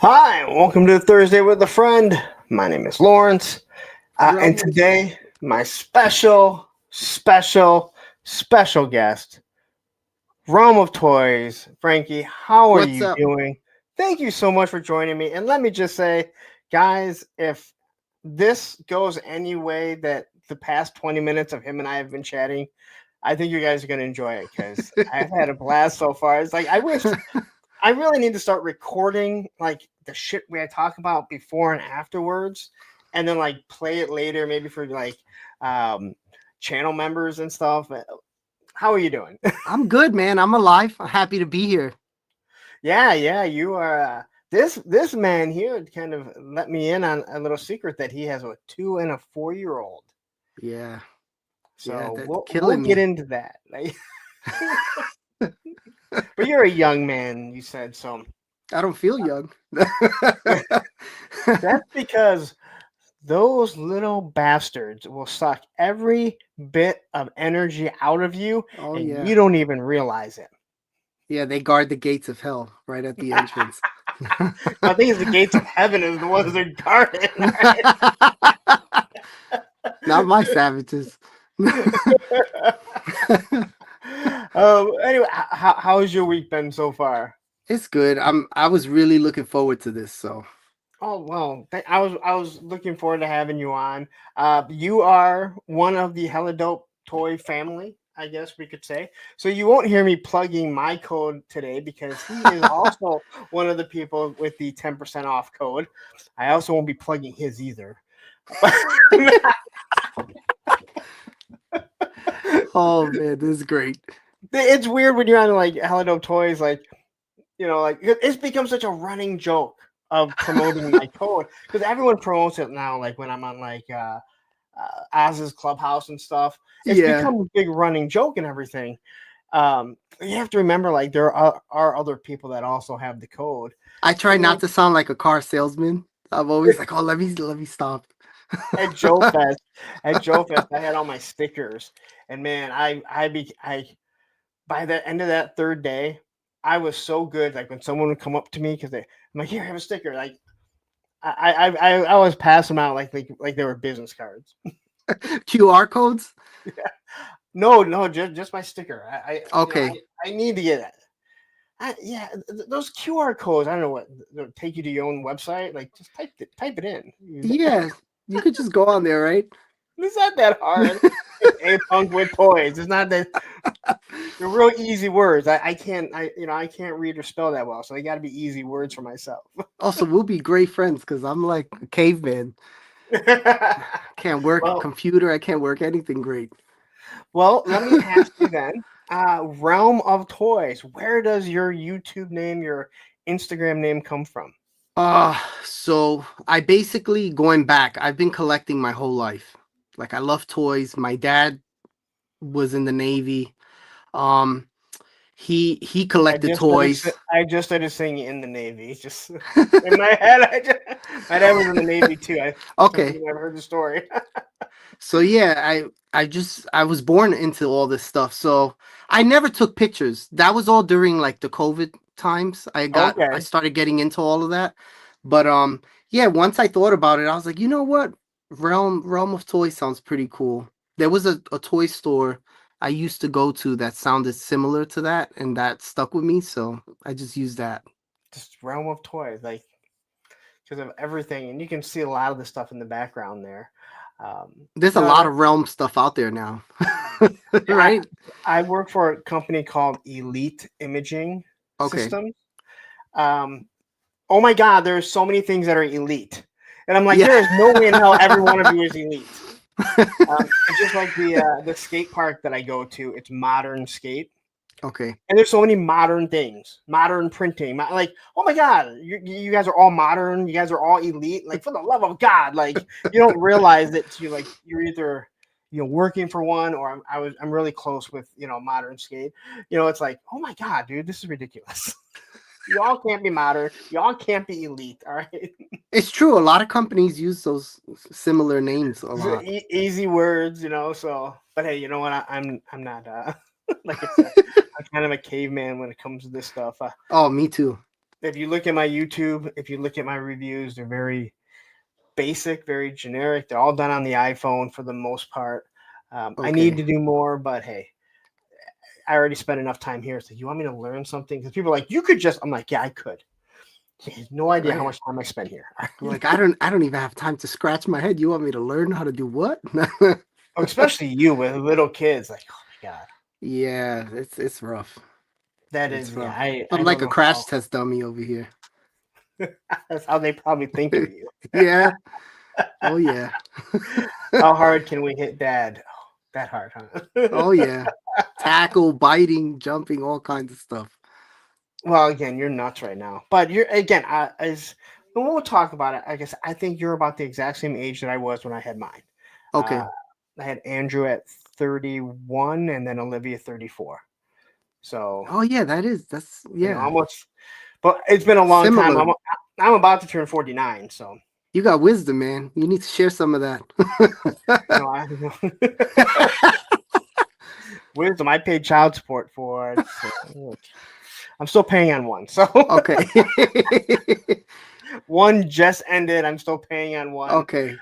Hi, welcome to Thursday with a Friend. My name is Lawrence, and today my special guest, Realm of Toys, Frankie. How are What's you up? doing? Thank you so much for joining me. And let me just say, guys, if this goes any way that the past 20 minutes of him and I have been chatting, I think you guys are going to enjoy it because I've had a blast so far. It's like I really need to start recording like the shit we had talk about before and afterwards, and then like play it later, maybe for like um, channel members and stuff. How are you doing? I'm good, man. I'm alive. I'm happy to be here. Yeah, you are. This man here kind of let me in on a little secret that he has a 2 and a 4-year-old. Yeah, yeah, So that's we'll killing get me. into that. But you're a young man, you said so. I don't feel young. That's because those little bastards will suck every bit of energy out of you, Oh and yeah, you don't even realize it. yeah. They guard the gates of hell right at the entrance. I think it's the gates of heaven is the ones that guard it. Not my savages. Anyway, how's your week been so far? It's good. I was really looking forward to this. So Oh well, I was looking forward to having you on. You are one of the Hella Dope Toy family, I guess we could say. So you won't hear me plugging my code today because he is also one of the people with the 10% off code. I also won't be plugging his either. oh man, this is great. It's weird when you're on like Hella Dope Toys, like like it's become such a running joke of promoting my code because everyone promotes it now. Like when I'm on like Oz's Clubhouse and stuff, it's Yeah, become a big running joke and everything. You have to remember, like there are other people that also have the code, I try and not like to sound like a car salesman. I'm always like, oh, let me stop. at Joe Fest, I had all my stickers, and man, I by the end of that third day, I was so good. Like when someone would come up to me because I'm like, here, have a sticker. Like I always pass them out like they were business cards. QR codes. No, just my sticker. Okay. I need to get that. Yeah, those QR codes. I don't know what they'll take you to your own website. Like just type it in. Yeah, you could just go on there, right? It's not that hard. It's a punk with toys. It's not that they're real easy words. I can't I can't read or spell that well, so they got to be easy words for myself. Also, we'll be great friends because I'm like a caveman. Can't work a well, computer. I can't work anything great. let me ask you then. Realm of Toys. Where does your YouTube name, your Instagram name come from? So I basically going back, I've been collecting my whole life. Like I love toys. My dad was in the Navy. Um, he collected toys. I just started singing in the Navy. Just in my head, my dad was in the Navy too. I some Okay. people never heard the story. So yeah, I was born into all this stuff. So I never took pictures. That was all during like the COVID times. I Okay. started getting into all of that. But yeah, once I thought about it, I was like, you know what? Realm of Toys sounds pretty cool. There was a toy store I used to go to that sounded similar to that, and that stuck with me, so I just used that. Just Realm of Toys, like because of everything, and you can see a lot of the stuff in the background there. There's a No, lot of Realm stuff out there now. I right? I work for a company called Elite Imaging Okay. Systems. Um, oh my God, there's so many things that are elite, and I'm like, Yeah. there is no way in hell every one of you is elite. It's just like the skate park that I go to. It's modern skate, okay. and there's so many modern things, modern printing. Like, oh my God, you guys are all modern. You guys are all elite. Like, for the love of God, like you don't realize that you're either working for one or I'm really close with modern skate. It's like, oh my God, dude, this is ridiculous. Y'all can't be modern. Y'all can't be elite. All right. It's true. A lot of companies use those similar names a lot. Easy words, So, but hey, you know what? I'm not like I said, I'm kind of a caveman when it comes to this stuff. Oh, me too. if you look at my YouTube, if you look at my reviews, they're very basic, very generic. They're all done on the iPhone for the most part. I need Okay. to do more, but hey, I already spent enough time here. So you want me to learn something? Because people are like, you could just. I'm like, yeah, I could. You have no idea how Right. much time I spend here. I'm like, I don't even have time to scratch my head. You want me to learn how to do what? Oh, especially you with little kids. Like, oh my god, Yeah, it's rough. that It's is. Yeah, rough. I I'm don't like a know crash how. test dummy over here. That's how they probably think of you. Yeah. Oh yeah. How hard can we hit dad? Oh, that hard, huh? Oh yeah. Tackle, biting, jumping, all kinds of stuff. Well, again, you're nuts right now. But you're again, as when we'll talk about it. I guess I think you're about the exact same age that I was when I had mine. Okay. Uh, I had Andrew at 31, and then Olivia 34. So Oh yeah, that's yeah. almost. But it's been a long time. Similar. I'm about to turn 49. So You got wisdom, man. You need to share some of that. I wisdom. I paid child support for it. So I'm still paying on one. So Okay. one just ended. I'm still paying on one. Okay.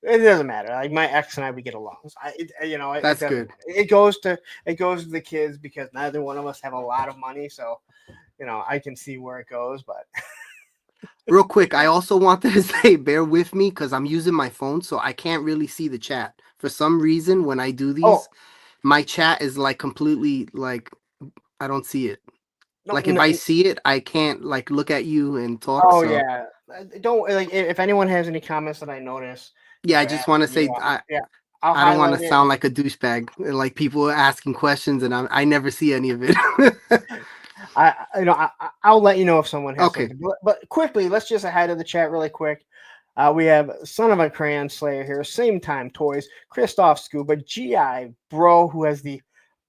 It doesn't matter. Like my ex and I, we get along. So it That's doesn't. good. Matter. It goes to the kids because neither one of us have a lot of money. So I can see where it goes. But Real quick, I also wanted to say bear with me because I'm using my phone, so I can't really see the chat. For some reason, when I do oh these, my chat is like completely like I don't see it. no, Like if I see it, I can't like look at you and talk. oh So yeah. Don't like if anyone has any comments that I notice, yeah, I go ask just want to me. say Yeah, I'll I don't want to highlight it. sound like a douchebag. Like people are asking questions and I never see any of it. I'll let you know if someone has Okay. something. But quickly, let's just ahead of the chat really quick. We have Son of a Crayon Slayer here, Same Time Toys, Christoph Scuba, GI Bro, who has the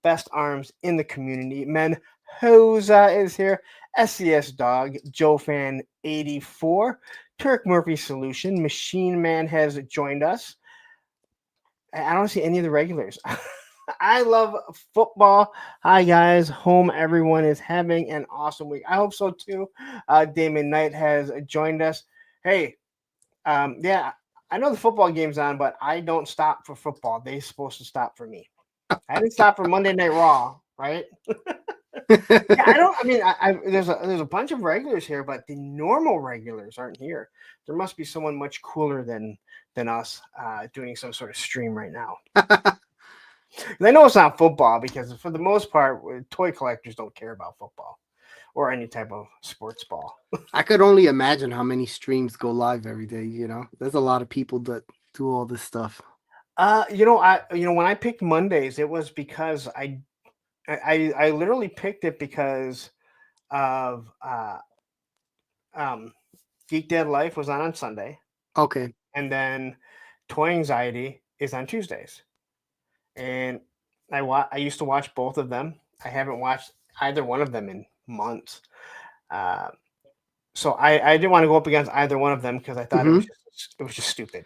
best arms in the community. Men Hosa is here, SES Dog, Joe Fan 84, Turk Murphy Solution, Machine Man has joined us. I don't see any of the regulars. I love football. Hi guys, home everyone is having an awesome week. I hope so too. Damon Knight has joined us. Hey, yeah, I know the football game's on, but I don't stop for football. They're supposed to stop for me. I didn't stop for Monday Night Raw, right? Yeah, I don't. I mean, there's a bunch of regulars here, but the normal regulars aren't here. There must be someone much cooler than us doing some sort of stream right now. I know it's not football because for the most part, toy collectors don't care about football or any type of sports ball. I could only imagine how many streams go live every day, you know. There's a lot of people that do all this stuff. When I picked Mondays, it was because I literally picked it because of Geek Dead Life was on Sunday, Okay. and then Toy Anxiety is on Tuesdays. And I used to watch both of them. I haven't watched either one of them in months. Uh, so I didn't want to go up against either one of them because I thought Hmm. it was just stupid.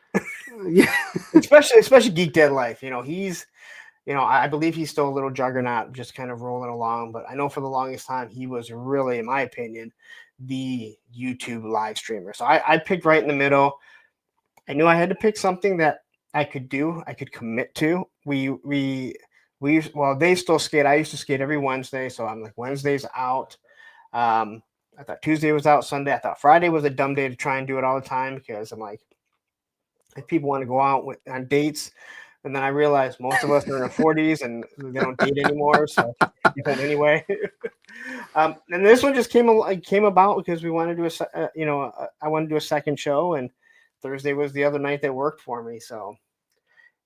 Yeah. especially Geek Dead Life. I believe he's still a little juggernaut, just kind of rolling along. But I know for the longest time he was really, in my opinion, the YouTube live streamer. So I picked right in the middle. I knew I had to pick something that I could do, I could commit to. Well, they still skate. I used to skate every Wednesday, so I'm like Wednesday's out. I thought Tuesday was out, Sunday. I thought Friday was a dumb day to try and do it all the time because I'm like, if people want to go out on dates, and then I realized most of us are in our 40s and they don't date anymore, so I get home anyway. And this one just came about because we wanted to do I wanted to do a second show, and Thursday was the other night that worked for me. So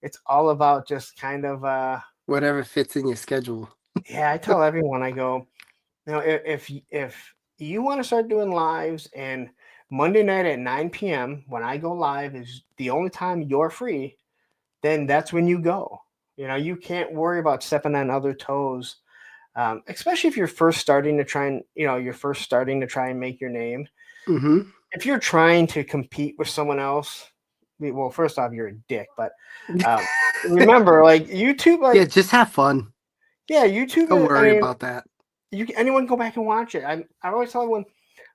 it's all about just kind of Whatever fits in your schedule. yeah. I tell everyone, I go, if you want to start doing lives and Monday night at 9 p.m. when I go live is the only time you're free, then that's when you go. You can't worry about stepping on other toes, especially if you're first starting to try and make your name. Hmm. If you're trying to compete with someone else, well, first off, you're a dick. But remember, like YouTube, Yeah, just have fun. yeah, YouTube. Don't I worry mean, about that. anyone go back and watch it. I always tell everyone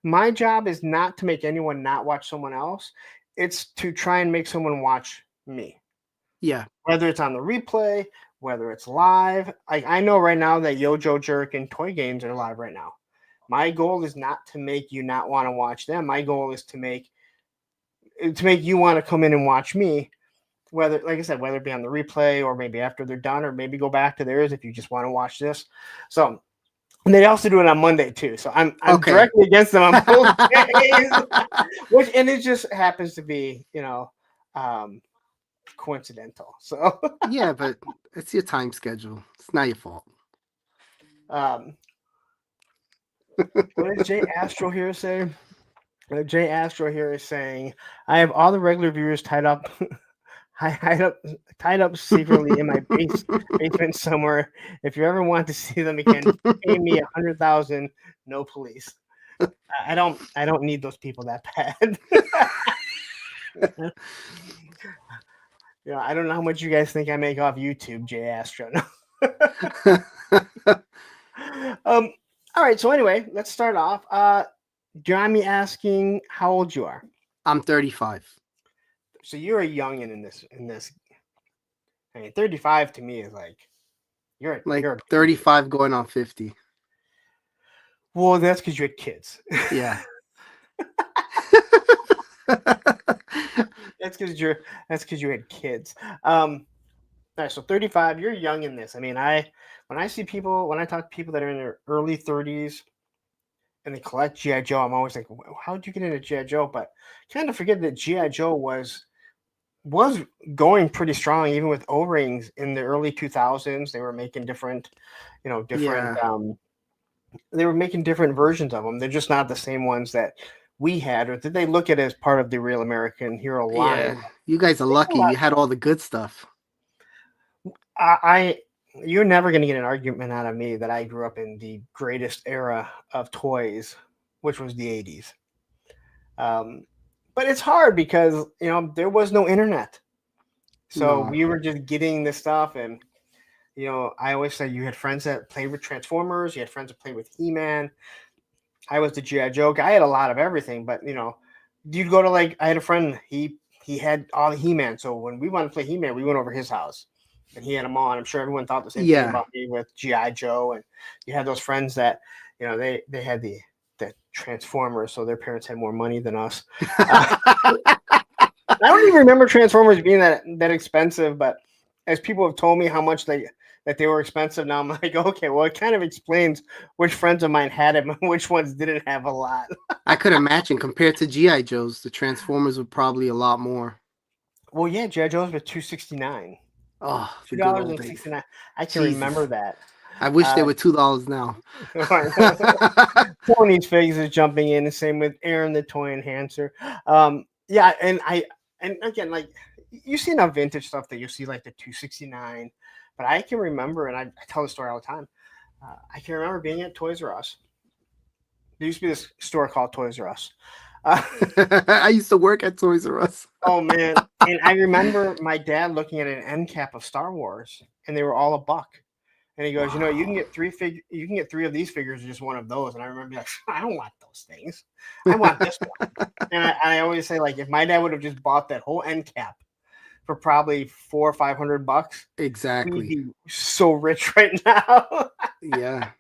My job is not to make anyone not watch someone else. It's to try and make someone watch me. Yeah. Whether it's on the replay, whether it's live. I know right now that Yojo Jerk and Toy Games are live right now. My goal is not to make you not want to watch them. My goal is to make you want to come in and watch me. Whether, like I said, whether it be on the replay or maybe after they're done, or maybe go back to theirs if you just want to watch this. So, and they also do it on Monday too. So I'm Okay. directly against them on both days, which, and it just happens to be, coincidental. So Yeah, but it's your time schedule. It's not your fault. What did Jay Astro here say? Jay Astro here is saying, I have all the regular viewers tied up, tied up secretly in my basement somewhere. If you ever want to see them again, pay me 100,000. No police. I don't need those people that bad. I don't know how much you guys think I make off YouTube, Jay Astro. All right. So anyway, let's start off. Do you mind me asking how old you are? I'm 35. So you're a youngin in this. I mean, 35 to me is like you're 35 going on 50. Well, that's because you had kids. Yeah. That's because you had kids. All right, so 35, you're young in this. I mean, when I talk to people that are in their early 30s and they collect GI Joe, I'm always like, how did you get into GI Joe? But kind of forget that GI Joe was going pretty strong, even with O-rings in the early 2000s. They were making different they were making different versions of them. They're just not the same ones that we had, or did they look at it as part of the Real American Hero line? Yeah, you guys are lucky. You had all the good stuff. You're never going to get an argument out of me that I grew up in the greatest era of toys, which was the 80s. But it's hard because, there was no internet. So we were just getting this stuff. And, I always say you had friends that played with Transformers. You had friends that played with He-Man. I was the G.I. Joe guy. I had a lot of everything. But, you'd go to I had a friend, he had all the He-Man. So when we wanted to play He-Man, we went over his house. And he had them all, and I'm sure everyone thought the same thing about me with G.I. Joe. And you had those friends that, they had the Transformers, so their parents had more money than us. I don't even remember Transformers being that expensive, but as people have told me how much that they were expensive, now I'm like, okay, well, it kind of explains which friends of mine had them and which ones didn't have a lot. I could imagine compared to G.I. Joes, the Transformers were probably a lot more. Well, yeah, G.I. Joe's were $2.69. Oh, $2.69. I can remember that. I wish they were $2 now. Tony's Figs is jumping in, the same with Aaron the Toy Enhancer. Yeah, and again, you see enough vintage stuff that you see the $2.69, but I can remember, and I tell the story all the time. I can remember being at Toys R Us. There used to be this store called Toys R Us. I used to work at Toys R Us. Oh man! And I remember my dad looking at an end cap of Star Wars, and they were all $1. And he goes, you can get you can get 3 of these figures or just one of those. And I remember I don't want those things. I want this one. And I always say, if my dad would have just bought that whole end cap for probably $400 or $500, exactly, we'd be so rich right now. Yeah.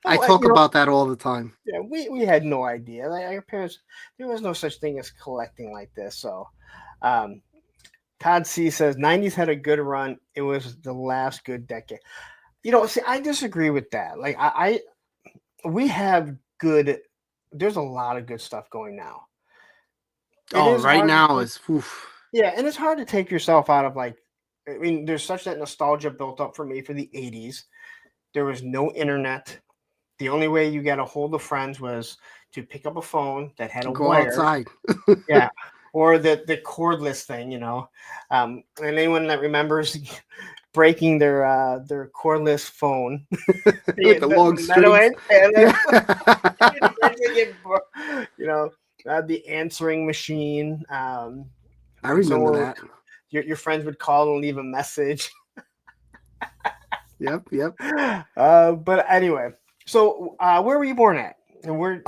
I talk about that all the time. Yeah, we had no idea. Our parents, there was no such thing as collecting like this. So, Todd C says 90s had a good run. It was the last good decade. See, I disagree with that. We have good. There's a lot of good stuff going now. Right now is oof. Yeah, and it's hard to take yourself out of there's such that nostalgia built up for me for the 80s. There was no internet. The only way you got a hold of friends was to pick up a phone that had a wire. Outside. Yeah. Or the cordless thing, and anyone that remembers breaking their cordless phone with the long strings, the answering machine. I remember that. Your friends would call and leave a message. Yep. But anyway, so where were you born at? And where?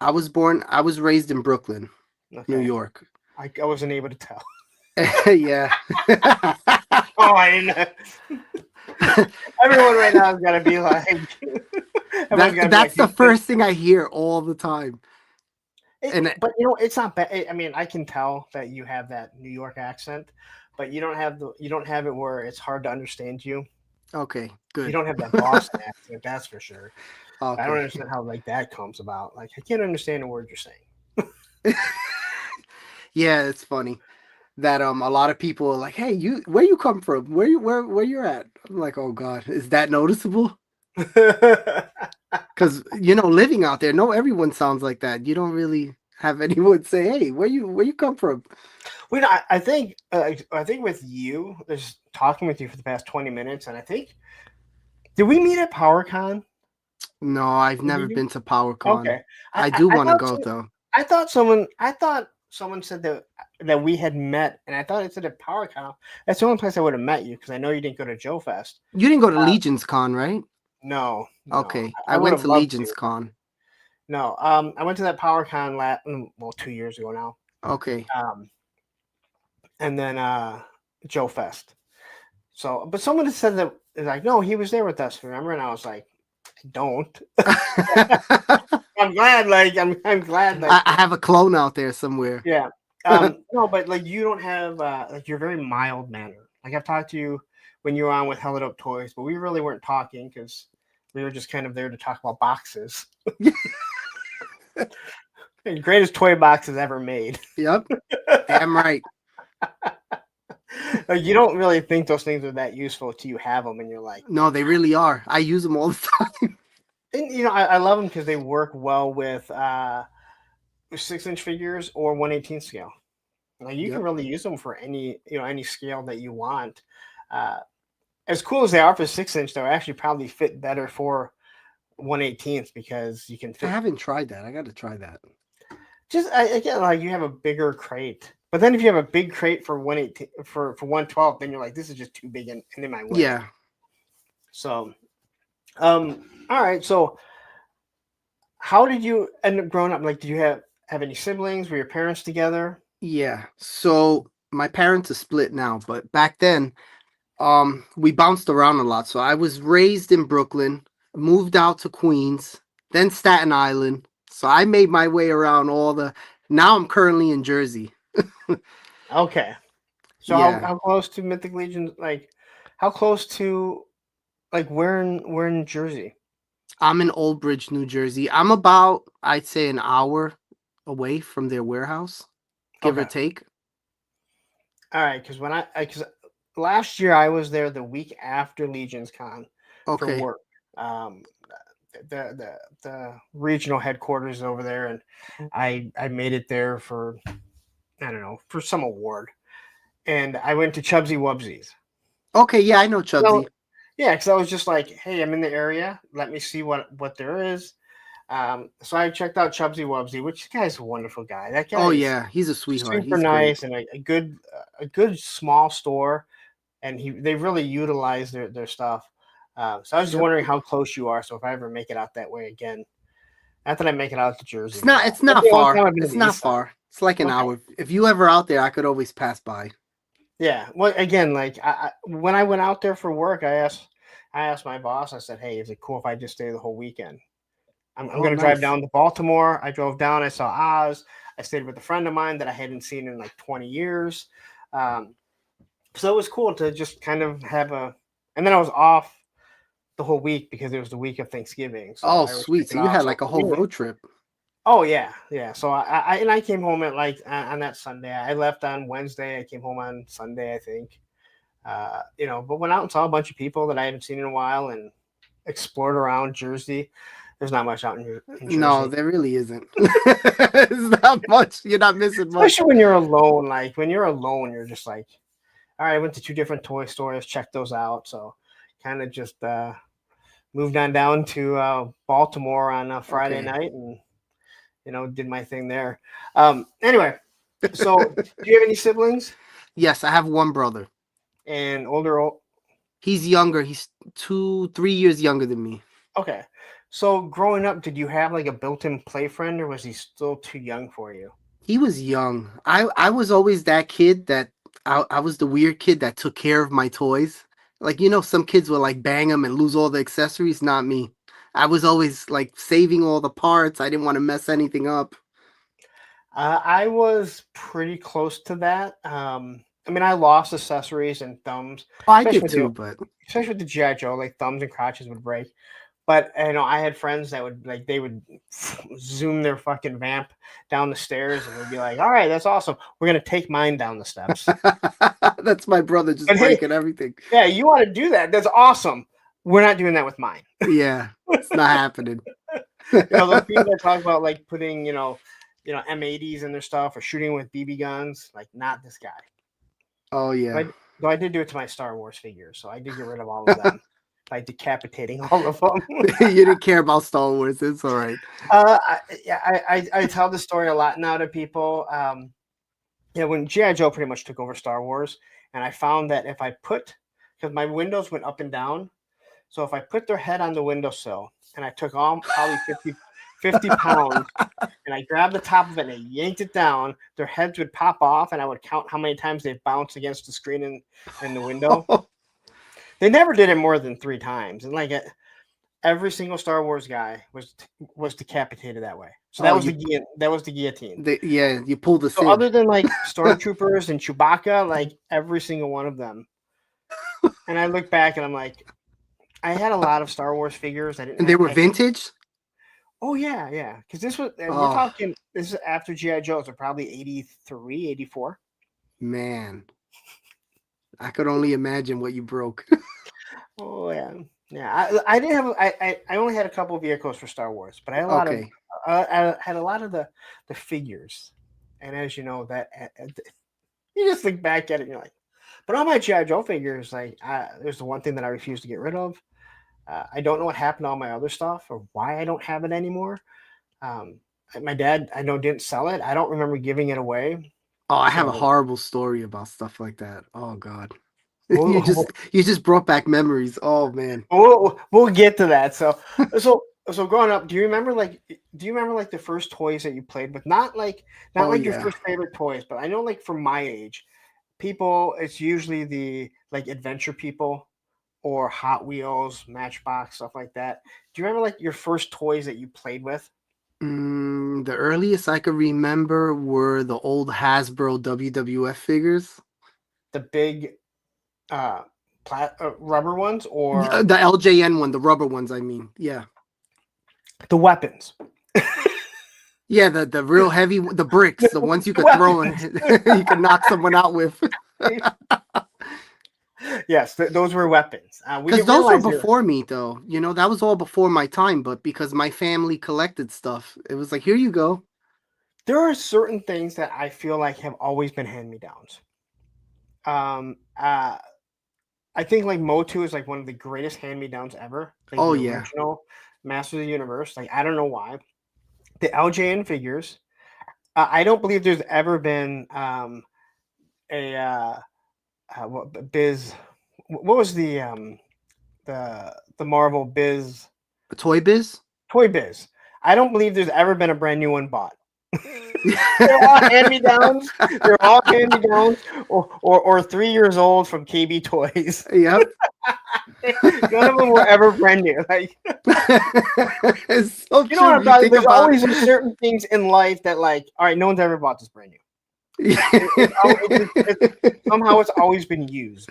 I was raised in Brooklyn, New Okay. York. I wasn't able to tell. Yeah. Oh, I didn't. Everyone right now is gonna be like, everyone's gonna be like, That's the first thing I hear all the time. And But it's not bad. I mean, I can tell that you have that New York accent, but you don't have it where it's hard to understand you. okay, You good. don't have that Boston accent, that's for sure. I don't Okay. understand how like that comes about. Like I can't understand a word you're saying. Yeah, it's funny that a lot of people are like, "Hey, where you come from? Where you're at?" I'm like, "Oh God, is that noticeable?" Because living out there, no, everyone sounds like that. You don't really have anyone say, "Hey, where you come from?" I think with you, there's talking with you for the past 20 minutes, and I think did we meet at PowerCon? No, I've Did never we? been to PowerCon. Okay. I do I want to thought go though. I thought someone said that we had met, and I thought it said at PowerCon. That's the only place I would have met you because I know you didn't go to Joe Fest. You didn't go to Legion's Con, right? No, no, Okay, I I would went have to loved Legion's to. Con. No, I went to that PowerCon well 2 years ago now. Okay. Um, and then Joe Fest. So, but someone had said that like, no, he was there with us. Remember? And I was like, I don't. I'm glad. Like, I'm glad. I Like, have a clone out there somewhere. yeah. No, but like, you don't have like you're very mild mannered. Like, I've talked to you when you were on with Held Up Toys, but we really weren't talking because we were just kind of there to talk about boxes. The greatest toy boxes ever made. Yep, damn right. Like, you don't really think those things are that useful till you have them, and you're like, No, they really are. I use them all the time. and I love them because they work well with 6-inch figures or 1/18 scale. Like you can Yep. really use them for any scale that you want. Uh, as cool as they are for 6-inch, they'll actually probably fit better for 1/18 because you can I fit haven't tried that. I got to try that. just again like you have a bigger crate. But then if you have a big crate for 1/18 for 112, then you're like this is just too big and in my way. Yeah, So all right. So how did you end up growing up? Like, did you have any siblings? Were your parents together? yeah. So my parents are split now, but back then, we bounced around a lot. So I was raised in Brooklyn, moved out to Queens, then Staten Island. So I made my way around all the. Now I'm currently in Jersey. Okay. So Yeah, how close to Mythic Legion? Like, how close to like where in Jersey? I'm in Old Bridge, New Jersey. I'm about, I'd say, an hour away from their warehouse, give or Okay. take. All right. Because because last year I was there the week after Legion's Con for Okay. work. Um, the regional headquarters over there, and I made it there for I don't know for some award, and I went to Chubsy Wubsies. Okay, yeah, I know No, Chubsy. yeah, because I was just like, hey, I'm in the area. Let me see what there is. So I checked out Chubsy Wubsy, which guy's a wonderful guy. That guy Oh is yeah, he's a sweetheart. super He's great. nice and a good small store, and they really utilize their stuff. So I was just Yep. wondering how close you are. So if I ever make it out that way again, not that I make it out to Jersey It's very not often. it's That's not the only far. time I've been to It's the not east side. far. It's like an Okay. hour. If you ever out there, I could always pass by. Yeah. Well, again, like when I went out there for work, I asked my boss. I said, "Hey, is it cool if I just stay the whole weekend?" I'm Oh, going to drive nice. down to Baltimore. I drove down. I saw Oz. I stayed with a friend of mine that I hadn't seen in like 20 years. Um, so it was cool to just kind of have a. And then I was off the whole week because it was the week of Thanksgiving. So Oh, I always took sweet. it So you off. had So like a for whole me, road trip. oh yeah, yeah. So I came home at like on that Sunday. I left on Wednesday. I came home on Sunday, I think. But went out and saw a bunch of people that I haven't seen in a while and explored around Jersey. There's not much out in No, Jersey. there really isn't. It's not much. You're not missing much. Especially when you're alone. Like when you're alone, you're just like, all right, I went to two different toy stores, checked those out. So kind of just moved on down to Baltimore on a Friday Okay. night and did my thing there. Anyway, so do you have any siblings? Yes, I have one brother. And older? He's younger. He's 2, 3 years younger than me. Okay. So growing up, did you have like a built-in play friend, or was he still too young for you? He was young. I was always that kid that I was the weird kid that took care of my toys. Like, some kids will like bang them and lose all the accessories. Not me. I was always like saving all the parts. I didn't want to mess anything up. I was pretty close to that. I mean, I lost accessories and thumbs, Oh, I especially did with the too, but especially with the GI Joe. Like thumbs and crotches would break. But I had friends that would they would zoom their fucking vamp down the stairs and would be like, "All right, that's awesome. We're gonna take mine down the steps." that's my brother just But hey, breaking everything. yeah, you want to do that? That's awesome. We're not doing that with mine. Yeah, it's not happening. Those people that talk about like putting M80s in their stuff or shooting with BB guns, like not this guy. Oh yeah. Though I did do it to my Star Wars figures, so I did get rid of all of them by decapitating all of them. You didn't care about Star Wars. It's all right. I tell the story a lot now to people. When GI Joe pretty much took over Star Wars, and I found that if I put, because my windows went up and down, so if I put their head on the windowsill and I took on probably 50 pounds and I grabbed the top of it and I yanked it down, their heads would pop off and I would count how many times they bounced against the screen in the window. They never did it more than 3 times. And like every single Star Wars guy was decapitated that way. So that was the guillotine. Yeah, you pulled the So other than like stormtroopers and Chewbacca, like every single one of them. And I look back and I'm like, I had a lot of Star Wars figures. And they were vintage? Oh yeah. Because we're talking, this is after GI Joe, so probably 83, 84. Man, I could only imagine what you broke. Oh yeah. I didn't have I only had a couple of vehicles for Star Wars, but I had a lot of I had a lot of the figures. And as you know, that you just think back at it, and you're like, but all my GI Joe figures, like there's the one thing that I refuse to get rid of. I don't know what happened to all my other stuff or why I don't have it anymore. My dad, I know, didn't sell it. I don't remember giving it away. Oh, I have a horrible story about stuff like that. Oh God. You just brought back memories. Oh man. We'll get to that. So growing up, do you remember like the first toys that you played with? Not your first favorite toys, but I know like from my age, people, it's usually the like adventure people or Hot Wheels, Matchbox, stuff like that. Do you remember like your first toys that you played with? The earliest I could remember were the old Hasbro WWF figures. The big rubber ones, or the LJN one, the rubber ones, I mean. Yeah. The weapons. Yeah, the real heavy, the bricks, the ones you could throw and you could knock someone out with. Yes, those were weapons. Because those were before me, though. That was all before my time. But because my family collected stuff, it was like, here you go. There are certain things that I feel like have always been hand-me-downs. I think like Motu is like one of the greatest hand-me-downs ever. Like the original Masters of the Universe. Like I don't know why. The LJN figures. I don't believe there's ever been Biz. What was the Marvel Biz? A Toy Biz? Toy Biz. I don't believe there's ever been a brand new one bought. They're all hand-me-downs. They're all hand-me-downs or 3 years old from KB Toys. Yep. None of them were ever brand new. Like, it's so you know what I'm talking about? There's always certain things in life that, like, all right, no one's ever bought this brand new. Somehow it's always been used.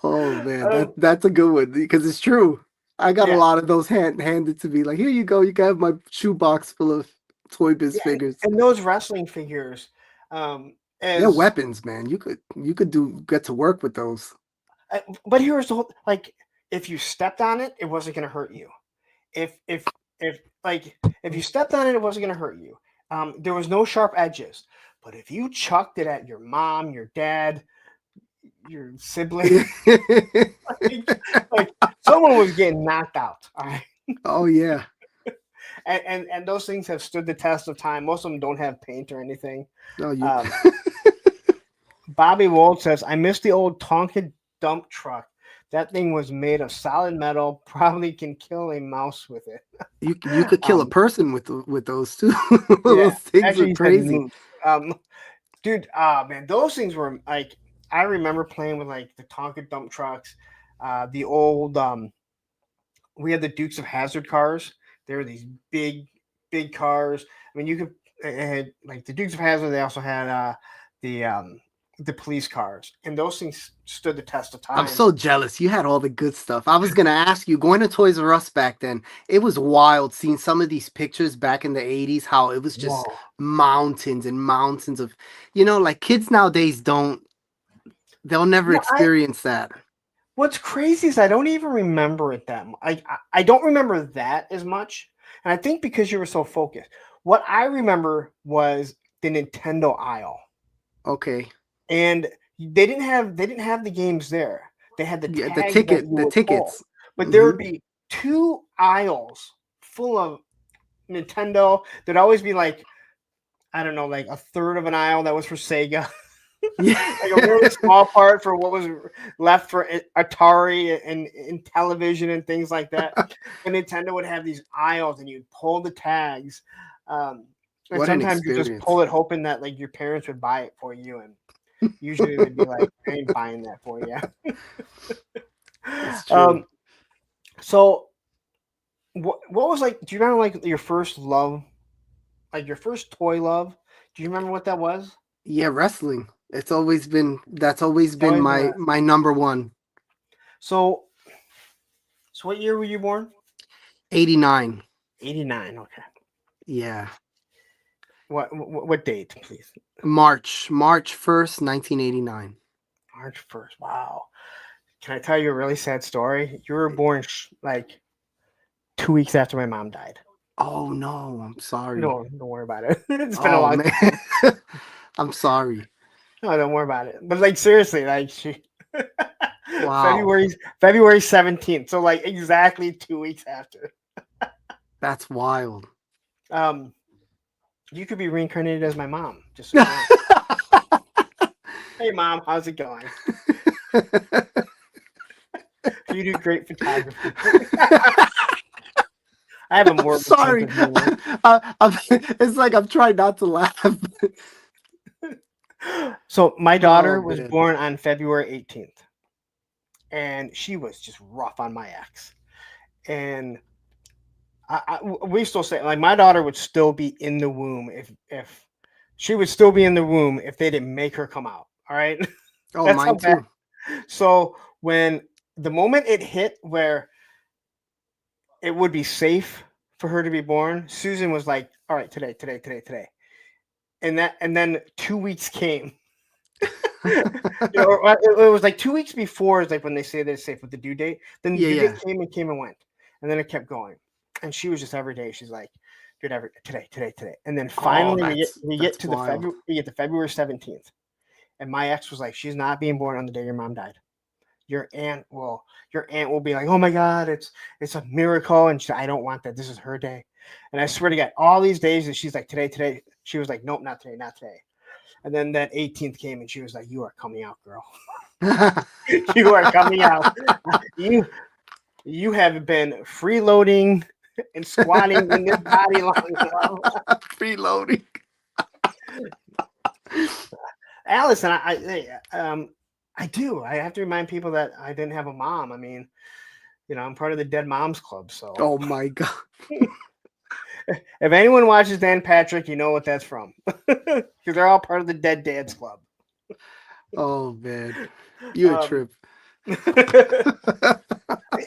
Oh man, that's a good one because it's true. I got a lot of those handed to me. Like, here you go. You can have my shoebox full of Toy Biz figures. And those wrestling figures, they're weapons, man. You could get to work with those. But here's the whole, like, if you stepped on it, it wasn't going to hurt you. If you stepped on it, it wasn't going to hurt you. There was no sharp edges. But if you chucked it at your mom, your dad, your sibling, like someone was getting knocked out. All right. Oh yeah. And those things have stood the test of time. Most of them don't have paint or anything. No, Bobby Wold says, I miss the old Tonka dump truck That thing was made of solid metal. Probably can kill a mouse with it. You could kill a Um, person with those too. yeah. Those things Actually, are he said crazy. moose. Dude, man, those things were like I remember playing with like the Tonka dump trucks, the old we had the Dukes of Hazard cars. They were these big cars. I mean, you could it had like the Dukes of Hazard. They also had the um, the police cars, and those things stood the test of I'm time. so jealous. You had all the good stuff. I was gonna ask you, going to Toys R Us back then, it was wild seeing some of these pictures back in the 80s, how it was just Whoa. mountains and mountains of, like kids nowadays they'll never No, I experience that. what's crazy is I don't even remember it that much. I don't remember that as much, and I think because you were so focused. What I remember was the Nintendo aisle, Okay. and they didn't have the games there. They had the Yeah, tags that you the would pull, tickets. but there Hmm. would be two aisles full of Nintendo. There'd always be like I don't know, like a third of an aisle that was for Sega, Yeah. like a really small part for what was left for Atari and television and things like that. And Nintendo would have these aisles, and you'd pull the tags, um, and What an sometimes you just pull experience. it, hoping that like your parents would buy it for you, and usually they'd be like, "I ain't buying that for you." It's true. um, so what was like? Do you remember like your first love, like your first toy love? Do you remember what that was? Yeah, wrestling. That's always It's been always been my number one. so. So what year were you born? 89. 89. Okay. Yeah. What date, please? March 1st, 1989. March 1st. Wow. Can I tell you a really sad story? You were born like 2 weeks after my mom died. Oh no, I'm sorry. No, don't worry about it. It's been a Oh long man. time. I'm sorry. No, don't worry about it. But like seriously, like she Wow. February 17th. So like exactly 2 weeks after. That's wild. Um, you could be reincarnated as my mom. Just so you know. Hey mom, how's it going? You do great photography. I have a I'm morbid sense sorry. of humor. It's like I'm trying not to laugh. So my Oh daughter was man. born on February 18th, and she was just rough on my ex. And we still say like my daughter would still be in the womb if she would still be in the womb if they didn't make her come out. All right, Oh, that's how mine bad. too. So when the moment it hit where it would be safe for her to be born, Susan was like, "All right, today," and then 2 weeks came. It was like 2 weeks before is like when they say they're safe with the due date. Then the Yeah, due date yeah. came and went, and then it kept going. And she was just every day. She's like, "Dude, today," and then Oh, finally we get that's to the wild. February we get to February 17th, and my ex was like, "She's not being born on the day your mom died. Your aunt will be like, oh my god, it's a miracle," and I don't want that. This is her day, and I swear to God, all these days that she's like today. She was like, nope, not today, not today. And then that 18th came, and she was like, "You are coming out, girl. You are coming out. You you have been freeloading and squatting in this body long enough." Freeloading. Allison, I do. I have to remind people that I didn't have a mom. I mean, I'm part of the Dead Moms Club. So Oh my god. if anyone watches Dan Patrick, you know what that's from, because they're all part of the Dead Dads Club. Oh man. You a Um, trip.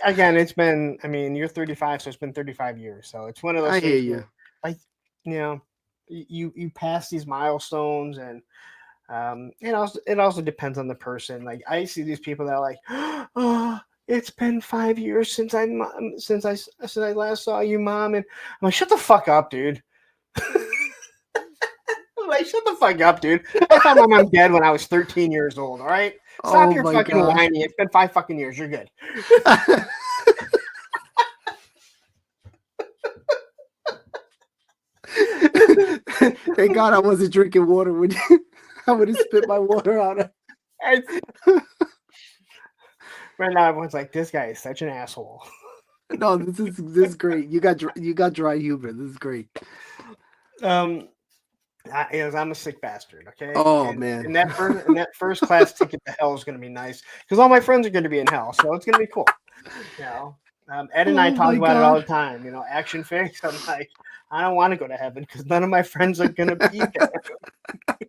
again, it's been. I mean, you're 35, so it's been 35 years. So it's one of those I hear things where, you. like, you know, you pass these milestones, and it also depends on the person. Like I see these people that are like, oh, it's been 5 years since I last saw you, mom, and I'm like, shut the fuck up, dude. I'm like, shut the fuck up, dude. I found my mom dead when I was 13 years old. All right, stop Oh your my fucking god. whining. It's been 5 fucking years. You're good. Thank God I wasn't drinking water when I would have spit my water out. I- Right now, everyone's like, "This guy is such an asshole." No, this is great. You got dry humor. This is great. Um, I'm a sick bastard. Okay, Oh and man. that first class ticket to hell is going to be nice because all my friends are going to be in hell, so it's going to be cool. You know, Ed and I Oh talk my about it all god. the time. You know, action fix. I'm like, I don't want to go to heaven because none of my friends are going to be there.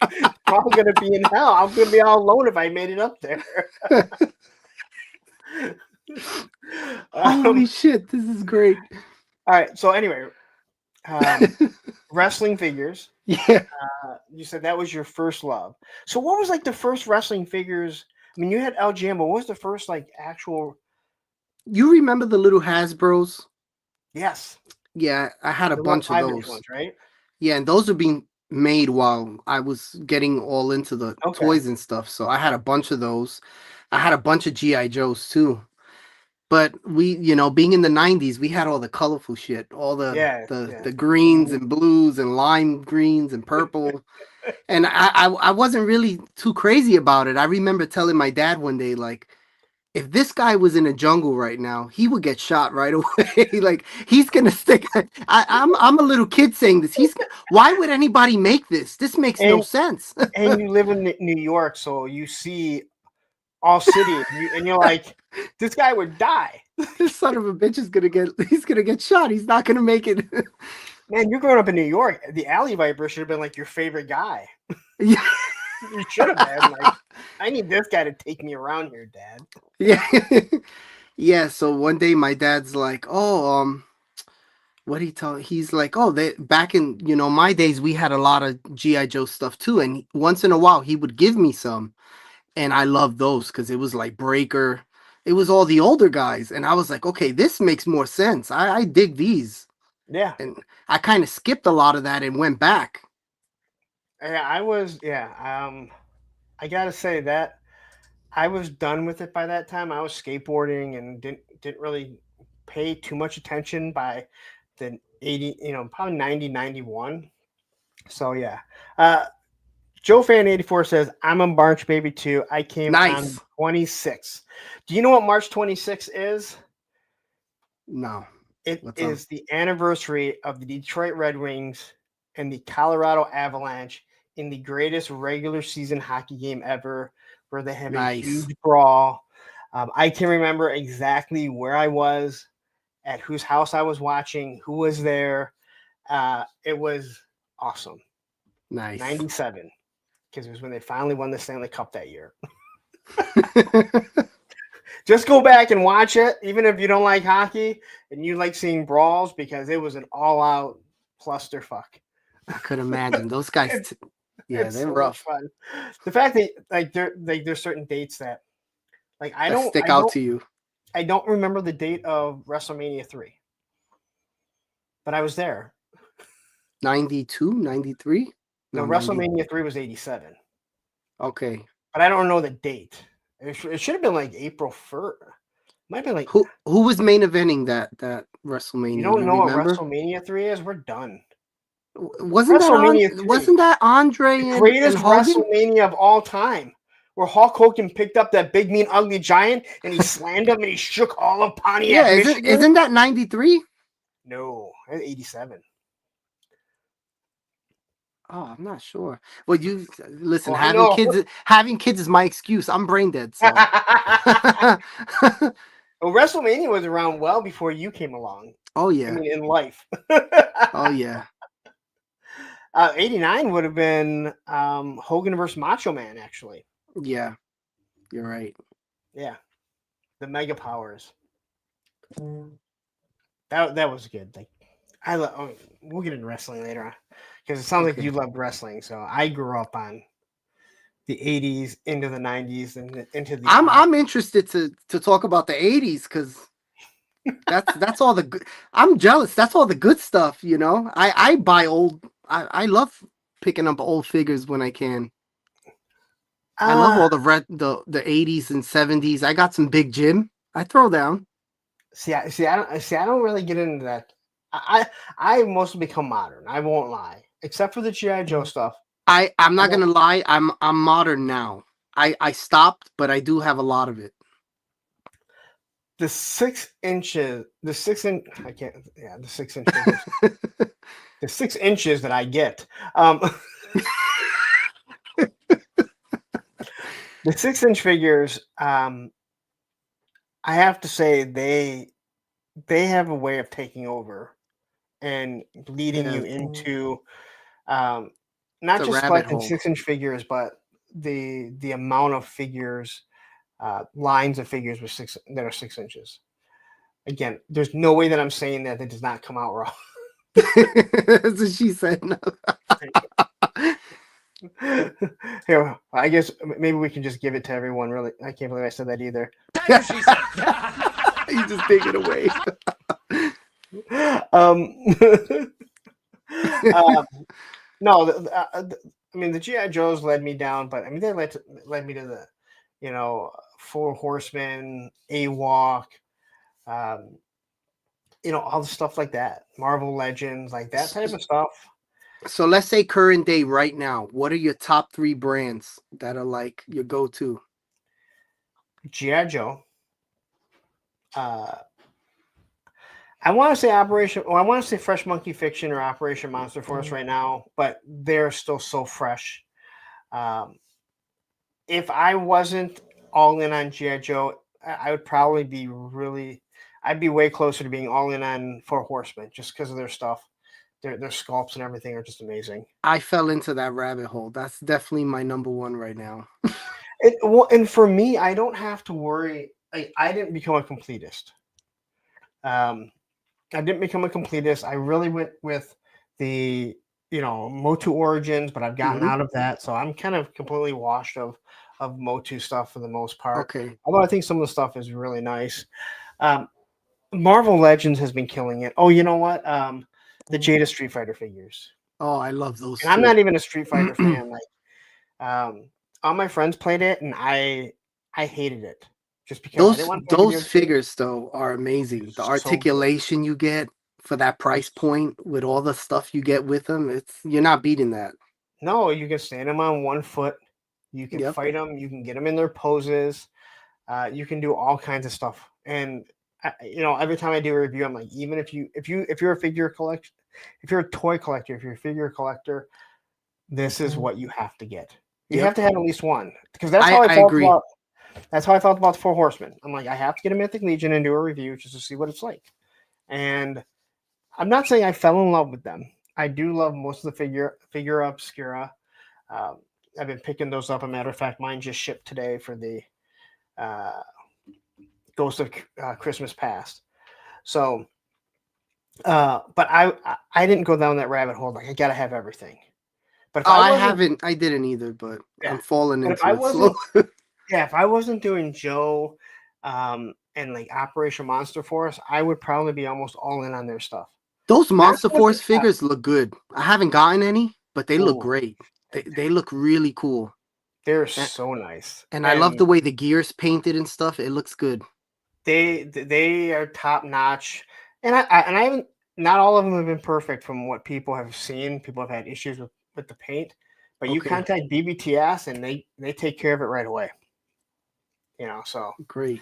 They're all going to be in hell. I'm going to be all alone if I made it up there. Holy shit, this is great. All right. So anyway, um, wrestling figures. Yeah. You said that was your first love. So what was like the first wrestling figures? I mean, you had LGM, but what was the first like actual? You remember the little Hasbros? Yes, Yeah, I had a the little bunch of 5-inch those. ones, right? Yeah, and those were being made while I was getting all into the Okay. toys and stuff. So I had a bunch of those. I had a bunch of GI Joes too. But we, being in the 90s, we had all the colorful shit, all the Yeah, the yeah. the greens and blues and lime greens and purple. And I wasn't really too crazy about it. I remember telling my dad one day, like, if this guy was in a jungle right now, he would get shot right away. Like he's gonna stick. I'm a little kid saying this. Why would anybody make this? This makes no And sense. and you live in New York, so you see all city, and you're like, this guy would die. This son of a bitch is he's gonna get shot. He's not gonna make it. Man, you're growing up in New York. The Alley Viper should have been like your favorite guy. Yeah. You should have been like, I need this guy to take me around here, Dad. Yeah. Yeah. So one day my dad's like, oh, what he tell? He's like, oh, they back in my days we had a lot of GI Joe stuff too, and once in a while he would give me some, and I loved those because it was like Breaker, it was all the older guys, and I was like, okay, this makes more sense. I dig these, Yeah. and I kind of skipped a lot of that and went back. Yeah, I was. Yeah. I gotta say that I was done with it by that time. I was skateboarding and didn't really pay too much attention by the 80, probably 90, 91. So yeah. Uh, Joe Fan 84 says, I'm a March baby too. I came on Nice. 26. Do you know what March 26 is? No, It what's up? is the anniversary of the Detroit Red Wings and the Colorado Avalanche in the greatest regular season hockey game ever, where they have a Nice. huge brawl. I can remember exactly where I was, at whose house I was watching, who was there. It was awesome. Nice. 97, because it was when they finally won the Stanley Cup that year. Just go back and watch it, even if you don't like hockey and you like seeing brawls, because it was an all-out clusterfuck. I could imagine those guys. It's, Yeah, it's they're so much rough. fun. The fact that there's certain dates that like That stick out to you. I don't remember the date of WrestleMania 3, but I was there. 92, 93? No, No, 90. WrestleMania 3 was 87, Okay. but I don't know the date. It should have been like April 1st. Might have been like, Who was main eventing that you WrestleMania? don't You know what remember? WrestleMania 3 is? We're done. Wasn't that on? WrestleMania 3, Wasn't that the Andre and greatest Hogan? WrestleMania of all time, where Hulk Hogan picked up that big, mean, ugly giant and he slammed him and he shook all of Yeah, Pontiac, isn't Michigan. isn't that 93? No, 87. Oh, I'm not sure. Well, you listen. Oh, I know. Having kids is my excuse. I'm brain dead. So. Well, WrestleMania was around well before you came along. Oh I yeah. mean, in life. Oh yeah. 89 would have been Hogan versus Macho Man, actually. Yeah. You're right. Yeah, the Mega Powers. That was good. Like, we'll get into wrestling later on, because it sounds like Okay. you loved wrestling. So I grew up on the 80s into the 90s and into the. I'm interested to talk about the 80s because that's all the good. I'm jealous. That's all the good stuff. I buy old. I love picking up old figures when I can. I love all the 80s and 70s. I got some Big Jim. I throw down. I don't really get into that. I mostly become modern. I won't lie, except for the GI Joe stuff. I'm not gonna lie. I'm modern now. I stopped, but I do have a lot of it. the 6 inches, I can't, yeah, the 6 inch figures, the 6 inches that I get. The 6 inch figures, I have to say they have a way of taking over and leading Yeah, you into um, it's not a just rabbit collecting hole. 6 inch figures, but the amount of figures, lines of figures with six that are 6 inches. Again, there's no way that I'm saying that does not come out wrong. That's what she said. No. Here, I guess maybe we can just give it to everyone. Really, I can't believe I said that either. That's what she said. You just take it away. um, um, no, I mean the GI Joes led me down, but I mean they led me to the, Four Horsemen, A Walk, um, all the stuff like that, Marvel Legends, like that type of stuff. So let's say current day right now. What are your top 3 brands that are like your go-to? GI Joe. Uh, I want to say Operation. Well, I want to say Fresh Monkey Fiction or Operation Monster Force right now, but they're still so fresh. Um, if I wasn't all in on GI Joe, I would probably be really. I'd be way closer to being all in on Four Horsemen just because of their stuff. Their sculpts and everything are just amazing. I fell into that rabbit hole. That's definitely my number 1 right now. And for me, I don't have to worry. I didn't become a completist. Um, I didn't become a completist. I really went with the Motu Origins, but I've gotten Mhm. out of that, so I'm kind of completely washed of Motu stuff for the most part. Okay. Although I think some of the stuff is really nice. Um, Marvel Legends has been killing it. Oh, you know what? The Jada Street Fighter figures, Oh, I love those and I'm too. not even a Street Fighter fan. Like, all my friends played it, and I hated it just because I didn't want to play video Those games. figures though are amazing. The So good. articulation you get for that price point with all the stuff you get with them, you're not beating that. No, you can stand them on one foot. You can Yep. fight them. You can get them in their poses. You can do all kinds of stuff. And every time I do a review, I'm like, even if you're a figure collection, if you're a toy collector, if you're a figure collector, this is what you have to get. You have Yep. to have at least one because that's how I I felt agree. about. That's how I felt about the Four Horsemen. I'm like, I have to get a Mythic Legion and do a review just to see what it's like. And I'm not saying I fell in love with them. I do love most of the figure obscura. Um, I've been picking those up. A matter of fact, mine just shipped today for the uh, Ghost of Christmas Past. So, but I didn't go down that rabbit hole. Like I gotta have everything. But if Oh, I I wasn't, haven't. I didn't either, but yeah. I'm falling But if I into it slow. wasn't, yeah, if I wasn't doing Joe, and like Operation Monster Force, I would probably be almost all in on their stuff. Those Not Monster so much. Force figures look good. I haven't gotten any, but they look Ooh, great. They look really cool. they're And, so nice, and I love and the way the gear's painted and stuff. It looks good. they are top notch. And I haven't. Not all of them have been perfect from what people have seen. People have had issues with the paint, but you Okay, contact BBTS and they take care of it right away. So great.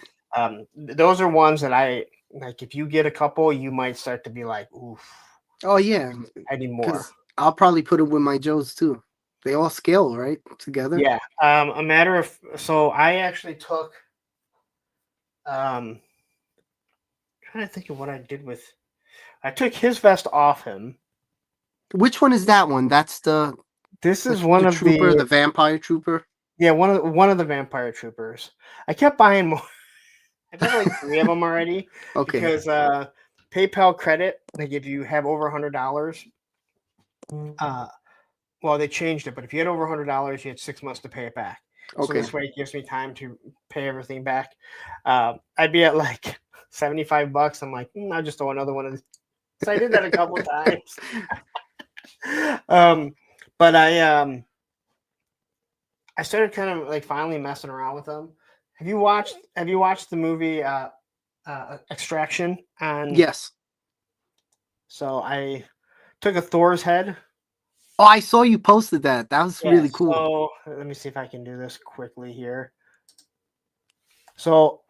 those are ones that I like. If you get a couple, you might start to be like, "Oof, Oh yeah, I need more." because I'll probably put it with my Joes too. They all scale right together. Yeah. A matter of so I actually took. Trying to think of what I did with. I took his vest off him. Which one is that one? That's This the, is one the of trooper, the the vampire trooper. yeah one of the vampire troopers. I kept buying more. I bought like 3 of them already Okay, because PayPal credit, like if you have over $100, uh, well they changed it, but if you had over $100, you had 6 months to pay it back. So okay. this way it gives me time to pay everything back. I'd be at like $75. I'm like, I'll just throw another one of these. So I did that a couple of times. um, but I started kind of like finally messing around with them. Have you watched the movie Extraction on? Yes. So I took a Thor's head. Oh, I saw you posted that. That was Yeah. really cool. So let me see if I can do this quickly here. So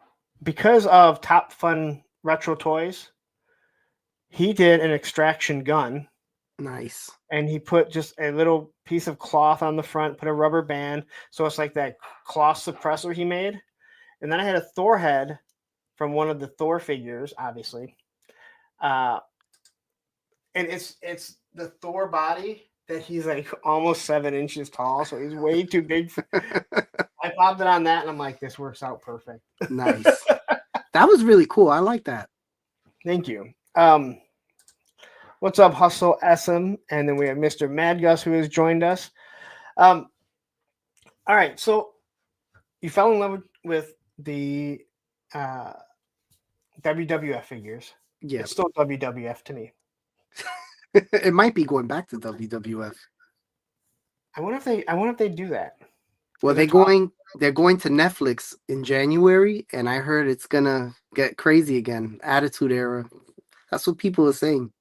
because of Top Fun Retro Toys, he did an extraction gun. Nice. And he put just a little piece of cloth on the front, put a rubber band, so it's like that cloth suppressor he made. And then I had a Thor head from one of the Thor figures, obviously. And it's the Thor body that he's like almost 7 inches tall, so he's way too big. I popped it on that, and I'm like, this works out perfect. Nice. That was really cool. I like that. Thank you. What's up, Hustle SM? And then we have Mr. Mad Gus who has joined us. All right, so you fell in love with the WWF figures. Yeah. It's still WWF to me. It might be going back to WWF. I wonder if they do that. Well, they're going to Netflix in January, and I heard it's gonna get crazy again. Attitude Era. That's what people are saying.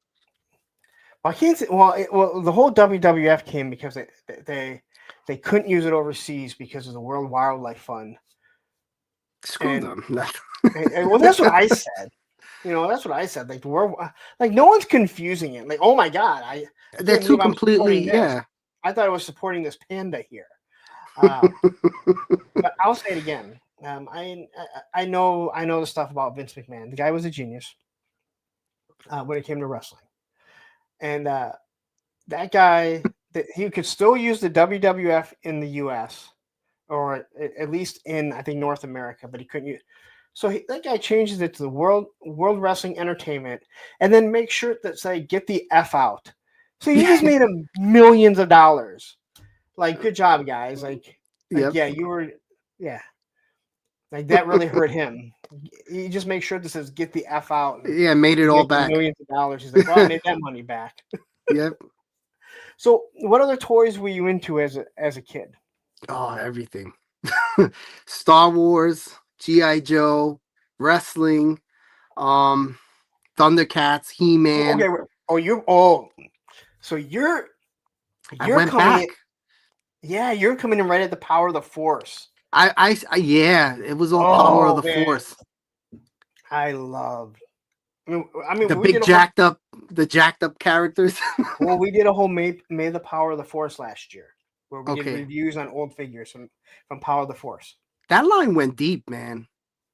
I can't say, well, the whole WWF came because they couldn't use it overseas because of the World Wildlife Fund. Screw them. Well, that's what I said. That's what I said. Like the world, like no one's confusing it. Like, oh my god, they're too completely. Yeah. I thought I was supporting this panda here. But I'll say it again. I know the stuff about Vince McMahon. The guy was a genius when it came to wrestling. And that guy, he could still use the WWF in the U.S. or at least in, I think, North America, but he couldn't use. So that guy changes it to the World Wrestling Entertainment, and then make sure that say get the F out. So he just made him millions of dollars. Like, good job, guys. Like yep. Yeah, you were, yeah. Like that really hurt him. He just make sure that says get the F out. Yeah, made it all back. Millions of dollars. He's like, well, I made that money back. Yep. So, what other toys were you into as a kid? Oh, everything. Star Wars, G.I. Joe, wrestling, Thundercats, He-Man. Okay. So you're I went coming back. In, yeah, you're coming in right at the Power of the Force. Yeah, it was all Power of the Force. I mean, the big jacked up characters. Well, we did a whole May the Power of the Force last year, where we did reviews on old figures from Power of the Force. That line went deep, man.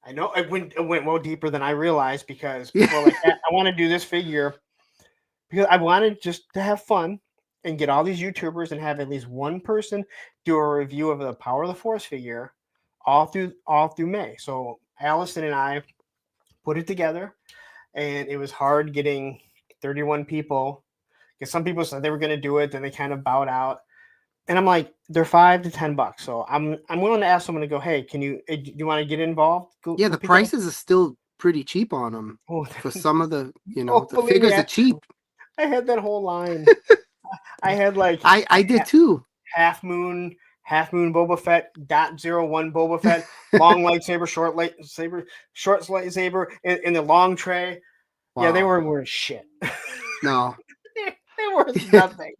I know it went well deeper than I realized because people were like, I want to do this figure because I wanted just to have fun and get all these YouTubers and have at least one person do a review of the Power of the Force figure all through May. So Allison and I put it together, and it was hard getting 31 people because some people said they were going to do it, then they kind of bowed out. And I'm like, they're $5 to $10. So I'm willing to ask someone to go, hey, do you want to get involved? Yeah, the prices are still pretty cheap on them for some of the, the figures are cheap. I had that whole line. I had like I did too. Half Moon Boba Fett, .01 Boba Fett, long lightsaber, short lightsaber in the long tray. Wow. Yeah, they weren't worth shit. No. They were nothing.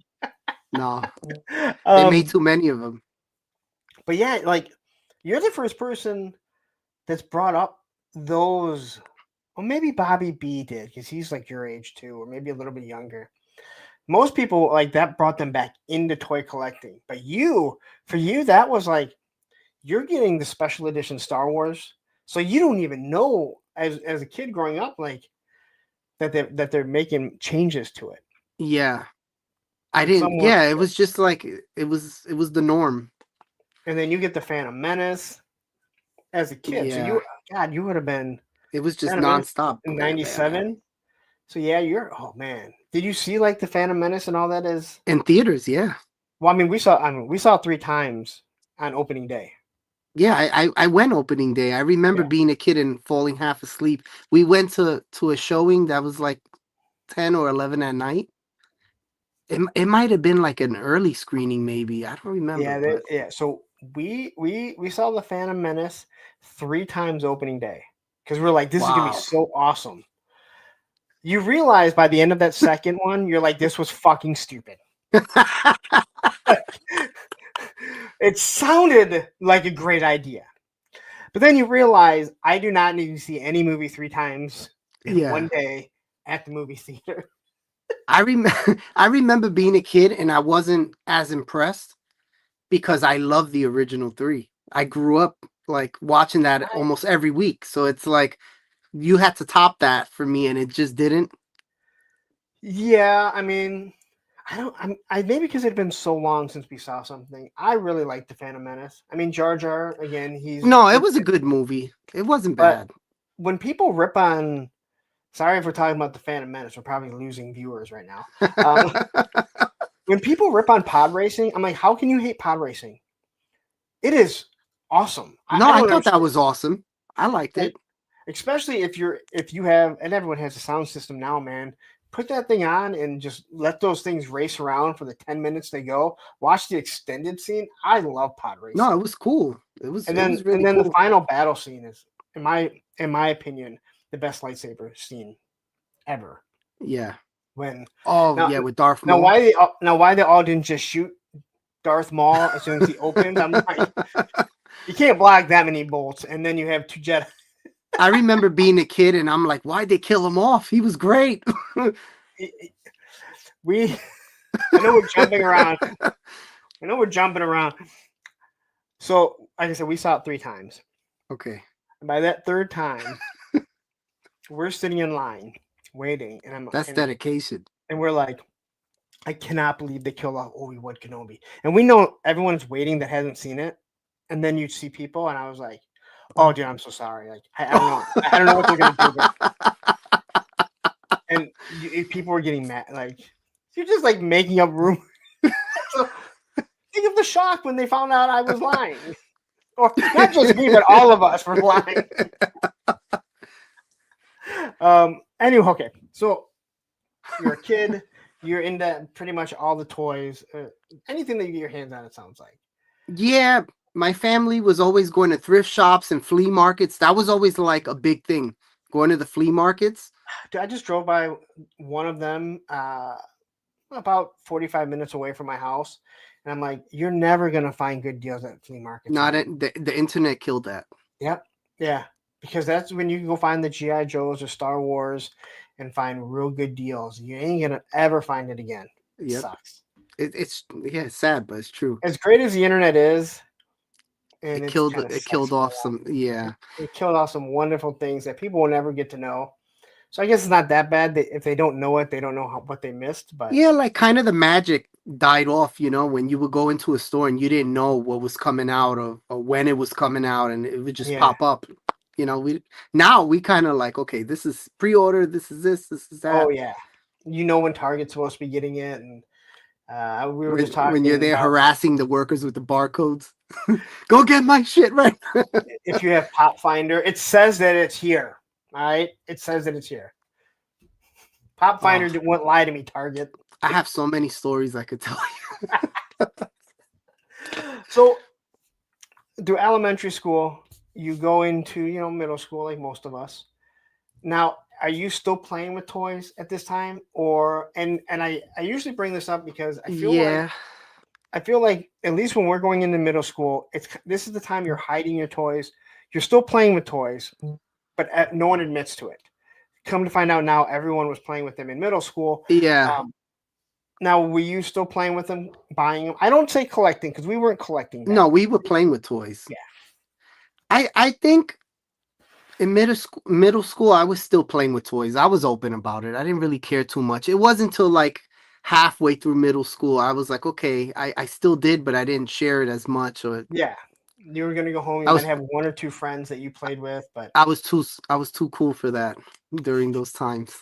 No. They made too many of them. But yeah, like you're the first person that's brought up those. Well, maybe Bobby B did because he's like your age too, or maybe a little bit younger. Most people like that brought them back into toy collecting. But for you, that was like you're getting the special edition Star Wars. So you don't even know as a kid growing up, like that they're making changes to it. Yeah. I didn't. Yeah, it was just like it was the norm. And then you get the Phantom Menace as a kid. Yeah. So you would have been. It was just nonstop. In 97. So yeah, oh man. Did you see like the Phantom Menace and all that is in theaters? Yeah. Well, I mean, we saw 3 times on opening day. Yeah, I went opening day. I remember being a kid and falling half asleep. We went to a showing that was like 10 or 11 at night. It might have been like an early screening, maybe. I don't remember. Yeah. So we saw the Phantom Menace 3 times opening day because we're like, this is gonna be so awesome. You realize by the end of that second one, you're like, this was fucking stupid. It sounded like a great idea, But then you realize I do not need to see any movie 3 times in Yeah. one day at the movie theater. I remember being a kid and I wasn't as impressed because I love the original three. I grew up like watching that I, almost every week. So it's like you had to top that for me and it just didn't. yeah, I mean, I maybe because it had been so long since we saw something. I really like the Phantom Menace. I mean, Jar Jar again. No, it was a good movie. It wasn't But bad. when people rip on, sorry if we're talking about the Phantom Menace, we're probably losing viewers right now. When people rip on pod racing, I'm like, how can you hate pod racing? It is awesome. No, I I don't thought that understand. was awesome. I liked Like, it. especially if you have, and everyone has a sound system now, man. Put that thing on and just let those things race around for the 10 minutes they go. Watch the extended scene. I love pod No, it racing. was cool. It was And really then the cool. final battle scene is, in my opinion, the best lightsaber scene ever. Yeah. When Oh now yeah, with Darth now Maul. why they all didn't just shoot Darth Maul as soon as he opens? I'm like, you can't block that many bolts, and then you have two Jedi. I remember being a kid and I'm like, why'd they kill him off? He was great. We, I know we're jumping around. I know we're jumping around. So, like I said, we saw it 3 times. Okay. And by that third time, we're sitting in line waiting, That's dedication. and we're like, I cannot believe they killed off Obi-Wan Kenobi. And we know everyone's waiting that hasn't seen it. And then you see people, and I was like, oh, dude, I'm so sorry. Like, I don't know. I don't know what they're going to do. And people were getting mad. Like, you're just like making up rumors. So, think of the shock when they found out I was lying. Or not just me, but all of us were lying. Anyway, okay. So you're a kid. You're into pretty much all the toys. Anything that you get your hands on, it sounds like. Yeah, my family was always going to thrift shops and flea markets. That was always like a big thing. Going to the flea markets. Dude, I just drove by one of them about 45 minutes away from my house. And I'm like, you're never going to find good deals at flea markets Not anymore. it, the internet killed that. Yep. Yeah. Because that's when you can go find the G.I. Joes or Star Wars and find real good deals. You ain't going to ever find it again. It Yep. sucks. It's yeah, it's sad, but it's true. As great as the internet is, and it's kind of It killed off some, yeah. it killed off some wonderful things that people will never get to know. So I guess it's not that bad. If they don't know it, they don't know what they missed. But Yeah, like kind of the magic died off, when you would go into a store and you didn't know what was coming out or when it was coming out and it would just yeah, pop up. We kind of like, okay, this is pre-order, this is oh that. yeah, you know when Target's supposed to be getting it, and we were just When you're talking there about harassing the workers with the barcodes. Go get my shit right. if you have Pop Finder, it says that it's here. All right, it says that it's here. Pop Finder won't lie to me, Target. I have so many stories I could tell you. So through elementary school, you go into middle school like most of us. Now, are you still playing with toys at this time, or and I usually bring this up because Yeah. I feel like at least when we're going into middle school, this is the time you're hiding your toys. You're still playing with toys, but no one admits to it. Come to find out now, everyone was playing with them in middle school. Yeah. Now, were you still playing with them, buying them? I don't say collecting because we weren't collecting. No, we were playing with toys. Yeah. I think in middle school, I was still playing with toys. I was open about it. I didn't really care too much. It wasn't until like halfway through middle school, I was like, okay, I still did, but I didn't share it as much. Or Yeah, you were gonna go home. You I might was have one or two friends that you played with, but I was too cool for that during those times.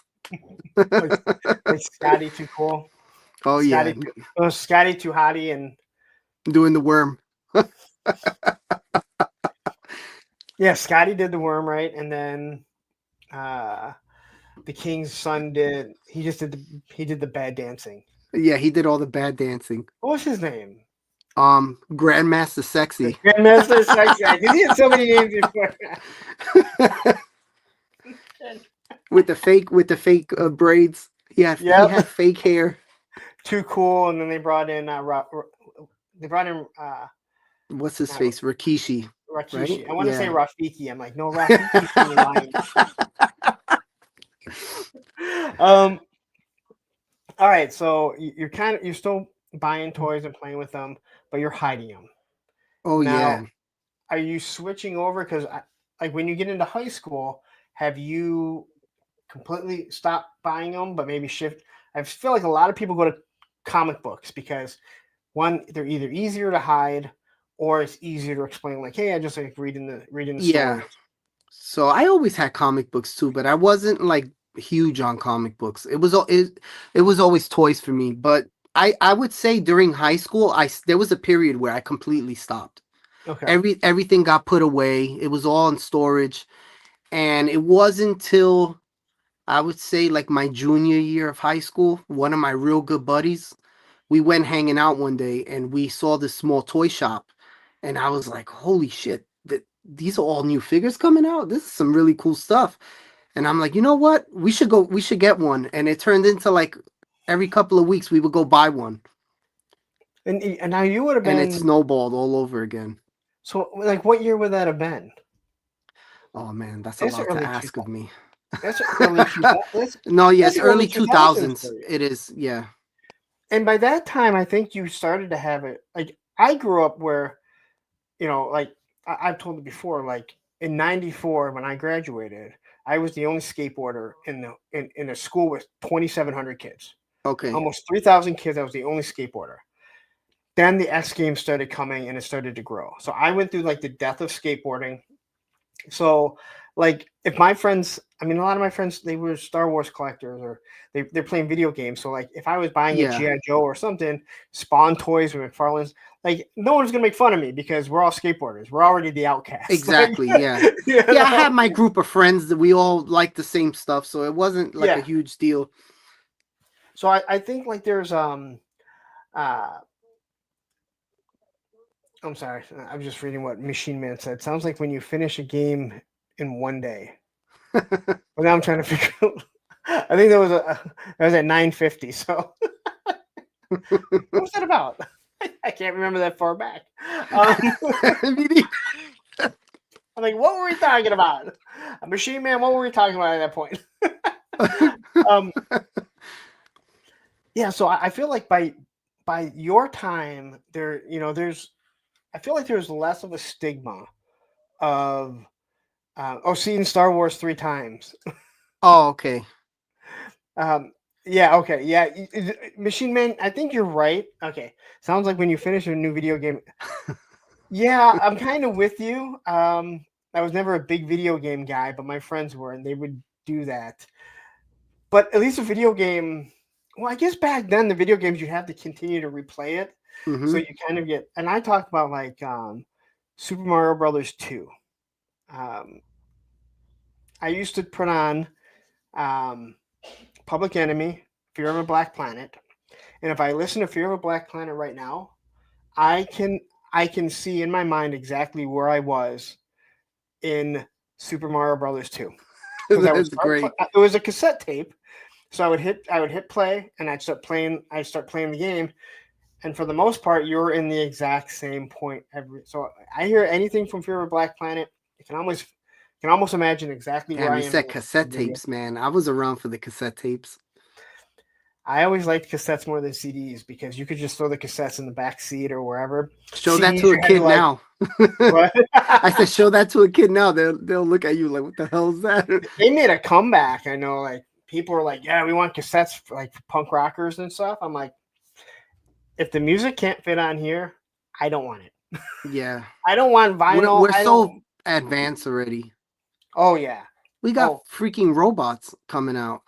like Scotty too cool. Oh yeah, Scotty too hottie, and doing the worm. yeah, Scotty did the worm right, and then the king's son did. He did the bad dancing. Yeah, he did all the bad dancing. What was his name? Grandmaster Sexy. Grandmaster Sexy. Because he had so many names before. with the fake braids. He had fake hair. Too cool, and then they brought in what's his face? Rikishi. right? Rakishi. I want to say Yeah. Rafiki. I'm like, no, Rafiki's from the Lion King. All right, so you're still buying toys and playing with them, but you're hiding them. Oh Now, yeah. are you switching over? Because like when you get into high school, have you completely stopped buying them, but maybe shift? I feel like a lot of people go to comic books because one, they're either easier to hide or it's easier to explain. Like, hey, I just like reading the Yeah. stories. So I always had comic books too, but I wasn't like huge on comic books. It was always toys for me. But I would say during high school, there was a period where I completely stopped. Okay. Everything got put away. It was all in storage, and it wasn't until I would say like my junior year of high school, one of my real good buddies, we went hanging out one day and we saw this small toy shop, and I was like, "Holy shit! These are all new figures coming out. This is some really cool stuff." And I'm like, you know what? We should go. We should get one. And it turned into like every couple of weeks we would go buy one, And now you would have and it been snowballed all over again. so like what year would that have been? Oh man, that's a That's lot to early two. ask of me. That's early 2000. No, That's yes, the early early 2000s 2000s. for you. It is, yeah. And by that time, I think you started to have it. Like I grew up where, like I've told it before. Like in '94, when I graduated, I was the only skateboarder in a school with 2,700 kids, Okay. almost 3,000 kids. I was the only skateboarder. Then the X Games started coming, and it started to grow. So I went through like the death of skateboarding. So, like, if my friends, I mean, a lot of my friends, they were Star Wars collectors or they're playing video games. So, like, if I was buying a Yeah, G.I. Joe or something, Spawn toys or McFarlane's, like, no one's going to make fun of me because we're all skateboarders. We're already the outcasts. Like, exactly. Yeah. you Yeah, I know? had my group of friends that we all liked the same stuff, so it wasn't like a Yeah. huge deal. So, I think, like, uh, I'm sorry. I'm just reading what Machine Man said. Sounds like when you finish a game in one day. Well, now I'm trying to figure out. I think that was at 9:50. So what was that about? I can't remember that far back. I'm like, what were we talking about? Machine Man, what were we talking about at that point? um, yeah, so I feel like by your time there's I feel like there's less of a stigma of seeing Star Wars three times. Oh, okay. Um, yeah, okay, yeah. Machine Man, I think you're right. Okay, sounds like when you finish a new video game. Yeah, I'm kind of with you. I was never a big video game guy, but my friends were, and they would do that. But at least a video game. Well, I guess back then the video games you have to continue to replay it, so Mm-hmm. you kind of get. And I talk about like Super Mario Brothers 2. Um, I used to put on um, Public Enemy, Fear of a Black Planet, and if I listen to Fear of a Black Planet right now, I can I can see in my mind exactly where I was in Super Mario Brothers 2 because I would That's great. it was a cassette tape, so I would hit play and I'd start playing the game, and for the most part you're in the exact same point every. So I hear anything from Fear of a Black Planet, you can almost imagine exactly where Damn, I you am said in cassette the video. tapes, man. I was around for the cassette tapes. I always liked cassettes more than CDs because you could just throw the cassettes in the back seat or wherever. Show that CDs to a you had to kid like now. what? I said, show that to a kid now. They'll look at you like, what the hell is that? They made a comeback. I know, like people were like, "Yeah, we want cassettes for, like for punk rockers and stuff." I'm like, if the music can't fit on here, I don't want it. Yeah, I don't want vinyl. we're I so don't. advanced already. Oh yeah. We got Oh, freaking robots coming out.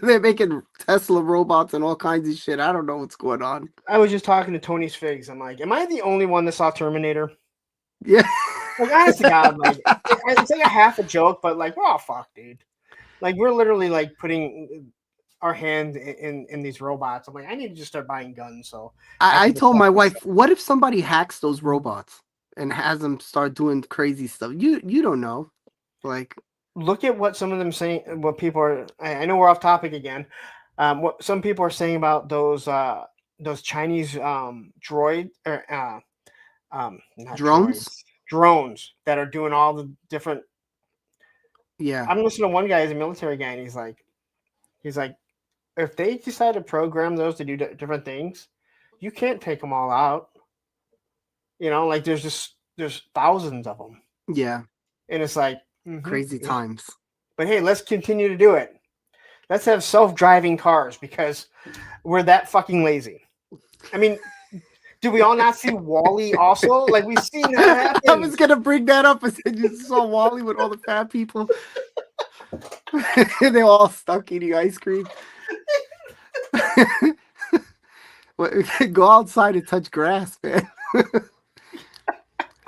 They're making Tesla robots and all kinds of shit. I don't know what's going on. I was just talking to Tony's Figs. I'm like, am I the only one that saw Terminator? Yeah. Like, honest to God, like it's like a half a joke, but like, we're all fucked, dude. Like, we're literally like putting our hand in these robots. I'm like, I need to just start buying guns so I I can told protect my myself. wife, what if somebody hacks those robots and has them start doing crazy stuff? You don't know. Like, Look at what some of them saying. What people are. I know we're off topic again. What some people are saying about those Chinese droid or not droids. drones? drones that are doing all the different. Yeah. I'm listening to one guy, he's a military guy, and he's like, if they decide to program those to do different things, you can't take them all out. You know, like there's thousands of them, Yeah. and it's like Crazy times. But hey, let's continue to do it. Let's have self-driving cars because we're that fucking lazy. I mean, do we all not see Wall-E also? Like we've seen that happen. I was gonna bring that up. I said you saw Wall-E with all the fat people. They're all stuck eating ice cream. Go outside and touch grass, man.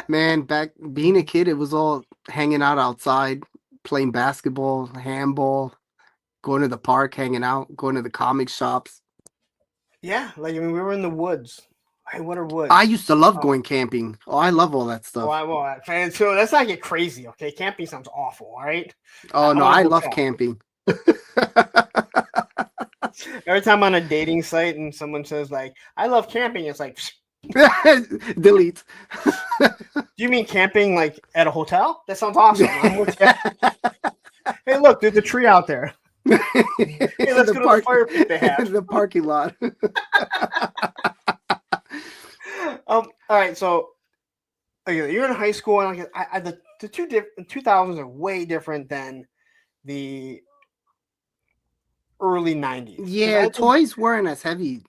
Man, back being a kid, it was all hanging out outside, playing basketball, handball, going to the park, hanging out, going to the comic shops. Yeah, like I mean, we were in the woods. Hey, what are woods? I used to love going camping. Oh, I love all that stuff. Well, so let's not get crazy, okay? Camping sounds awful, all right? Oh no, I love camping. Every time I'm on a dating site and someone says like, "I love camping," it's like, delete. Do you mean camping like at a hotel? That sounds awesome. Hey, look, there's a tree out there. Hey, let's go to the fire pit they have. The parking lot. All right, so you're in high school, and the 2000s are way different than the early 90s. Yeah, toys weren't as heavy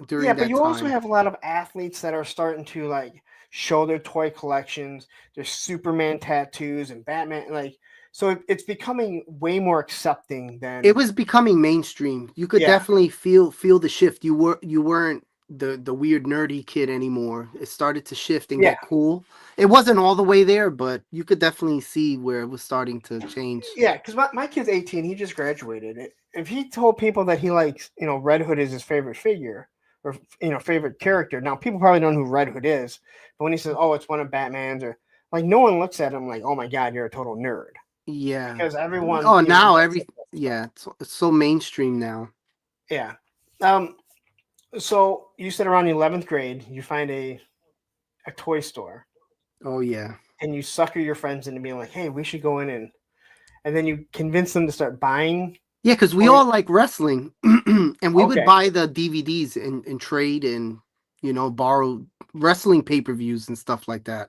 during that time. Yeah, but you also have a lot of athletes that are starting to like show their toy collections, their Superman tattoos and Batman, like so it's becoming way more accepting than it was becoming mainstream. You could definitely feel the shift. You weren't the weird nerdy kid anymore. It started to shift and get cool. It wasn't all the way there, but you could definitely see where it was starting to change. Yeah, because my kid's 18, he just graduated. If he told people that he likes, Red Hood is his favorite figure or favorite character. Now people probably don't know who Red Hood is, but when he says, "Oh, it's one of Batman's," or like no one looks at him like, "Oh my God, you're a total nerd." Yeah, because everyone. Oh, now it's so mainstream now. Yeah. So you said around the 11th grade, you find a toy store. Oh yeah. And you sucker your friends into being like, "Hey, we should go in and then you convince them to start buying." Yeah, because we all like wrestling, and we would buy the DVDs and trade and borrow wrestling pay-per-views and stuff like that.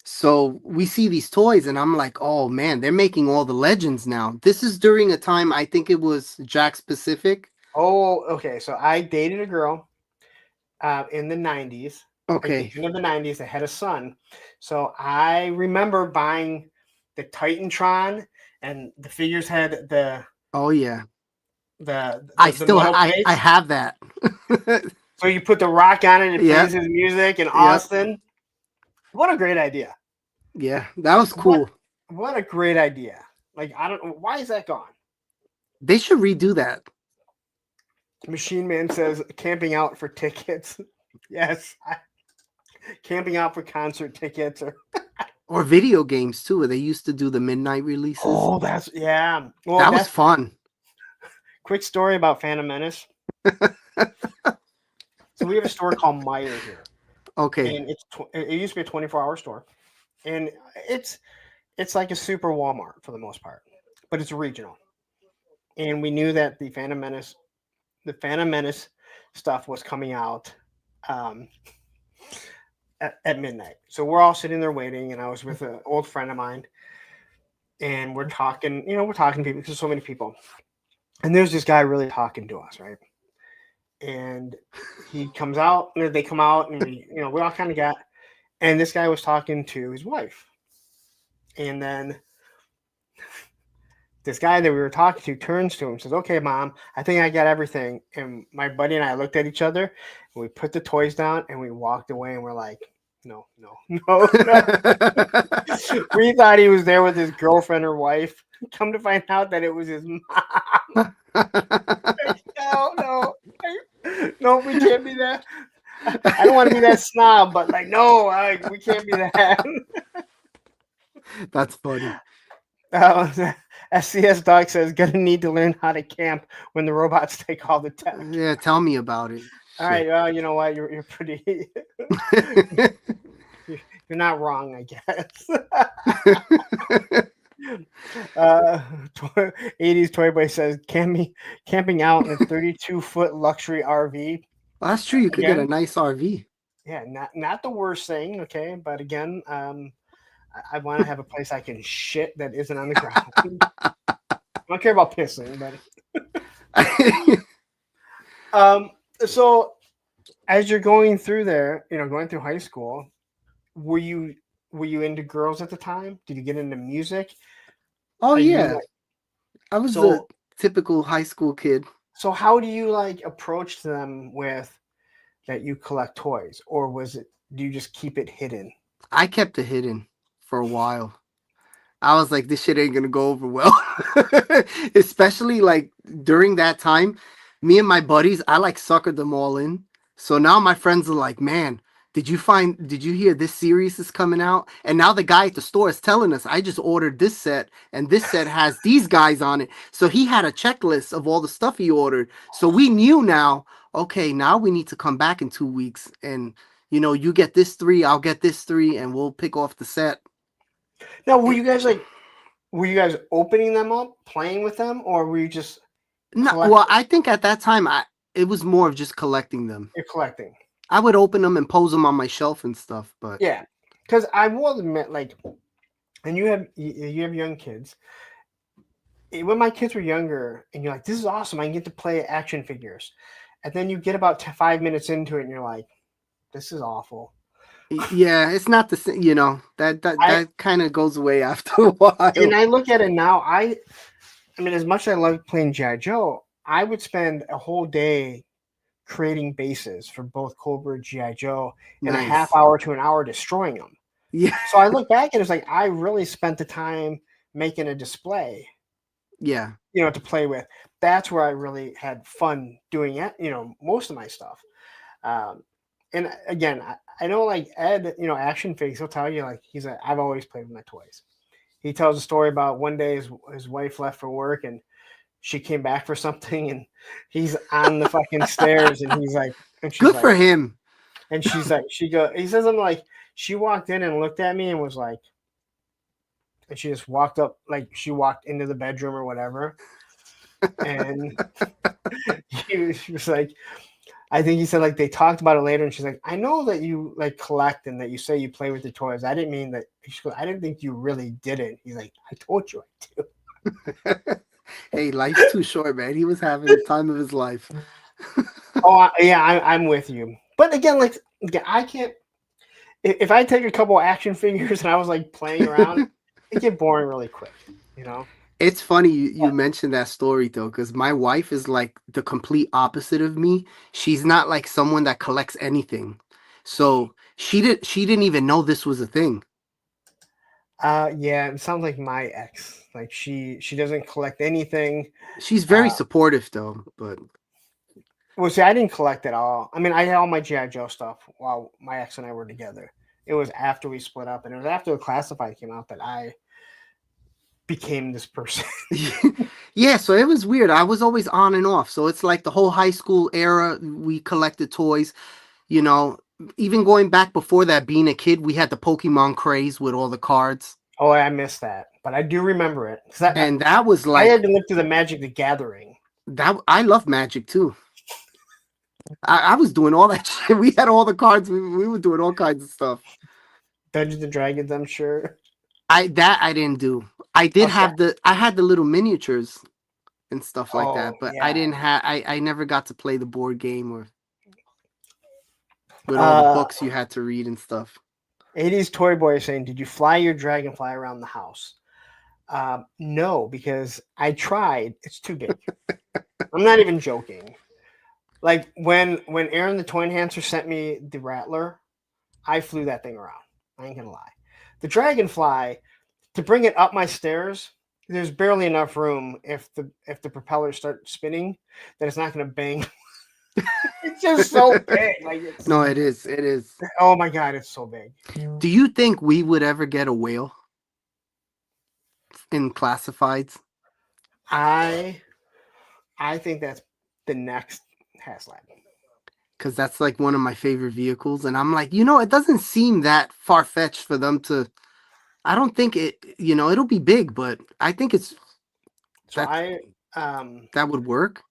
So we see these toys, and I'm like, "Oh man, they're making all the legends now." This is during a time I think it was Jack Pacific. Oh, okay. So I dated a girl in the 90s. Okay. In the 90s that had a son. So I remember buying the Titantron, and the figures had the. Oh yeah. I have that. So you put the Rock on it and plays his music and Austin. What a great idea. Yeah, that was cool. What a great idea. Like, I don't know. Why is that gone? They should redo that. Machine Man says, camping out for tickets. Yes. Camping out for concert tickets. Or video games, too, where they used to do the midnight releases. Oh, that's, yeah. Well, that was fun. Quick story about Phantom Menace. So we have a store called Meijer here. Okay. And it used to be a 24-hour store. And it's like a super Walmart for the most part. But it's regional. And we knew that the Phantom Menace stuff was coming out at midnight. So we're all sitting there waiting, and I was with an old friend of mine. And we're talking, to people because there's so many people. And there's this guy really talking to us, right? And he comes out, and they come out, and we all kind of got. And this guy was talking to his wife. And then this guy that we were talking to turns to him and says, "Okay, Mom, I think I got everything." And my buddy and I looked at each other, and we put the toys down, and we walked away, and we're like, no. We thought he was there with his girlfriend or wife. Come to find out that it was his mom. No, we can't be that. I don't want to be that snob, but like, no, we can't be that. That's funny. SCS Dog says, "Gonna need to learn how to camp when the robots take all the tech." Yeah, tell me about it. All right, well, you know what? You're pretty. You're not wrong, I guess. 80s Toy Boy says camping out in a 32-foot luxury RV. Well, that's true. You could get a Again, nice RV. yeah, not the worst thing, okay? But again, I want to have a place I can shit that isn't on the ground. I don't care about pissing, but um, so as you're going through there, going through high school, were you were you into girls at the time? Did you get into music? Oh Are you yeah, like I was the so typical high school kid. so how do you like approach them with that you collect toys, or was it do you just keep it hidden? I kept it hidden for a while. I was like, this shit ain't gonna go over well. Especially like during that time, me and my buddies, I like suckered them all in. So now my friends are like, man, did you hear this series is coming out? And now the guy at the store is telling us, I just ordered this set and this set has these guys on it. So he had a checklist of all the stuff he ordered. So we knew now, okay, now we need to come back in 2 weeks and you get this three, I'll get this three, and we'll pick off the set. Now, were you guys opening them up, playing with them, or were you just No, well, collecting? I think at that time it was more of just collecting them. You're collecting. I would open them and pose them on my shelf and stuff, but Yeah, because I will admit, like, and you have young kids. When my kids were younger, and you're like, "This is awesome! I can get to play action figures," and then you get about 5 minutes into it, and you're like, "This is awful." yeah, it's not the same. I That kind of goes away after a while. and I look at it now. I mean, as much as I love playing GI Joe, I would spend a whole day creating bases for both Cobra and GI Joe, and a half Nice. hour to an hour destroying them. Yeah, So I look back and it's like I really spent the time making a display, yeah, to play with. That's where I really had fun doing it. Most of my stuff. Um, and again, I know like Ed, Action Figs, he'll tell you like I've always played with my toys. He tells a story about one day his wife left for work and she came back for something and he's on the fucking stairs and he's like and she's good like for him. he says something like she walked in and looked at me and was like and she just walked up like she walked into the bedroom or whatever and she was like I think he said like they talked about it later and she's like I know that you like collect and that you say you play with your toys. I didn't mean that. She goes, I didn't think you really did it. He's like I told you I do. Hey, life's too short, man. He was having the time of his life. Yeah, I'm with you. But again, like again, I can't. If I take a couple action figures and I was like playing around, it get boring really quick. You know. It's funny you But mentioned that story though, because my wife is like the complete opposite of me. She's not like someone that collects anything. So she didn't even know this was a thing. yeah, it sounds like my ex. Like she doesn't collect anything. She's very Uh, supportive though, but well, see, I didn't collect at all. I mean, I had all my GI Joe stuff while my ex and I were together. It was after we split up, and it was after the Classified came out that I became this person. yeah, so it was weird. I was always on and off. So it's like the whole high school era, we collected toys, you know, even going back before that, being a kid, we had the Pokemon craze with all the cards. Oh, I missed that, but I do remember it because And that was I had like to live through the Magic the Gathering. that. I love Magic too. I was doing all that shit. We had all the cards. We were doing all kinds of stuff. Dungeons and Dragons, I'm sure. I didn't do. I did Okay. have I had the little miniatures and stuff like Oh that, but I yeah. didn't have I never got to play the board game or with all the Uh, books you had to read and stuff. 80s Toy Boy is saying, "Did you fly your dragonfly around the house?" No, because I tried. It's too big. I'm not even joking. Like when Aaron the Toy Enhancer sent me the Rattler, I flew that thing around. I ain't gonna lie. The Dragonfly, to bring it up my stairs, there's barely enough room if the propellers start spinning that it's not gonna bang. It's just so big. Like it's No, it is. It is. oh my god, it's so big. Do you think we would ever get a whale in classifieds? I I think that's the next HasLab. because that's like one of my favorite vehicles. And I'm like, it doesn't seem that far fetched for them to. I don't think it'll be big, but I think So that um that would work.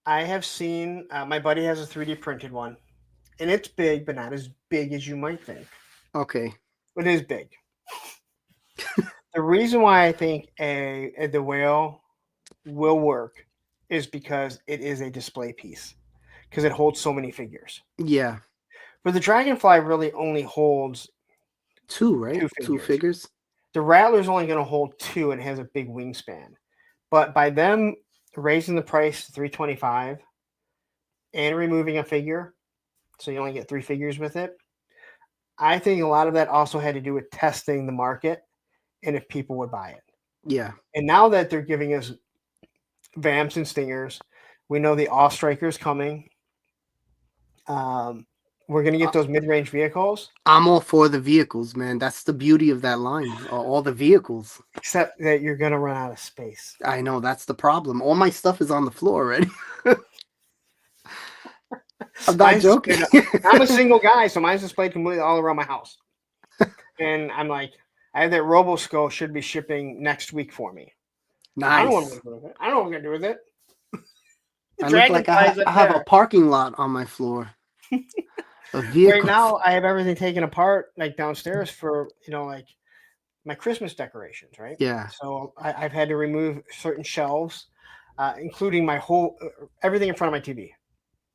I have seen my buddy has a 3D printed one, and it's big, but not as big as you might think. Okay. It is big. The reason why I think the whale will work is because it is a display piece because it holds so many figures. Yeah. But the dragonfly really only holds Two, right? two Two figures. figures. The rattler's only going to hold two and has a big wingspan. But by them raising the price to 325 and removing a figure, so you only get three figures with it, I think a lot of that also had to do with testing the market and if people would buy it. Yeah. And now that they're giving us Vamps and Stingers, we know the Awe Striker's coming. We're going to get those mid-range vehicles. I'm all for the vehicles, man. That's the beauty of that line. All the vehicles. Except that you're going to run out of space. I know that's the problem. All my stuff is on the floor already. I'm not joking. I'm a single guy, so mine's displayed completely all around my house. And I'm like, I have that RoboSkull should be shipping next week for me. Nice. I don't know what I'm going to do with it. I don't know what I'm going to do with it. I look like I have a parking lot on my floor. Right now, I have everything taken apart, like downstairs for, like my Christmas decorations, right? Yeah. So I've had to remove certain shelves, including my whole, everything in front of my TV.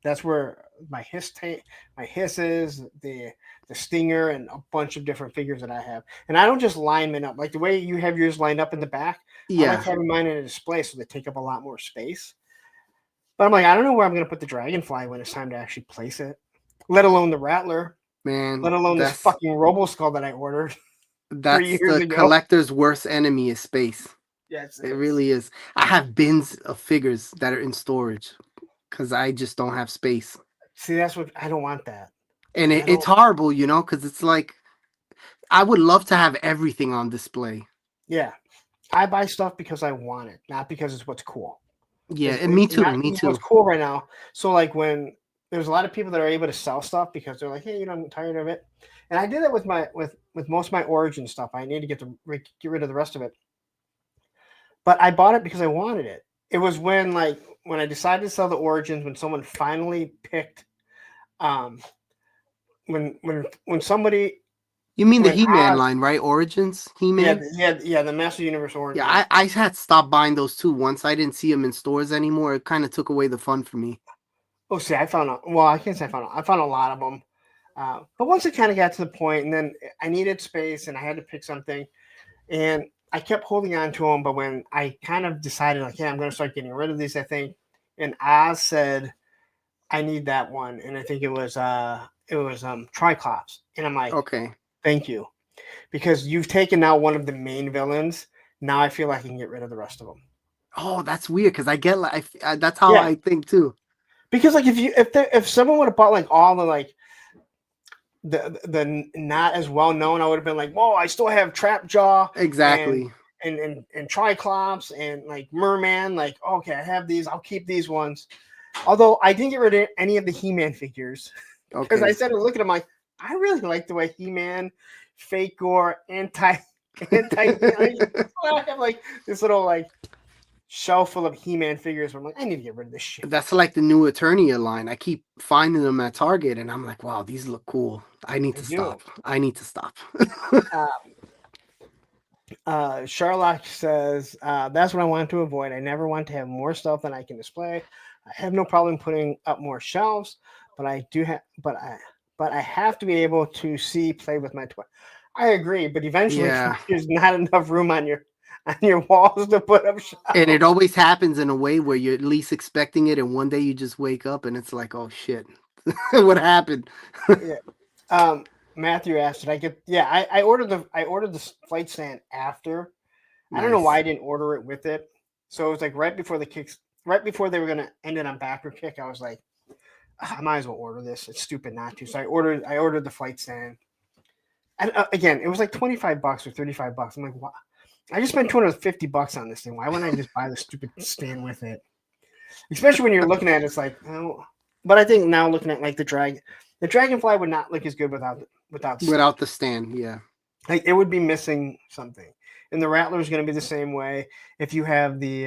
That's where my hisses, the stinger, and a bunch of different figures that I have. And I don't just line them up like the way you have yours lined up in the back. Yeah. I like having mine in a display so they take up a lot more space. But I'm like, I don't know where I'm going to put the dragonfly when it's time to actually place it, let alone the rattler, man. Let alone this fucking RoboSkull that I ordered. That's 3 years ago. Collector's worst enemy is space. Yes, it really is. I have bins of figures that are in storage because I just don't have space. See, that's what I don't want that. And it's horrible, because it's like I would love to have everything on display. Yeah. I buy stuff because I want it, not because it's what's cool. Yeah, and me too. Me too. What's cool right now. So like when there's a lot of people that are able to sell stuff because they're like, hey, I'm tired of it. And I did that with with most of my Origin stuff. I need to get rid of the rest of it. But I bought it because I wanted it. It was when I decided to sell the Origins, when someone finally picked when somebody. You mean the He-Man line, right? Origins He-Man? Yeah, the Master Universe Origins. Yeah, I had stopped buying those too once I didn't see them in stores anymore. It kind of took away the fun for me. Oh, see, I found out. Well, I can't say I found a lot of them. But once it kind of got to the point, and then I needed space, and I had to pick something, and I kept holding on to them. But when I kind of decided, like, yeah, I'm going to start getting rid of these, I think, and Oz said, I need that one, and I think it was Triclops, and I'm like, okay, thank you, because you've taken out one of the main villains. Now I feel like I can get rid of the rest of them. Oh, that's weird because I get that's how I think too. Because like if someone would have bought like all the not as well known, I would have been like, whoa, I still have Trapjaw exactly and Triclops and like Merman. Like, okay, I have these. I'll keep these ones. Although I didn't get rid of any of the He-Man figures because I started looking at them like, I really like the way He-Man, Fake Gore, anti. I have like this little shelf full of He-Man figures where I'm like, I need to get rid of this shit. That's like the new Eternia line. I keep finding them at Target, and I'm like, wow, these look cool. I need to stop. Sherlock says, that's what I wanted to avoid. I never want to have more stuff than I can display. I have no problem putting up more shelves, but I have to be able to play with my toy. I agree, but eventually there's not enough room on your walls to put up shelves. And it always happens in a way where you're at least expecting it, and one day you just wake up and it's like, oh shit, what happened? Matthew asked, did I get? Yeah, I ordered the flight stand after. Nice. I don't know why I didn't order it with it. So it was like right before they were gonna end it on backer kick. I was like, I might as well order this. It's stupid not to. So I ordered the flight stand. And again, it was like $25 or $35. I'm like, what? I just spent $250 on this thing. Why wouldn't I just buy the stupid stand with it? Especially when you're looking at it, it's like, oh. But I think now looking at like the dragonfly would not look as good without the stand. Without the stand, yeah. Like it would be missing something. And the rattler is going to be the same way. If you have the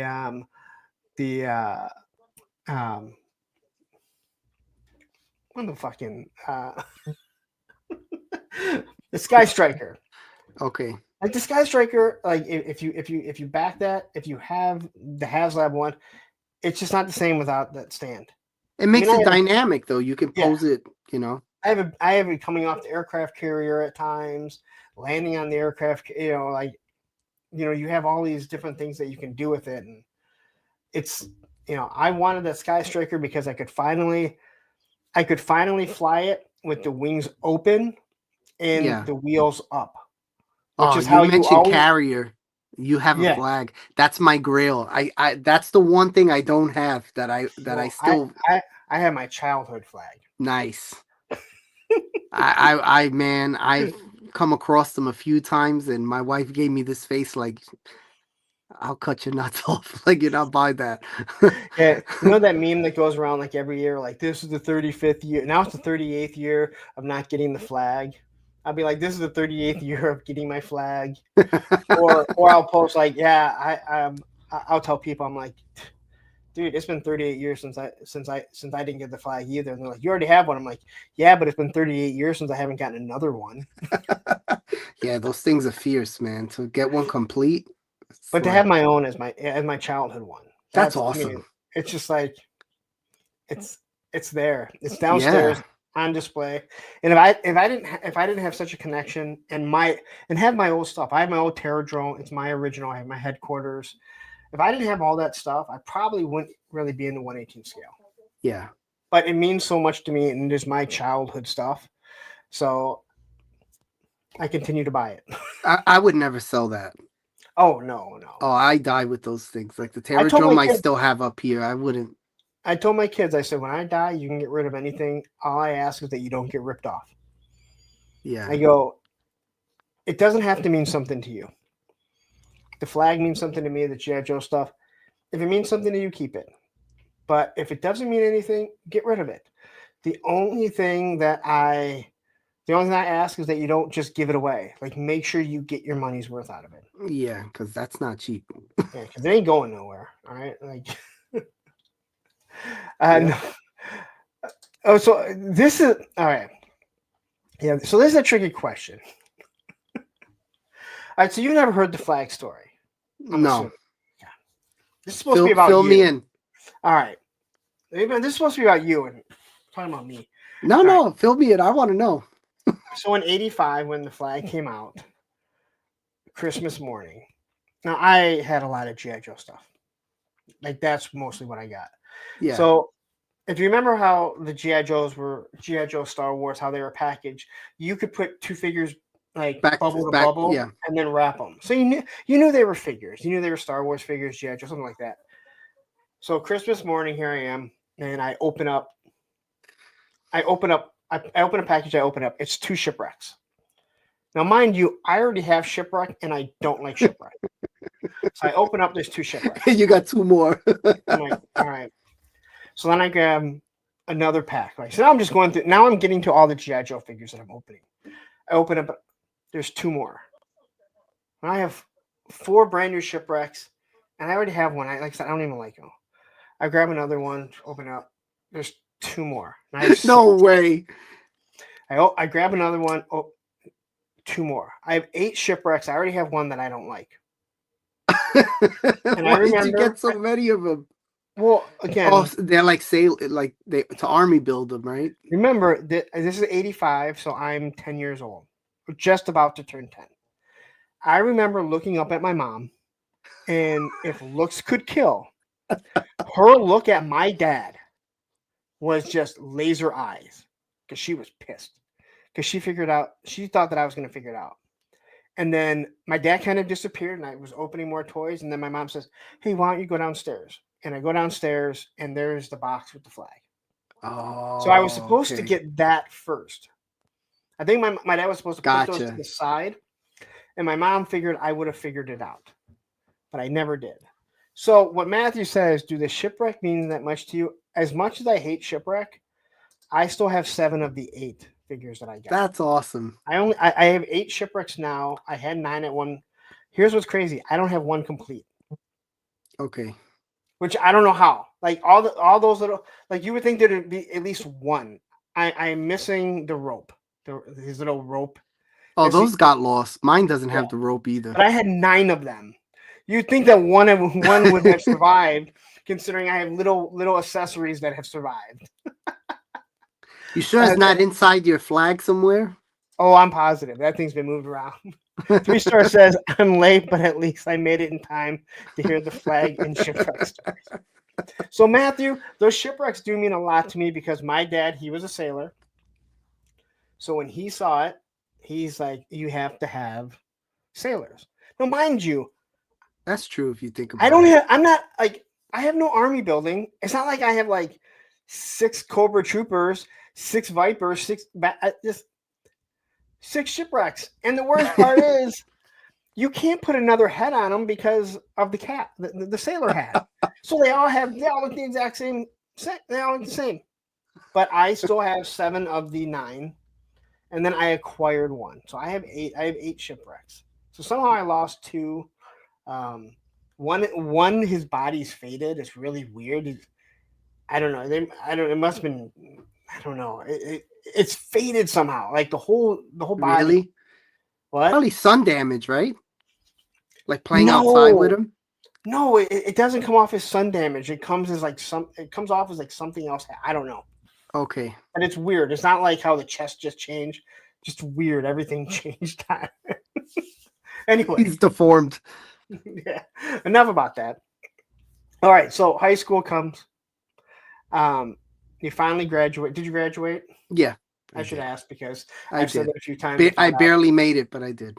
what the fucking the Sky Striker. Okay. Like the Sky Striker, like if you back that, if you have the HasLab one, it's just not the same without that stand. It makes I it have, dynamic though. You can Yeah. pose it, you know. I have it coming off the aircraft carrier at times, landing on the aircraft, like you have all these different things that you can do with it, and it's I wanted that Sky Striker because I could finally fly it with the wings open and Yeah. the wheels up. Oh, Which is you how mentioned always, carrier. You have a yeah. flag. That's my grail. I that's the one thing I don't have that I Well, still I have my childhood flag. nice. I man, I've come across them a few times, and my wife gave me this face like, I'll cut your nuts off. Like, you're not buying that. Yeah, you know that meme that goes around like every year, like this is the 35th year. Now it's the 38th year of not getting the flag. I'll be like, this is the 38th year of getting my flag, or I'll post like, yeah, I'll tell people, I'm like, dude, it's been 38 years since I didn't get the flag either. And they're like, you already have one. I'm like, yeah, but it's been 38 years since I haven't gotten another one. Yeah, those things are fierce, man. To get one complete. But to have my own as my childhood one, that's awesome. I mean, it's just like it's there. It's downstairs on display. And if I didn't have such a connection and have my old stuff, I have my old Terra drone. It's my original. I have my headquarters. If I didn't have all that stuff, I probably wouldn't really be in the 1/18 scale. Yeah. But it means so much to me, and it is my childhood stuff. So I continue to buy it. I would never sell that. Oh no. Oh, I die with those things. Like the Terra drone I still have up here. I wouldn't. I told my kids, I said, when I die, you can get rid of anything. All I ask is that you don't get ripped off. Yeah. I go, it doesn't have to mean something to you. The flag means something to me, the G.I. Joe stuff. If it means something to you, keep it. But if it doesn't mean anything, get rid of it. The only thing that I ask is that you don't just give it away. Like, make sure you get your money's worth out of it. Yeah, because that's not cheap. Yeah, because it ain't going nowhere. All right, like. Oh, so this is all right. Yeah, so this is a tricky question. All right, so you never heard the flag story? No. Yeah. This is supposed to be about fill you. me in. All right. This is supposed to be about you and talking about me. No, fill me in. I want to know. So in '85, when the flag came out, Christmas morning. Now I had a lot of G.I. Joe stuff. Like that's mostly what I got. Yeah. So if you remember how the G.I. Joes were G.I. Joe Star Wars, how they were packaged, you could put two figures like bubble to bubble and then wrap them. So you knew they were figures. You knew they were Star Wars figures, G.I. Joe, something like that. So Christmas morning, here I am, and I open a package. I open up. It's 2 shipwrecks. Now, mind you, I already have shipwreck, and I don't like shipwreck. So I open up. There's 2 shipwrecks. You got 2 more. I'm like, all right. So then I grab another pack. Right. So now I'm just going through. Now I'm getting to all the G.I. Joe figures that I'm opening. I open up. There's 2 more. And I have 4 brand new shipwrecks, and I already have one. Like I said, I don't even like them. I grab another one. Open up. There's 2 more. No way. I grab another one. Oh, 2 more. I have 8 shipwrecks. I already have one that I don't like. And why did you get so many of them? Well, again, they're like to army build them, right? Remember that this is '85, so I'm 10 years old, just about to turn 10. I remember looking up at my mom, and if looks could kill, her look at my dad was just laser eyes because she was pissed because she thought that I was going to figure it out. And then my dad kind of disappeared, and I was opening more toys. And then my mom says, "Hey, why don't you go downstairs?" And I go downstairs, and there's the box with the flag. Oh, so I was supposed to get that first. I think my dad was supposed to put those to the side, and my mom figured I would have figured it out, but I never did. So what Matthew says, do the shipwreck mean that much to you? As much as I hate shipwreck, I still have 7 of the 8 figures that I got. That's awesome. I have 8 shipwrecks now. I had 9 at one. Here's what's crazy. I don't have one complete, Okay. which I don't know how. Like all those little, like you would think there'd be at least one. I'm missing the rope, his little rope. Oh, It's the- those got lost. Mine doesn't yeah, have the rope either. but I had 9 of them. You'd think that one would have survived, considering I have little accessories that have survived. You sure it's not inside your flag somewhere? Oh, I'm positive that thing's been moved around. 3-star says I'm late, but at least I made it in time to hear the flag and shipwreck stories. So Matthew, those shipwrecks do mean a lot to me because my dad, he was a sailor. So when he saw it, he's like, "You have to have sailors." Now, mind you, That's true if you think about I don't it. have. I'm not like I have no army building. It's not like I have like 6 Cobra troopers, 6 Vipers, just 6 shipwrecks. And the worst part is, you can't put another head on them because of the cap, the sailor hat. So they all look the exact same. They all look the same. But I still have 7 of the 9, and then I acquired 1. So I have 8. I have 8 shipwrecks. So somehow I lost 2. One his body's faded. It's really weird. I don't know. It must have been. I don't know. It's faded somehow. Like the whole body. Really? What? Probably sun damage, right? Like playing outside with him. No, it doesn't come off as sun damage. It comes as like it comes off as like something else. I don't know. Okay. But it's weird. It's not like how the chest just changed. Just weird. Everything changed. Anyway, He's deformed. Yeah. Enough about that. All right. So high school comes. You finally graduate. Did you graduate? Yeah. I should ask because I I've said did. that a few times. I barely made it, but I did.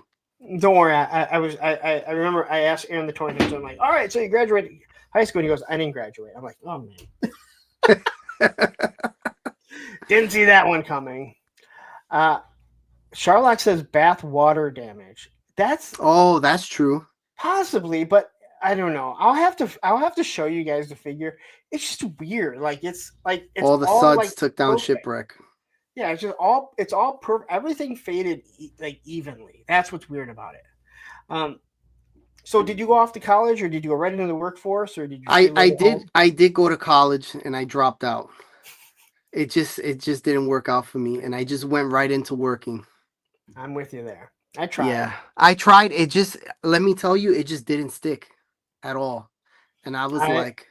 Don't worry. I remember I asked Aaron the toy so I'm like, all right, so you graduated high school. And he goes, I didn't graduate. I'm like, oh man. Didn't see that one coming. Charlotte says bath water damage. That's true. possibly, but I don't know. I'll have to show you guys the figure. It's just weird. Like it's all the suds like took down perfect. shipwreck. Yeah, it's all perfect. Everything faded like evenly. That's what's weird about it. So did you go off to college, or did you go right into the workforce, or did you? I did go to college and I dropped out. It just didn't work out for me, and I just went right into working. I'm with you there. I tried. Yeah, I tried. It just, let me tell you, it just didn't stick at all. And I was like,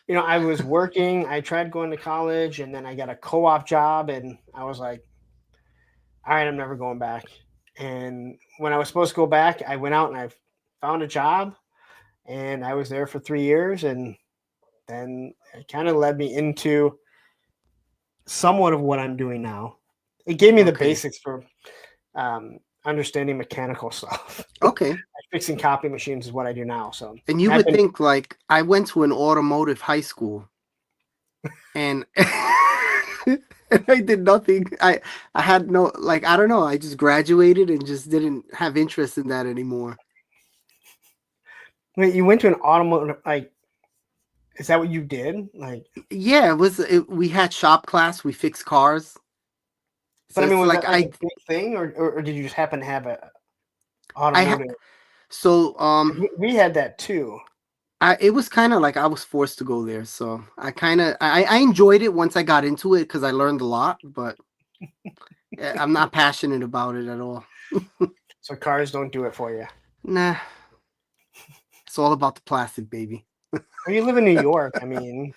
I was working. I tried going to college, and then I got a co-op job, and I was like, all right, I'm never going back. And when I was supposed to go back, I went out and I found a job, and I was there for 3 years, and then it kind of led me into somewhat of what I'm doing now. It gave me the basics for understanding mechanical stuff. Okay. Fixing copy machines is what I do now. So, and you would think, like, I went to an automotive high school, and and I did nothing. I had no, like, I don't know. I just graduated and just didn't have interest in that anymore. Wait, you went to an automotive, like, is that what you did? Like, yeah, we had shop class. We fixed cars. So but I mean, was like that like a big thing, or did you just happen to have a automotive? We had that too. It was kind of like I was forced to go there, so I enjoyed it once I got into it because I learned a lot, but I'm not passionate about it at all. So cars don't do it for you? Nah, it's all about the plastic, baby. Well, you live in New York. I mean,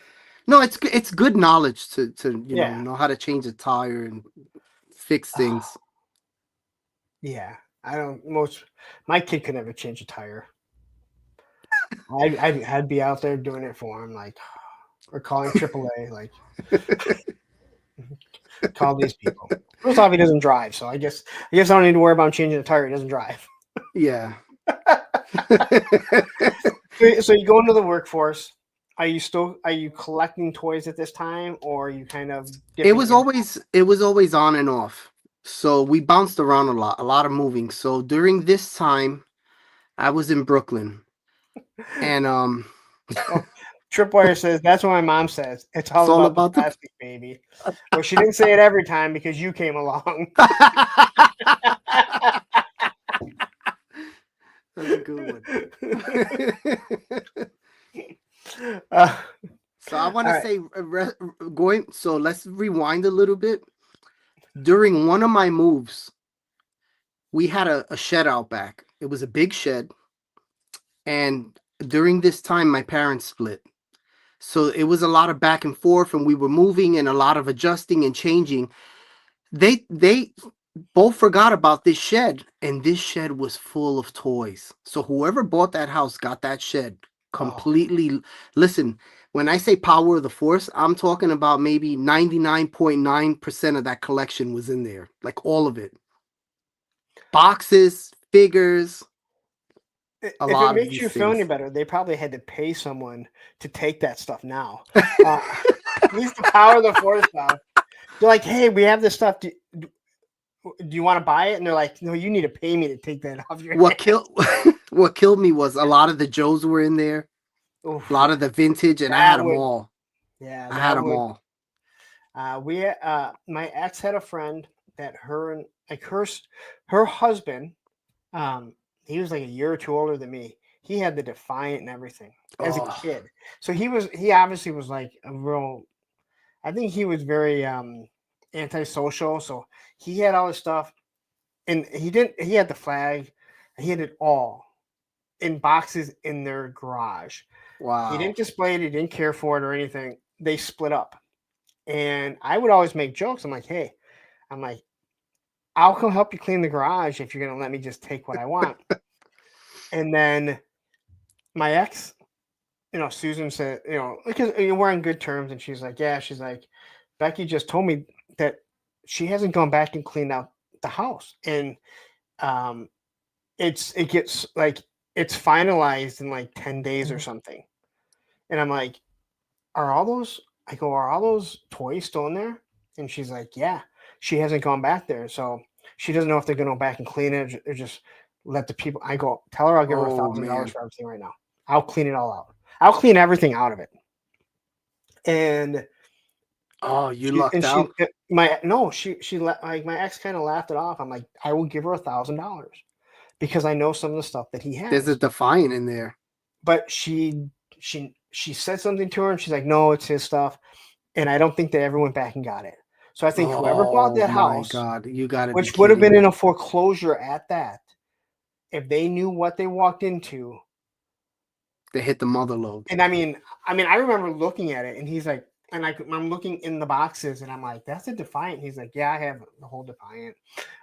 no, it's good knowledge to know how to change a tire and fix things. Yeah, I don't. My kid could never change a tire. I'd be out there doing it for him, like, or calling AAA, like, call these people. First off, he doesn't drive, so I guess I don't need to worry about him changing the tire. He doesn't drive. Yeah. So you go into the workforce. Are you collecting toys at this time, or are you kind of? It was always on and off. So we bounced around a lot of moving. So during this time, I was in Brooklyn, and Tripwire says that's what my mom says. It's It's all all about the about the. plastic, baby. Well, she didn't say it every time because you came along. That's a good one. So I want all to right. say, going. So let's rewind a little bit. During one of my moves, we had a shed out back. It was a big shed, and during this time, my parents split. So it was a lot of back and forth, and we were moving and a lot of adjusting and changing. They both forgot about this shed, and this shed was full of toys. So whoever bought that house got that shed Oh, completely. Listen, when I say power of the force, I'm talking about maybe 99.9% of that collection was in there, like all of it. Boxes, figures, a if it lot of makes you these feel any things. better, they probably had to pay someone to take that stuff now. Uh, at least the power of the force stuff. They're like, hey, we have this stuff. Do you want to buy it? And they're like, no, you need to pay me to take that off your What hands. killed what killed me was a lot of the Joes were in there, a Oof, lot of the vintage, and I had that them would, all. yeah, I had that them would. all. My ex had a friend that her husband, he was like a year or two older than me. He had the Defiant and everything as a Oh, kid. So he obviously was like a real, I think he was very antisocial. So he had all this stuff and he had the flag, he had it all in boxes in their garage. He wow. didn't display it, he didn't care for it or anything. They split up. And I would always make jokes. I'm like, I'll come help you clean the garage if you're gonna let me just take what I want. And then my ex, Susan said, because we're on good terms, and she's like, yeah, she's like, Becky just told me that she hasn't gone back and cleaned out the house, and um, it gets like it's finalized in like 10 days or something. And I'm like, are all those? I go, are all those toys still in there? And she's like, yeah, she hasn't gone back there, so she doesn't know if they're gonna go back and clean it or just let the people. I go, tell her I'll give her a Oh thousand dollars man. for everything right now. I'll clean it all out. I'll clean everything out of it. And Oh, you she lucked and she out. my no like my ex kind of laughed it off. I'm like, I will give her $1,000 because I know some of the stuff that he There's a has. Defiant in there. But she said something to her and she's like, no, it's his stuff. And I don't think they ever went back and got it. So I think whoever bought Oh that my house, God. You gotta be which would have kidding been in me. a foreclosure at that, if they knew what they walked into. They hit the mother load. And I remember looking at it, and he's like, and I'm looking in the boxes, and I'm like, that's a Defiant. He's like, yeah, I have the whole Defiant.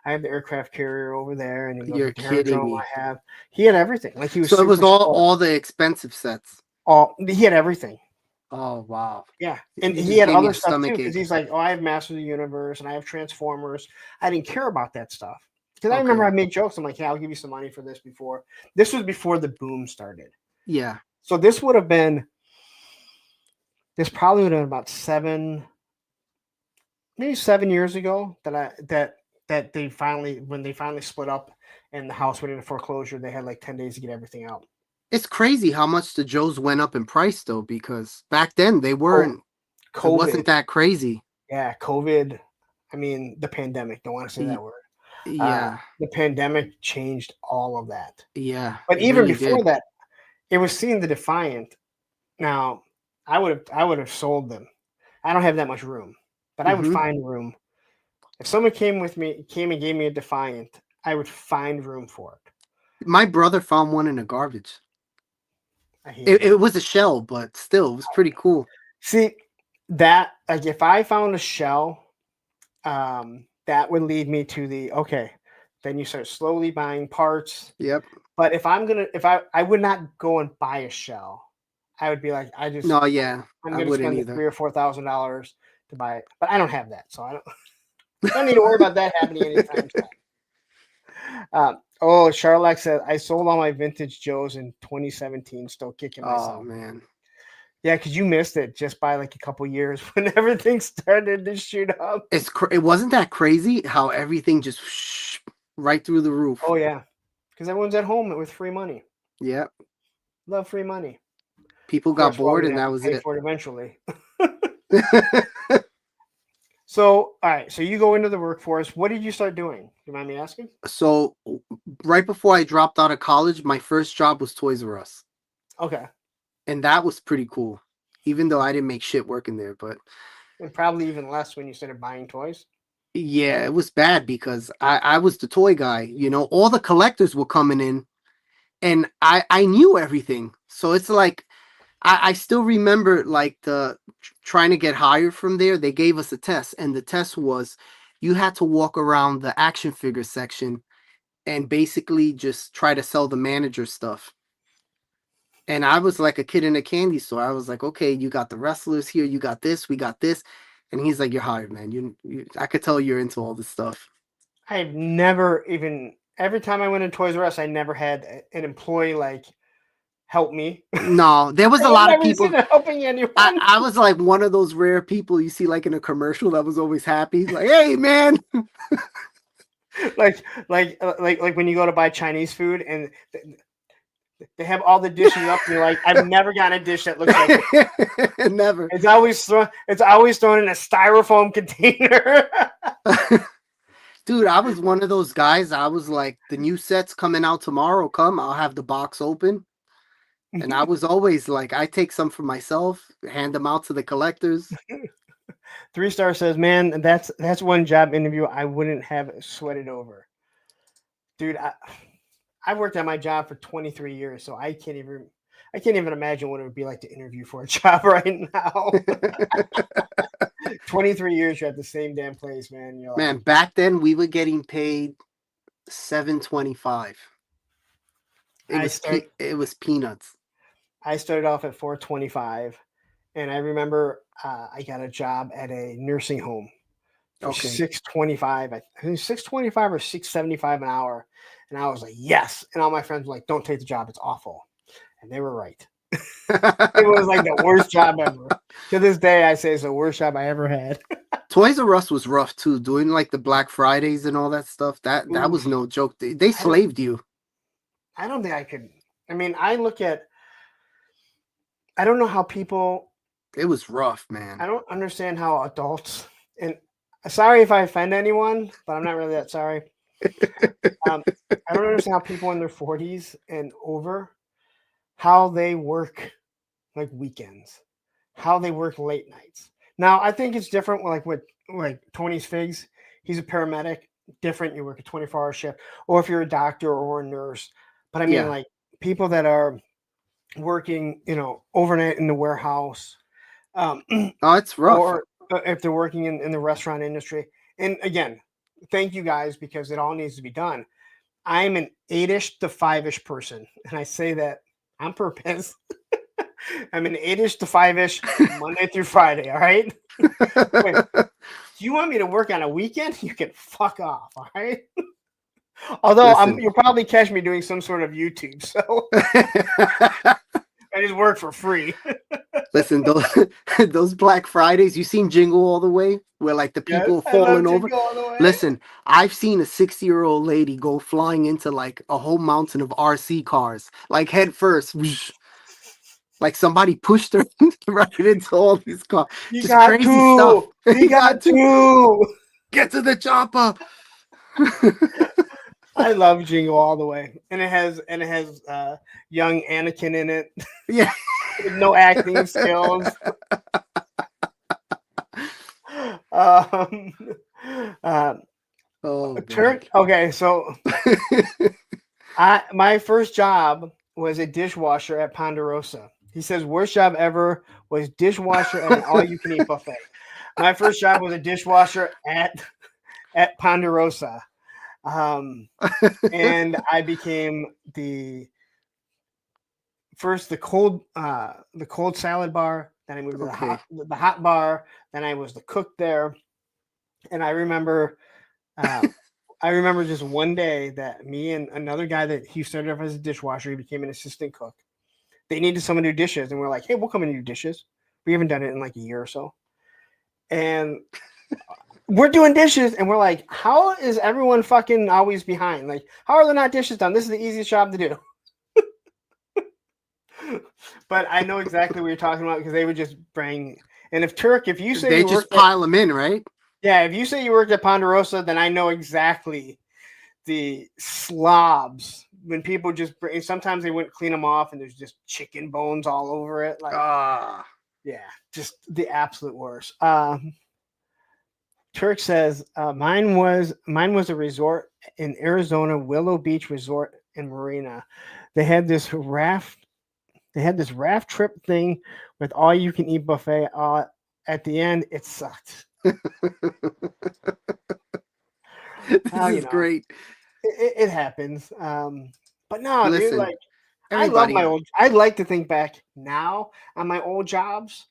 I have the aircraft carrier over there, and he goes, You're the kidding Terradrome me. I have. He had everything. Like he was So it was super spoiled. all the expensive sets. He had everything. Oh wow. Yeah, and You he just had gave me other a stuff too stomach because ache. he's like, "Oh, I have Master of the Universe and I have Transformers." I didn't care about that stuff because I remember Okay. I made jokes. I'm like, "Yeah, I'll give you some money for this." Before this was before the boom started, Yeah. so this probably would have been about maybe 7 years ago that they finally when they finally split up and the house went into foreclosure. They had like 10 days to get everything out. It's crazy how much the Joes went up in price though, because back then they Oh, weren't. It COVID, wasn't that crazy. yeah, COVID. I mean, the pandemic. Don't want to say that Y- word. Yeah. The pandemic changed all of that. Yeah. But It even really before did. that, it was seeing the Defiant. Now, I would have sold them. I don't have that much room, but I would Hmm. find room. If someone came and gave me a Defiant, I would find room for it. My brother found one in the garbage. I hate It that. was a shell, but still, it was pretty cool. See that like if I found a shell, that would lead me to the okay. Then you start slowly buying parts. Yep. But if I would not go and buy a shell. I would be like, No, yeah, I'm I going to wouldn't spend the either. $3,000 or $4,000 to buy it, but I don't have that, so I don't need to worry about that happening anytime soon. Charlotte said I sold all my vintage Joes in 2017, still kicking Oh myself. man, Yeah, because you missed it just by like a couple years when everything started to shoot up. it wasn't that crazy how everything just right through the roof. Oh yeah, because everyone's at home with free money. Yep. Love free money. People Of got course, well, bored we'd and have that to was pay it. for it eventually. So, all right. So you go into the workforce. What did you start doing? Do you mind me asking? So right before I dropped out of college, my first job was Toys R Us. Okay. And that was pretty cool. Even though I didn't make shit working there, but And probably even less when you started buying toys. yeah, it was bad because I was the toy guy. You know, all the collectors were coming in and I knew everything. So it's like I still remember like the trying to get hired from there. They gave us a test, and the test was you had to walk around the action figure section and basically just try to sell the manager stuff. And I was like a kid in a candy store. I was like, okay, you got the wrestlers here, you got this, we got this. And he's like, you're hired, man. I could tell you're into all this stuff. I've never even, every time I went to Toys R Us, I never had an employee like help me. No, there was a I've lot of never people. seen it helping anyone. I was like one of those rare people you see like in a commercial that was always happy. Like, hey, man. like when you go to buy Chinese food and they have all the dishes up, and you're like, I've never gotten a dish that looks like it. Never. It's always thrown in a styrofoam container. Dude, I was one of those guys. I was like, the new set's coming out tomorrow. Come, I'll have the box open. And I was always like, I take some for myself, hand them out to the collectors. 3-star says, man, that's one job interview I wouldn't have sweated over. Dude, I've worked at my job for 23 years, so I can't even imagine what it would be like to interview for a job right now. 23 years you're at the same damn place, man. You're Man, like, back then we were getting paid $7.25. It was peanuts. I started off at $4.25, and I remember I got a job at a nursing home for Okay. $6.25. I think $6.25 or $6.75 an hour, and I was like, yes. And all my friends were like, don't take the job; it's awful, and they were right. It was like the worst job ever. To this day, I say it's the worst job I ever had. Toys R Us was rough too, doing like the Black Fridays and all that stuff. That was no joke. They slaved you. I don't think I could. I mean, I don't know how people. It was rough, man. I don't understand how adults, and sorry if I offend anyone, but I'm not really that sorry. I don't understand how people in their 40s and over, how they work like weekends, how they work late nights. Now, I think it's different with Tony's Figs. He's a paramedic. Different. You work a 24-hour shift, or if you're a doctor or a nurse. But I mean, like people that are working, overnight in the warehouse. Oh, it's rough. Or if they're working in the restaurant industry. And again, thank you guys because it all needs to be done. I'm an 8-ish to 5-ish person, and I say that on purpose. I'm an 8-ish to 5-ish Monday through Friday. All right. Wait, do you want me to work on a weekend? You can fuck off. All right. Although you'll probably catch me doing some sort of YouTube, so I just work for free. Listen, those Black Fridays, you seen Jingle All the Way, where like the people falling over. Listen, I've seen a 60-year-old lady go flying into like a whole mountain of RC cars, like head first. Like somebody pushed her right into all these cars. Just crazy stuff. You got two. Get to the chopper. I love Jingle All the Way, and it has young Anakin in it. Yeah, with no acting skills. Okay, so my first job was a dishwasher at Ponderosa. He says worst job ever was dishwasher at an all-you-can-eat buffet. My first job was a dishwasher at Ponderosa. And I became the cold salad bar. Then I moved to the hot bar. Then I was the cook there. And I remember just one day that me and another guy that he started off as a dishwasher, he became an assistant cook. They needed someone to do dishes, and we're like, hey, we'll come and do dishes. We haven't done it in like a year or so. And we're doing dishes, and we're like, how is everyone fucking always behind? Like, how are there not dishes done? This is the easiest job to do. But I know exactly what you're talking about because they would just bring. And if you say They you just worked at, pile them in, right? yeah, if you say you worked at Ponderosa, then I know exactly the slobs when people just bring. Sometimes they wouldn't clean them off, and there's just chicken bones all over it. Like, Ah, yeah, just the absolute worst. Turk says mine was a resort in Arizona, Willow Beach Resort and Marina. They had this raft. They had this raft trip thing with all you can eat buffet. At the end, it sucked. this You is know, great. it happens. But no, dude, Listen, like I love my everybody, old. I like to think back now on my old jobs,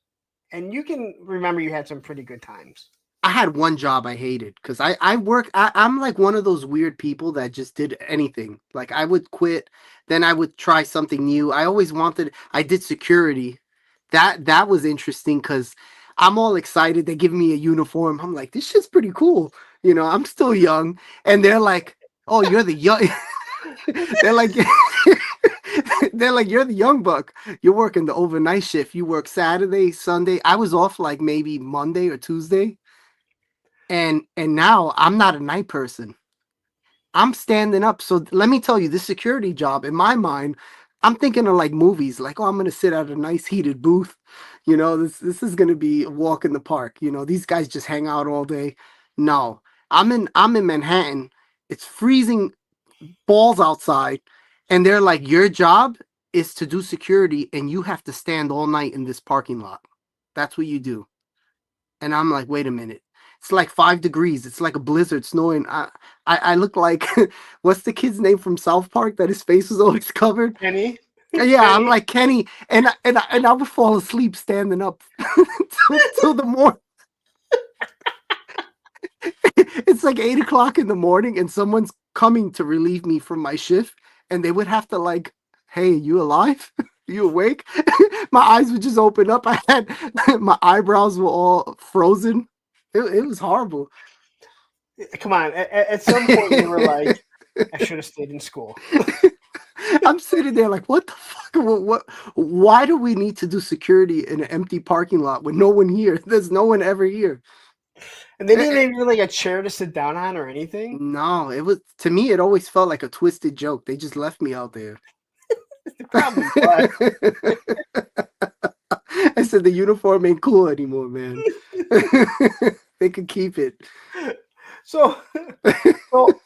and you can remember you had some pretty good times. I had one job I hated because I'm like one of those weird people that just did anything. Like I would quit, then I would try something new. I did security. That was interesting because I'm all excited. They give me a uniform. I'm like, this shit's pretty cool. I'm still young. And they're like, oh, you're the young. they're like, they're like, you're the young buck. You're working the overnight shift. You work Saturday, Sunday. I was off like maybe Monday or Tuesday. And now I'm not a night person. I'm standing up. So let me tell you, this security job, in my mind, I'm thinking of like movies, like, oh, I'm gonna sit at a nice heated booth. This is gonna be a walk in the park. These guys just hang out all day. No. I'm in Manhattan. It's freezing balls outside, and they're like, your job is to do security and you have to stand all night in this parking lot. That's what you do. And I'm like, wait a minute. It's like 5 degrees. It's like a blizzard snowing. I look like what's the kid's name from South Park that his face was always covered? Kenny, Yeah, I'm Kenny, like Kenny, and I would fall asleep standing up till the morning. It's like 8 o'clock in the morning, and someone's coming to relieve me from my shift, and they would have to like, hey, you alive? You awake? My eyes would just open up. I had my eyebrows were all frozen. It was horrible. come on. At some point, you were like, I should have stayed in school. I'm sitting there like, what the fuck? Why do we need to do security in an empty parking lot with no one here? There's no one ever here. And they Eh, didn't eh, even give you like a chair to sit down on or anything. no, it was to me. It always felt like a twisted joke. They just left me out there. It probably was. I said the uniform ain't cool anymore, man. They could keep it. So,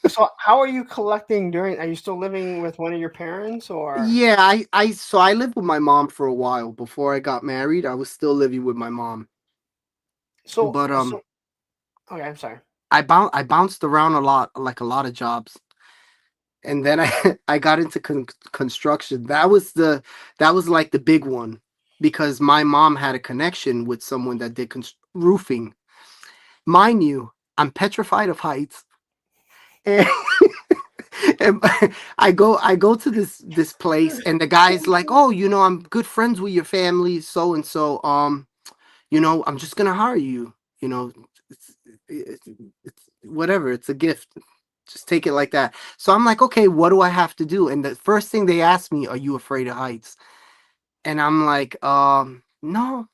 so how are you collecting during? Are you still living with one of your parents, or Yeah, I lived with my mom for a while before I got married. I was still living with my mom, so but so? Okay, I'm sorry. I bounced around a lot, like a lot of jobs, and then I I got into construction. That was like the big one because my mom had a connection with someone that did roofing. Mind you, I'm petrified of heights, and, and I go to this place, and the guy's like, "Oh, I'm good friends with your family, so and so. I'm just gonna hire you. You know, it's whatever. It's a gift. Just take it like that." So I'm like, "Okay, what do I have to do?" And the first thing they asked me, "Are you afraid of heights?" And I'm like, no."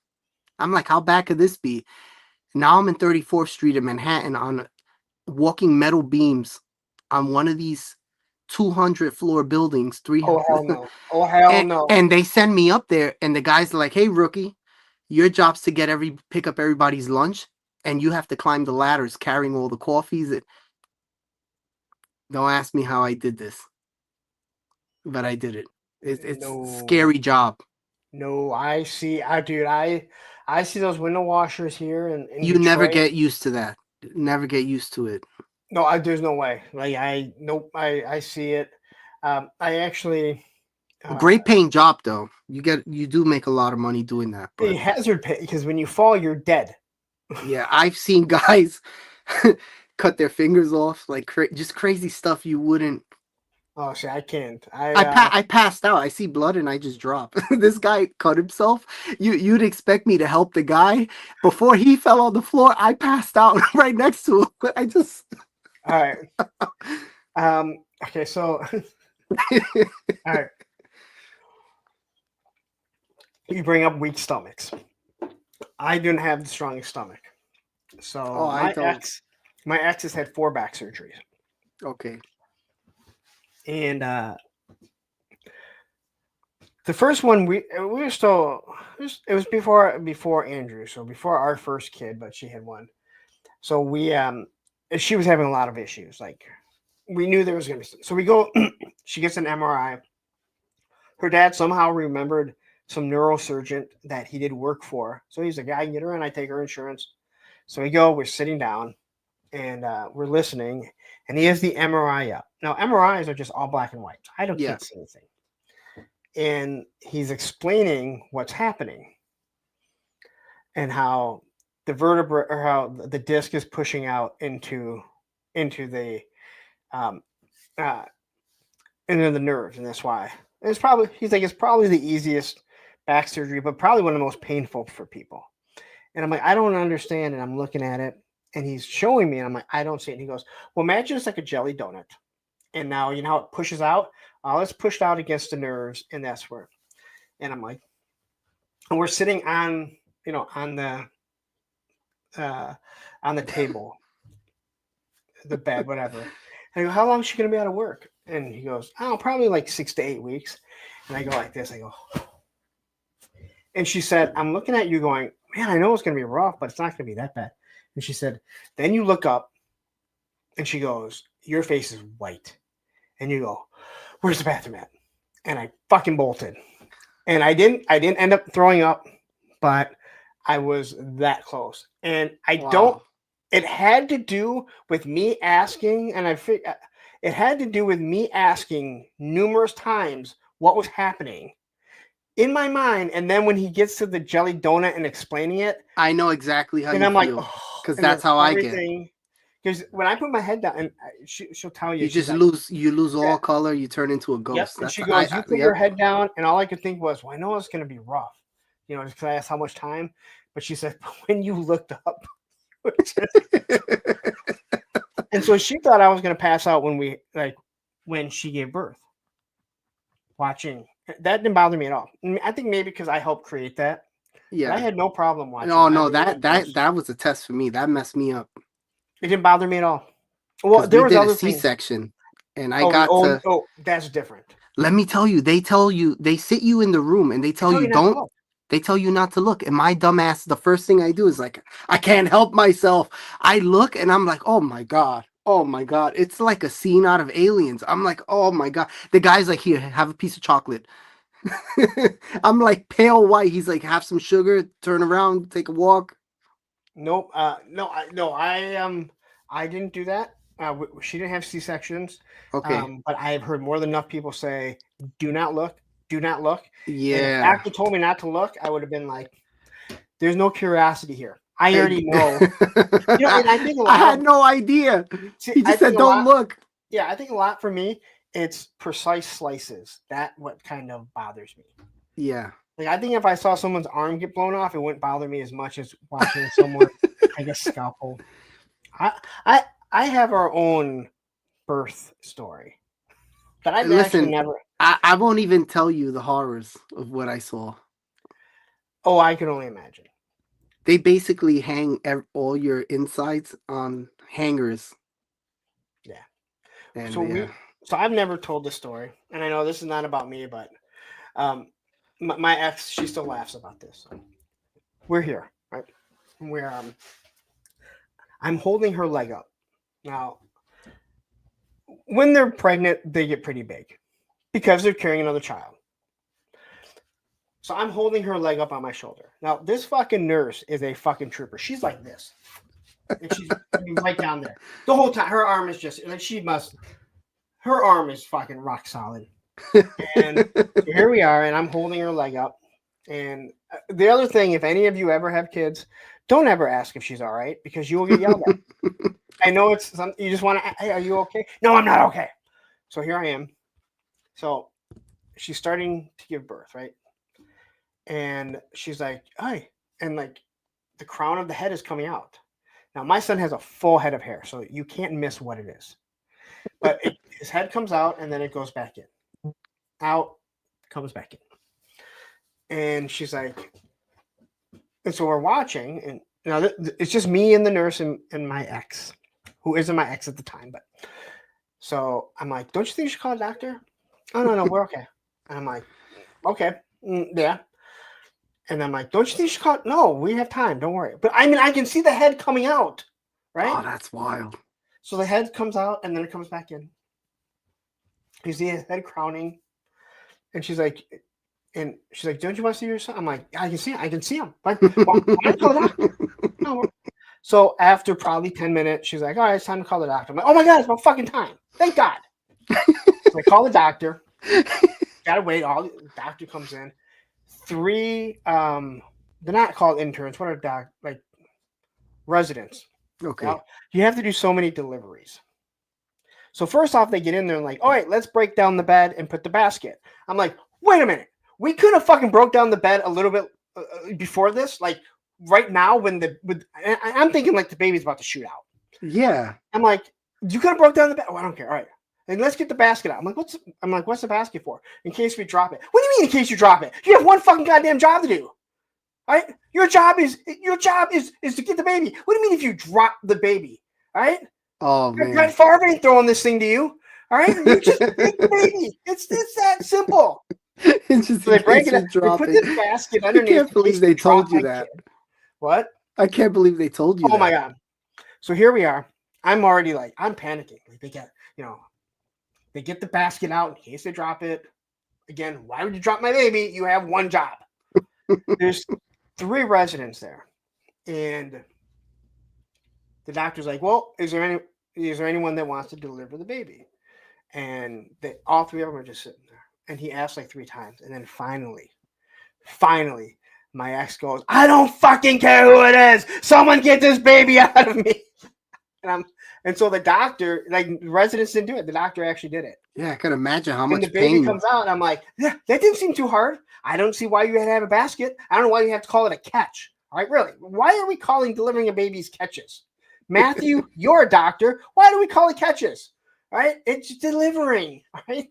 I'm like, "How bad could this be?" Now I'm in 34th Street in Manhattan on walking metal beams on one of these 200 floor buildings, Oh 300. hell no! Oh hell and, no! and they send me up there, and the guy's like, "Hey, rookie, your job's to pick up everybody's lunch, and you have to climb the ladders carrying all the coffees." Don't ask me how I did this, but I did it. It's a No, scary job. no. I see. I see those window washers here in You never Detroit. get used to that. Never get used to it. No, there's no way. Like nope. I see it. I actually. Uh, Great paying job though. You do make a lot of money doing that, the but hazard pay because when you fall, you're dead. yeah, I've seen guys cut their fingers off, like just crazy stuff you wouldn't. Oh, see, I can't. I passed out. I see blood and I just drop. This guy cut himself. You'd expect me to help the guy before he fell on the floor. I passed out right next to him. I just All right. Okay, so all right. You bring up weak stomachs. I didn't have the strongest stomach. So Oh, I don't. my ex has had 4 back surgeries. Okay. And the first one we were still it was before Andrew, so before our first kid, but she had one. So we she was having a lot of issues. Like we knew there was gonna be so we go she gets an MRI. Her dad somehow remembered some neurosurgeon that he did work for. So he's like, yeah, I can get her in, I take her insurance. So we go, we're sitting down and we're listening, and he has the MRI up. Now MRIs are just all black and white. I don't Yeah. can't see anything. And he's explaining what's happening and how the vertebra or how the disc is pushing out into the um into the nerves, and that's why it's probably he's like it's probably the easiest back surgery, but probably one of the most painful for people. And I'm like, I don't understand, and I'm looking at it, and he's showing me, and I'm like, I don't see it. And he goes, well, imagine it's like a jelly donut, and now you know how it pushes out. It's pushed out against the nerves, and that's where. And I'm like, and we're sitting on on the table, the bed, whatever. And I go, how long is she gonna be out of work? And he goes, oh, probably like 6 to 8 weeks. And I go like this. I go, and she said, I'm looking at you going, man, I know it's gonna be rough, but it's not gonna be that bad. And she said, then you look up, and she goes, your face is white, and you go, where's the bathroom at? And I fucking bolted, and I didn't end up throwing up, but I was that close, and I don't. It had to do with me asking, and it had to do with me asking numerous times what was happening in my mind, and then when he gets to the jelly donut and explaining it, I know exactly how and you I'm like, feel because and that's how I get. Because when I put my head down, and she'll tell you, You just like, lose all color. You turn into a ghost. Yep. And That's she goes, you put your head down, and all I could think was, well, I know it's going to be rough, just because I asked how much time. But she said, when you looked up, and so she thought I was going to pass out when she gave birth. Watching that didn't bother me at all. I think maybe because I helped create that. Yeah, but I had no problem watching. No, that was a test for me. That messed me up. It didn't bother me at all. Well, there was other C-section, and I got to. Oh, that's different. Let me tell you, they sit you in the room and they tell you don't. They tell you not to look. And my dumb ass, the first thing I do is like, I can't help myself. I look and I'm like, oh my God. Oh my God. It's like a scene out of Aliens. I'm like, oh my God. The guy's like, here, have a piece of chocolate. I'm like pale white. He's like, have some sugar, turn around, take a walk. Nope. No, I didn't do that. She didn't have C-sections. Okay. But I have heard more than enough people say, do not look. Do not look. Yeah. And if doctor told me not to look, I would have been like, there's no curiosity here. I already know. And I think I had no idea. He just said, don't look. Yeah, I think a lot for me, it's precise slices. That's what kind of bothers me. Yeah. Like, I think if I saw someone's arm get blown off, it wouldn't bother me as much as watching someone, I guess, scalpel. I have our own birth story. But I've actually never. I won't even tell you the horrors of what I saw. Oh, I can only imagine. They basically hang all your insides on hangers. Yeah. And so I've never told this story, and I know this is not about me, but my ex, she still laughs about this. We're here, right? We're I'm holding her leg up. Now, when they're pregnant, they get pretty big because they're carrying another child. So I'm holding her leg up on my shoulder. Now, this fucking nurse is a fucking trooper. She's like this. And she's right down there. The whole time, her arm is just, her arm is fucking rock solid. And here we are, and I'm holding her leg up. And the other thing, if any of you ever have kids, don't ever ask if she's all right, because you will get yelled at. I know it's something you just want to, hey, are you okay? No, I'm not okay. So here I am. So she's starting to give birth, right? And she's like, hey, and like the crown of the head is coming out. Now, my son has a full head of hair, so you can't miss what it is. But his head comes out, and then it goes back in. Out, comes back in. And she's like, and so we're watching, and it's just me and the nurse and my ex, who isn't my ex at the time. But so I'm like, don't you think you should call a doctor? Oh, no, we're okay. And I'm like, okay, yeah. And I'm like, don't you think you should call? No, we have time. Don't worry. But I mean, I can see the head coming out, right? Oh, that's wild. So the head comes out and then it comes back in. You see his head crowning, and she's like, don't you want to see your son? I'm like, I can see him. I can see him. Like, why don't you call the doctor? No. So after probably 10 minutes, she's like, all right, it's time to call the doctor. I'm like, oh my God, it's about fucking time. Thank God. So I call the doctor. Gotta wait. The doctor comes in. 3, they're not called interns. What are like residents? Okay. Now, you have to do so many deliveries. So first off, they get in there and like, all right, let's break down the bed and put the basket. I'm like, wait a minute. We could have fucking broke down the bed a little bit before this. Like right now when I'm thinking like the baby's about to shoot out. Yeah. I'm like, you could have broke down the bed. Oh, I don't care. All right. And let's get the basket out. I'm like, what's the basket for? In case we drop it. What do you mean in case you drop it? You have one fucking goddamn job to do. All right? Your job is to get the baby. What do you mean if you drop the baby? All right? Oh man. Brett Favre ain't throwing this thing to you. All right? You just take the baby. It's that simple. It's just So they break it up. They drop put it. this basket underneath. I can't believe they told you that. Kid. What? I can't believe they told you that. Oh my God. So here we are. I'm already like, I'm panicking. Like they get, they get the basket out in case they drop it. Again, why would you drop my baby? You have one job. There's 3 residents there. And the doctor's like, well, is there anyone that wants to deliver the baby? And all 3 of them are just sitting there. And he asked like 3 times. And then finally, my ex goes, I don't fucking care who it is. Someone get this baby out of me. And so the doctor, like residents didn't do it. The doctor actually did it. Yeah, I can imagine how much the baby pain comes out. And I'm like, yeah, that didn't seem too hard. I don't see why you had to have a basket. I don't know why you have to call it a catch. All right, really. Why are we calling delivering a baby's catches? Matthew, you're a doctor. Why do we call it catches? All right, it's delivering. All right.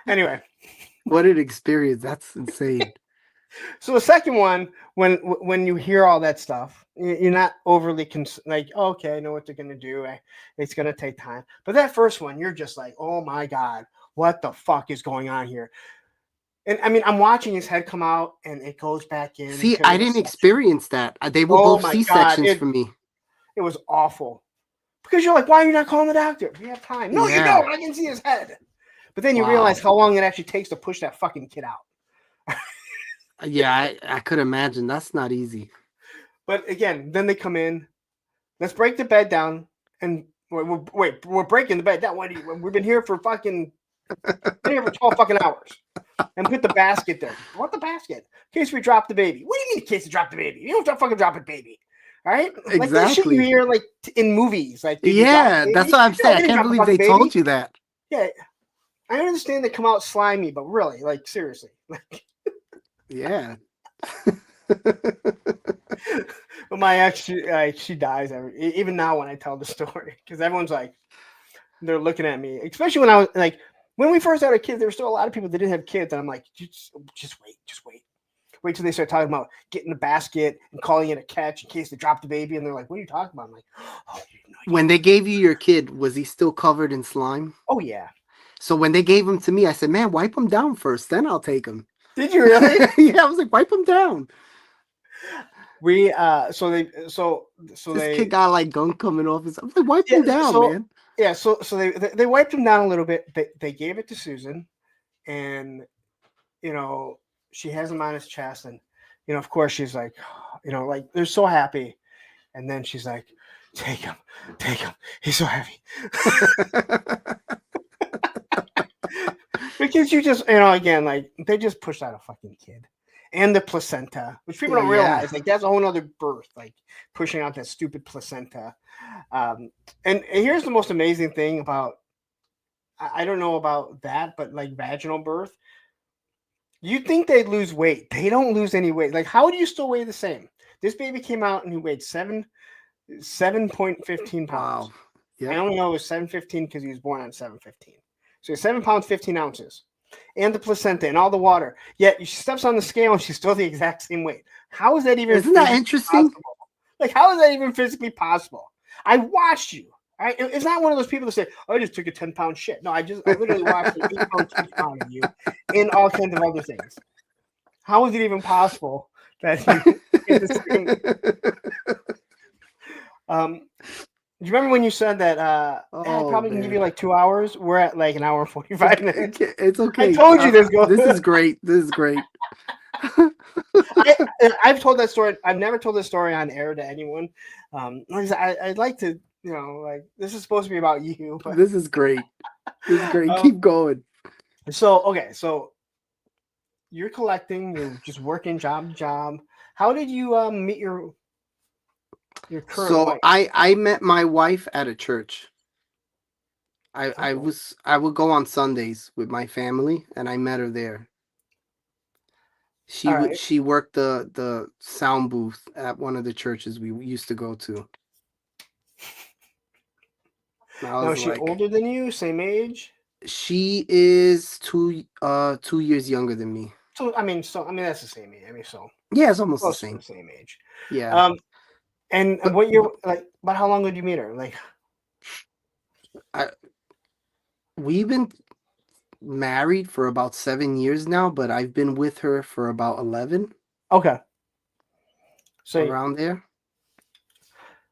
Anyway. What an experience. That's insane. So the second one, when you hear all that stuff, you're not overly like, oh, okay, I know what they're going to do. It's going to take time. But that first one, you're just like, oh my God, what the fuck is going on here? And I mean, I'm watching his head come out and it goes back in. See, I didn't experience that. They were both C-sections for me. It was awful. Because you're like, why are you not calling the doctor? We have time. No, you don't. I can see his head. But then you realize how long it actually takes to push that fucking kid out. Yeah, I could imagine. That's not easy. But again, then they come in. Let's break the bed down. And we're breaking the bed down. We've been here for 12 fucking hours. And put the basket there. What the basket? In case we drop the baby. What do you mean in case you drop the baby? You don't fucking drop a baby. All right? Exactly. Like that shit you hear like in movies. Like that's what I'm saying. I can't believe they told you that. Yeah. I understand they come out slimy, but really, like seriously. Like yeah. But my ex, she dies even now when I tell the story because everyone's like, they're looking at me, especially when I was like, when we first had our kids, there were still a lot of people that didn't have kids, and I'm like, just wait till they start talking about getting the basket and calling it a catch in case they drop the baby, and they're like, what are you talking about? I'm like, oh, when they gave you your kid, was he still covered in slime? Oh yeah. So when they gave him to me, I said, man, wipe him down first, then I'll take him. Did you really? Yeah, I was like, wipe him down. We so this kid got like gunk coming off his. I was like, wipe him down, man. Yeah, so they wiped him down a little bit. They gave it to Susan, and she has him on his chest, and of course she's like, like they're so happy, and then she's like, take him, he's so heavy. Because you just again, like they just pushed out a fucking kid. And the placenta, which people don't realize, like that's a whole other birth, like pushing out that stupid placenta. And here's the most amazing thing about, I don't know about that, but like vaginal birth, you'd think they'd lose weight. They don't lose any weight. Like, how do you still weigh the same? This baby came out and he weighed 7.15 pounds. Wow. Yeah. I only know it was 7.15 because he was born on 7.15. So 7 pounds, 15 ounces. and the placenta and all the water. Yet she steps on the scale and she's still the exact same weight. How is that even Isn't that physically interesting? possible? Like, how is that even physically possible? I watched you. Right? It's not one of those people that say, "Oh, I just took a 10-pound shit." No, I literally watched an 8-pound shit out of you, and all kinds of other things. How is it even possible that you get the same? Do you remember when you said that? I Oh probably can give you man. like 2 hours. We're at like an hour and 45 minutes. It's I okay. told you this goes. This is great. This is great. I've told that story. I've never told this story on air to anyone. Like I said, I'd like to, like this is supposed to be about you, but This is great. This is great. um, Keep going. so okay, so you're collecting, you're just working job to job. How did you meet your current So wife? I met my wife at a church. Okay. I would go on Sundays with my family, and I met her there. All right. She worked the sound booth at one of the churches we used to go to. And I Now was is she like, older than you? Same age? she is 2 years younger than me. So that's the same age. So Yeah, it's almost the close to same. the same age. Yeah. Um, and But what year? Like, about how long did you meet her? Like, I we've been married for about 7 years now, but I've been with her for about 11, okay. So around there.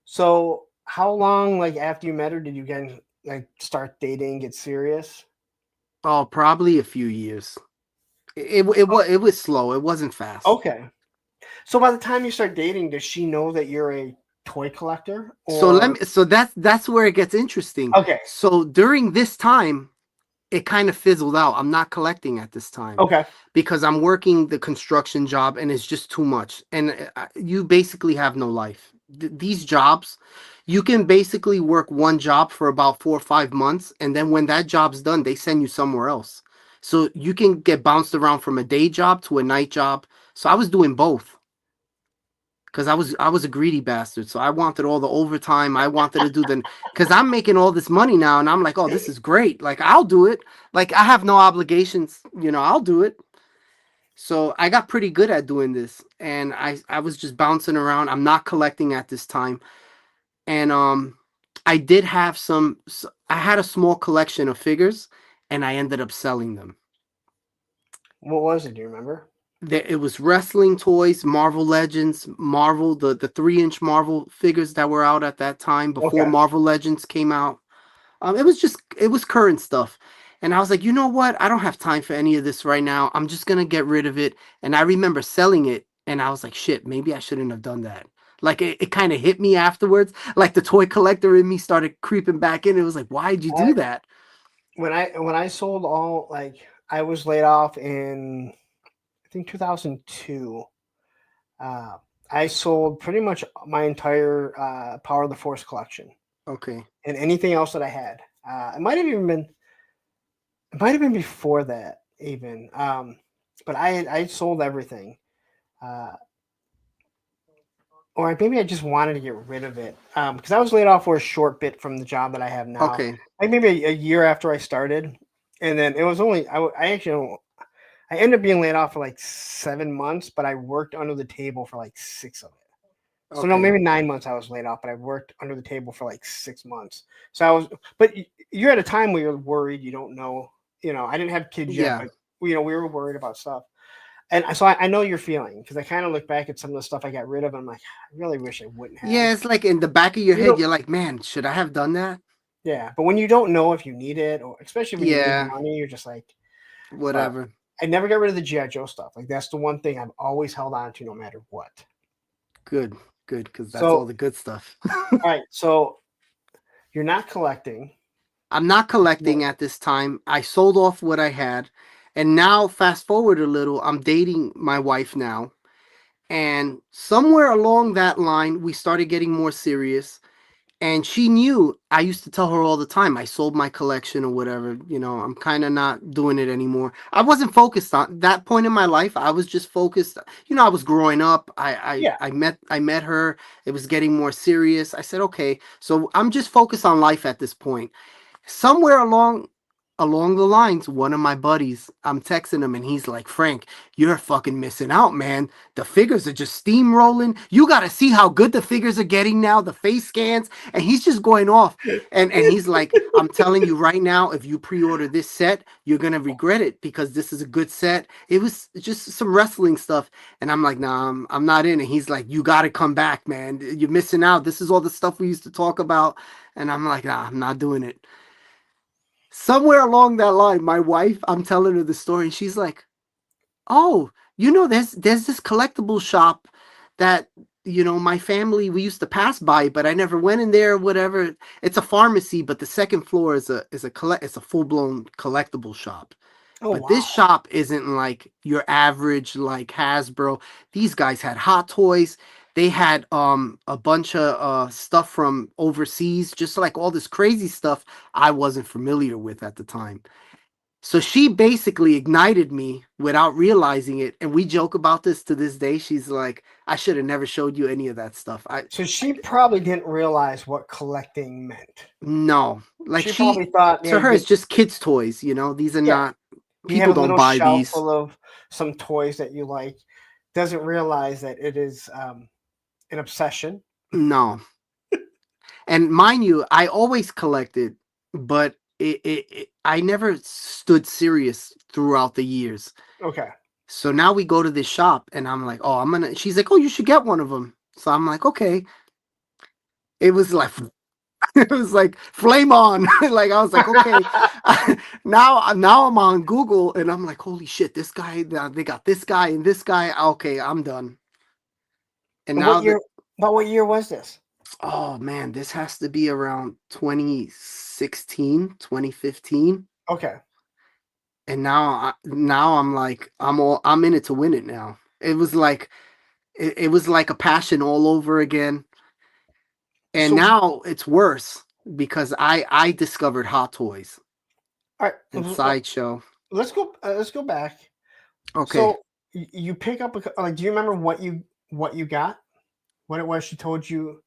So how long, like after you met her, did you guys like start dating, get serious? Oh, probably a few years. It was slow. It wasn't fast. Okay. So by the time you start dating, does she know that you're a toy collector? So Or that's where it gets interesting. okay, So during this time, it kind of fizzled out. I'm not collecting at this time okay, because I'm working the construction job and it's just too much. And you basically have no life. These jobs, you can basically work one job for about 4 or 5 months, and then when that job's done, they send you somewhere else. So you can get bounced around from a day job to a night job. So I was doing both because I was a greedy bastard. So I wanted all the overtime. I wanted to do the because I'm making all this money now, and I'm like, oh, this is great. Like I'll do it. Like I have no obligations. I'll do it. So I got pretty good at doing this, and I was just bouncing around. I'm not collecting at this time, and I did have I had a small collection of figures, and I ended up selling them. what was it? Do you remember? It was wrestling toys, Marvel Legends, Marvel, the 3-inch Marvel figures that were out at that time before Okay. Marvel Legends came out. It was current stuff. And I was like, you know what? I don't have time for any of this right now. I'm just gonna get rid of it. And I remember selling it, and I was like, shit, maybe I shouldn't have done that. Like it kind of hit me afterwards. Like the toy collector in me started creeping back in. It was like, why'd you I do that? when I sold all like I was laid off in I think 2002. Uh, I sold pretty much my entire Power of the Force collection Okay. and anything else that I had. It might have been before that even. But I sold everything. Uh, or maybe I just wanted to get rid of it because I was laid off for a short bit from the job that I have now, Okay. like maybe a year after I started, and then it was only I actually I ended up being laid off for like 7 months, but I worked under the table for like six of it. So no, Okay. maybe 9 months I was laid off, but I worked under the table for like 6 months. So I was, but you're at a time where you're worried, you don't know, I didn't have kids yet, Yeah. but we were worried about stuff. And so I know you're feeling because I kind of look back at some of the stuff I got rid of. And I'm like, I really wish I wouldn't have. Yeah, it's like in the back of your You head, don't, you're like, man, should I have done that? yeah. But when you don't know if you need it, or especially when you need Yeah, money, you're just like, but whatever. I never got rid of the GI Joe stuff. Like that's the one thing I've always held on to, no matter what. Good, good, because that's all So the good stuff. all right, so you're not collecting. I'm not Well, collecting at this time. I sold off what I had. And now, fast forward a little, I'm dating my wife now. And somewhere along that line, we started getting more serious. And she knew I used to tell her all the time I sold my collection or whatever. I'm kind of not doing it anymore. I wasn't focused on that point in my life. I was just focused. I was growing up. yeah. I met her. It was getting more serious. I said, okay, so I'm just focused on life at this point. Somewhere along along the lines, one of my buddies, I'm texting him and he's like, Frank, you're fucking missing out, man. The figures are just steamrolling. You got to see how good the figures are getting now, the face scans. And he's just going off. And he's like, I'm telling you right now, if you pre-order this set, you're going to regret it because this is a good set. It was just some wrestling stuff. And I'm like, nah, I'm not in it. He's like, you got to come back, man. You're missing out. This is all the stuff we used to talk about. And I'm like, nah, I'm not doing it. Somewhere along that line, my wife, I'm telling her the story, and she's like, "Oh, there's this collectible shop that my family we used to pass by, but I never went in there. Whatever. It's a pharmacy, but the second floor is it's a full blown collectible shop. Oh But this wow. shop isn't like your average like Hasbro. These guys had Hot Toys. They had a bunch of stuff from overseas, just like all this crazy stuff I wasn't familiar with at the time. So she basically ignited me without realizing it, and we joke about this to this day. She's like, "I should have never showed you any of that stuff." So she probably didn't realize what collecting meant. No, like She probably thought, to her, it's just kids' toys. These are yeah, not. you have People a don't little buy shelf these. full of some toys that you like. Doesn't realize that it is an obsession. No, and mind you, I always collected, but I never stood serious throughout the years. Okay. So now we go to this shop, and I'm like, "Oh, I'm gonna." She's like, "Oh, you should get one of them." So I'm like, "Okay." It was like it was like flame on. Like I was like, okay. Now I'm on Google and I'm like, holy shit, this guy, they got this guy and this guy. Okay, I'm done. And And now what that, year? But what year was this? oh man, this has to be around 2016, 2015. Okay. And now I'm like, I'm in it to win it now. It was like a passion all over again. And So now it's worse because I discovered Hot Toys all and right, Sideshow. let's go back. Okay. So you pick up like, do you remember what you got? What it was she told you?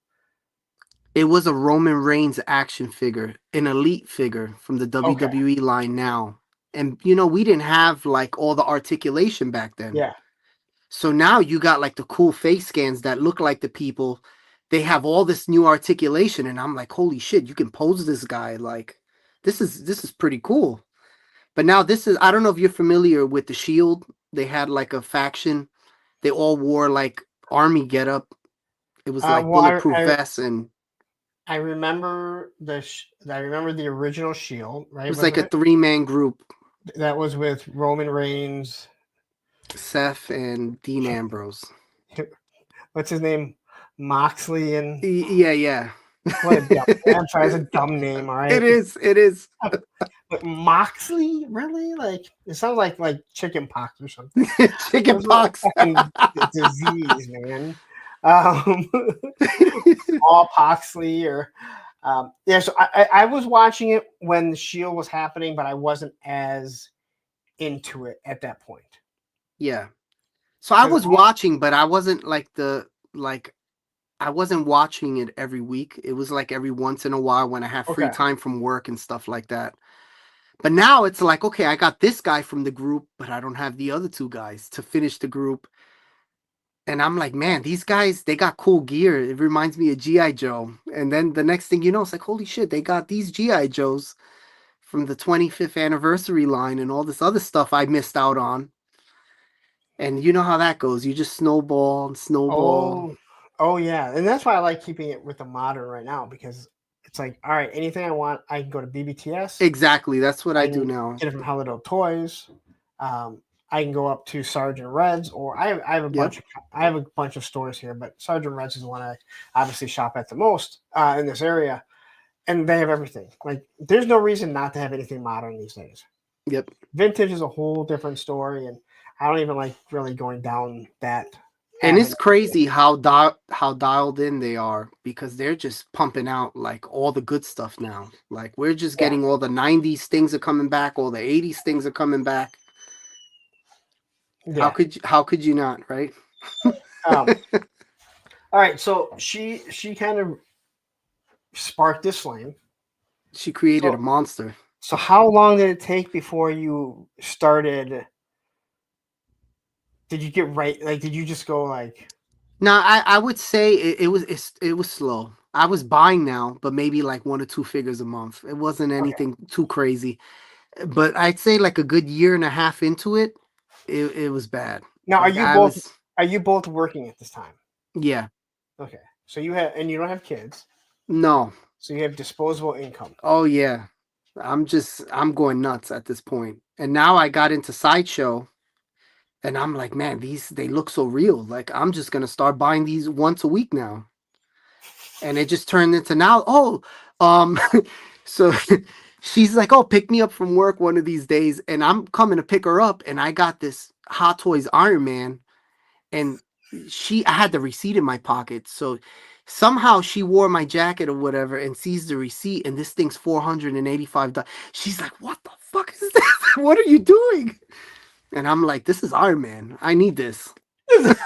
It was a Roman Reigns action figure, an elite figure from the Okay. WWE line now. And we didn't have like all the articulation back then. Yeah. So now you got like the cool face scans that look like the people. They have all this new articulation and I'm like, "Holy shit, you can pose this guy like this is pretty cool." But now this is I don't know if you're familiar with the Shield. They had like a faction. They all wore like army getup. It was like Well, bulletproof vests and I remember I remember the original Shield, it right? was like a Wasn't it? 3-man group. That was with Roman Reigns. Seth and Dean Ambrose. What's his name? Moxley and Yeah. what a dumb. I'm sorry, it's a dumb name. All right. It is. It is. But Moxley, really? Like it sounds like chicken pox or something. Chicken It's a pox. fucking disease, man. Um, Smallpoxley or yeah. So I was watching it when the Shield was happening, but I wasn't as into it at that point. Yeah. So I was watching, but I wasn't like I wasn't watching it every week. It was like every once in a while when I have free Okay. time from work and stuff like that. But now it's like, okay, I got this guy from the group, but I don't have the other two guys to finish the group. And I'm like, man, these guys, they got cool gear. It reminds me of G.I. Joe. And then the next thing you know, it's like, holy shit, they got these G.I. Joes from the 25th anniversary line and all this other stuff I missed out on. And you know how that goes. You just snowball and snowball. Oh yeah, and that's why I like keeping it with the modern right now because it's like, all right, anything I want, I can go to BBTS. Exactly. That's what I I do can now. get it from Holiday Toys. I can go up to Sergeant Red's, or I have a Yep. bunch of stores here, but Sergeant Red's is the one I obviously shop at the most in this area, and they have everything. Like, there's no reason not to have anything modern these days. Yep. Vintage is a whole different story, and I don't even like really going down that. And it's crazy how dialed in they are because they're just pumping out like all the good stuff now. Like we're just getting all the 90s things are coming back, all the 80s things are coming back. Yeah. How could you not, right? All right, so she kind of sparked this flame. She created a monster. So how long did it take before you started? Did you get right? Like, did you just go like, Now, I would say it was slow. I was buying now, but maybe like 1 or 2 figures a month. It wasn't okay? anything too crazy. But I'd say like a good year and a half into it, it was bad. Now, Like I was, are you both working at this time? yeah, Okay, so you have, and you don't have kids, no, so you have disposable income. oh yeah. I'm going nuts at this point. And now I got into Sideshow, and I'm like, man, they look so real. Like I'm just gonna start buying these once a week now. And it just turned into now, um so she's like, oh, pick me up from work one of these days, and I'm coming to pick her up, and I got this Hot Toys Iron Man, and I had the receipt in my pocket, so somehow she wore my jacket or whatever and sees the receipt, and this thing's $485. She's like, what the fuck is this? What are you doing? And I'm like, this is Iron Man, I need this. This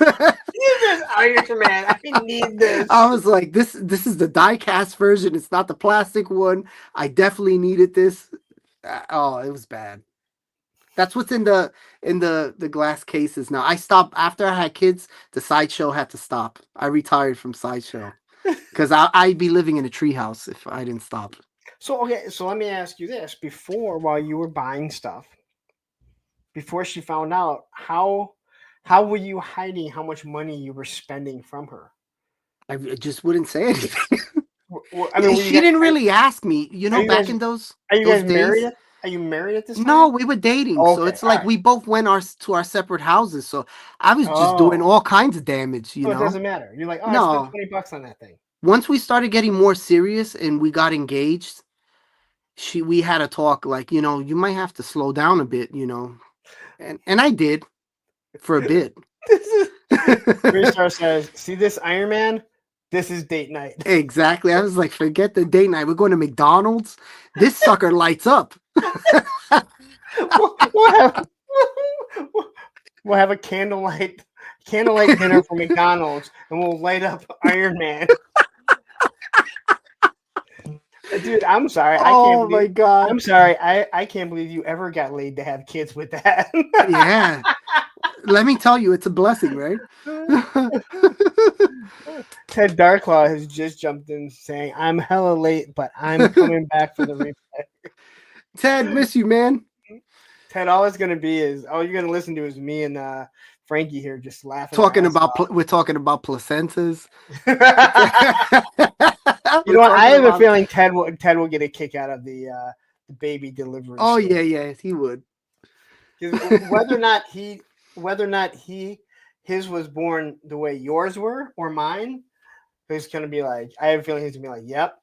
Iron Man, I need this. I was like, this is the die-cast version. It's not the plastic one. I definitely needed this. Oh, it was bad. That's what's in the glass cases now. I stopped after I had kids. The Sideshow had to stop. I retired from Sideshow because I'd be living in a treehouse if I didn't stop. So okay, so let me ask you this: before, while you were buying stuff, before she found out, how were you hiding how much money you were spending from her? I just wouldn't say anything. I mean, She didn't really ask me. are you Back guys in are you those guys days. married? Are you married at this No, time? we were dating, so Okay, it's all like right. we both went to our separate houses. So I was just doing Oh, all kinds of damage, so it doesn't matter. You're like, oh, I spent No, $20 on that thing. once we started getting more serious and we got engaged, we had a talk like, you might have to slow down a bit, and I did for a bit. This is Three Star says, see this Iron Man? This is date night. Exactly. I was like, forget the date night. We're going to McDonald's. This sucker lights up. We'll have we'll have a candlelight dinner from McDonald's, and we'll light up Iron Man. Dude, I'm sorry. Oh my God. I'm sorry. I can't believe you ever got laid to have kids with that. Yeah. Let me tell you, it's a blessing, right? Ted Darklaw has just jumped in saying, I'm hella late, but I'm coming back for the replay. Ted, miss you, man. Ted, all it's gonna be is all you're gonna listen to is me and Frankie here just laughing. We're talking about placentas. You know what? I have a feeling Ted will get a kick out of the baby delivery. Oh story. yeah, he would. Whether or not his was born the way yours were or mine, he's gonna be like, I have a feeling he's gonna be like, yep,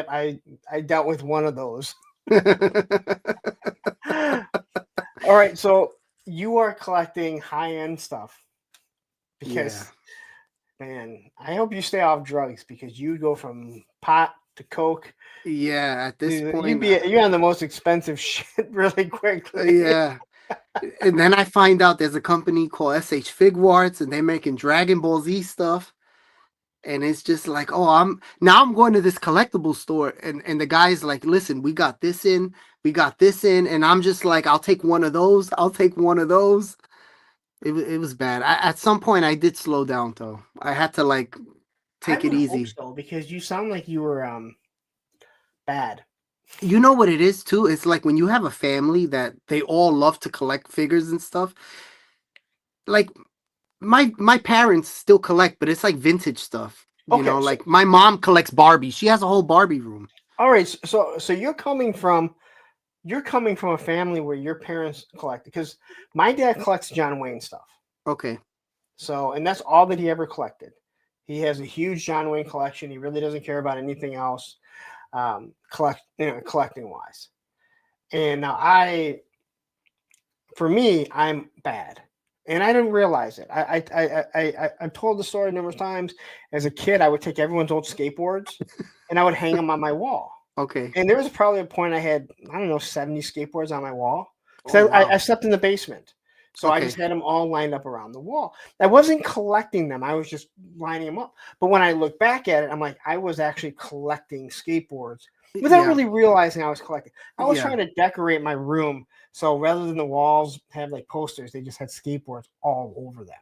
I dealt with one of those. All right, so you are collecting high end stuff because, man, I hope you stay off drugs because you go from pot to coke. Yeah, at this point, you're on the most expensive shit really quickly. Yeah. And then I find out there's a company called SH Figuarts, and they're making Dragon Ball Z stuff. And it's just like, oh, I'm going to this collectible store, and the guy's like, listen, we got this in, and I'm just like, I'll take one of those. It was bad. At some point I did slow down though. I had to like take it easy. Hope so, because you sound like you were bad. You know what it is too? It's like when you have a family that they all love to collect figures and stuff. Like my parents still collect, but it's like vintage stuff. Like my mom collects Barbie. She has a whole Barbie room. All right, so you're coming from a family where your parents collect, because my dad collects John Wayne stuff. Okay. So, and that's all that he ever collected. He has a huge John Wayne collection. He really doesn't care about anything else, collecting wise. And now for me, I'm bad, and I didn't realize it. I've told the story numerous times. As a kid, I would take everyone's old skateboards, and I would hang them on my wall. Okay. And there was probably a point I had, I don't know, 70 skateboards on my wall. Because I slept in the basement. So I just had them all lined up around the wall. I wasn't collecting them. I was just lining them up. But when I look back at it, I'm like, I was actually collecting skateboards without Yeah, really realizing I was collecting. I was yeah, trying to decorate my room, so rather than the walls have like posters, they just had skateboards all over them.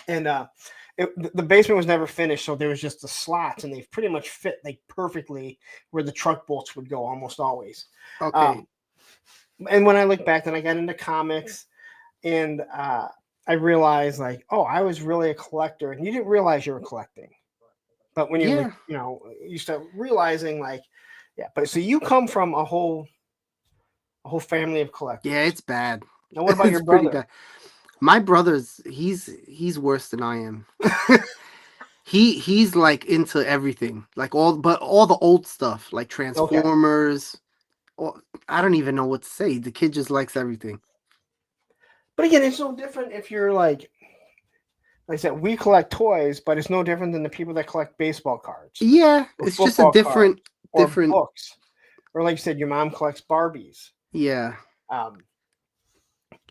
And the basement was never finished, so there was just the slots, and they pretty much fit like perfectly where the truck bolts would go almost always. okay, Um, and when I look back, then I got into comics, and I realized like, oh, I was really a collector, and you didn't realize you were collecting. But when you're like, yeah, you start realizing like, yeah. But so you come from a whole family of yeah. collectors. It's bad. Now, what about It's your pretty brother? bad. My brother's he's worse than I am. He's like into everything, like all the old stuff, like Okay, Transformers. Or, I don't even know what to say. The kid just likes everything. but again, it's no different if you're like I said, we collect toys, but it's no different than the people that collect baseball cards Yeah, or it's just a football cards or different. books, or like you said, your mom collects Barbies. Yeah, Um,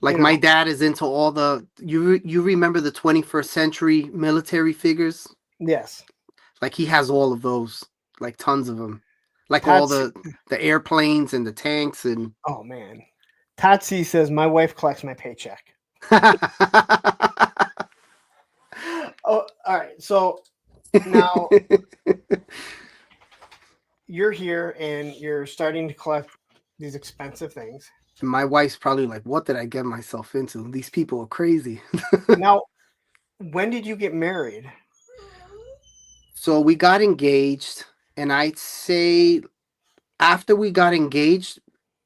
like you my know, dad is into all the you remember the 21st century military figures? yes. Like he has all of those, like tons of them, like all Tatsi, the airplanes and the tanks and. oh man, Tatsi says my wife collects my paycheck. Oh, all right. So now you're here and you're starting to collect these expensive things. My wife's probably like, "What did I get myself into? These people are crazy." Now, when did you get married? So we got engaged, and I'd say after we got engaged,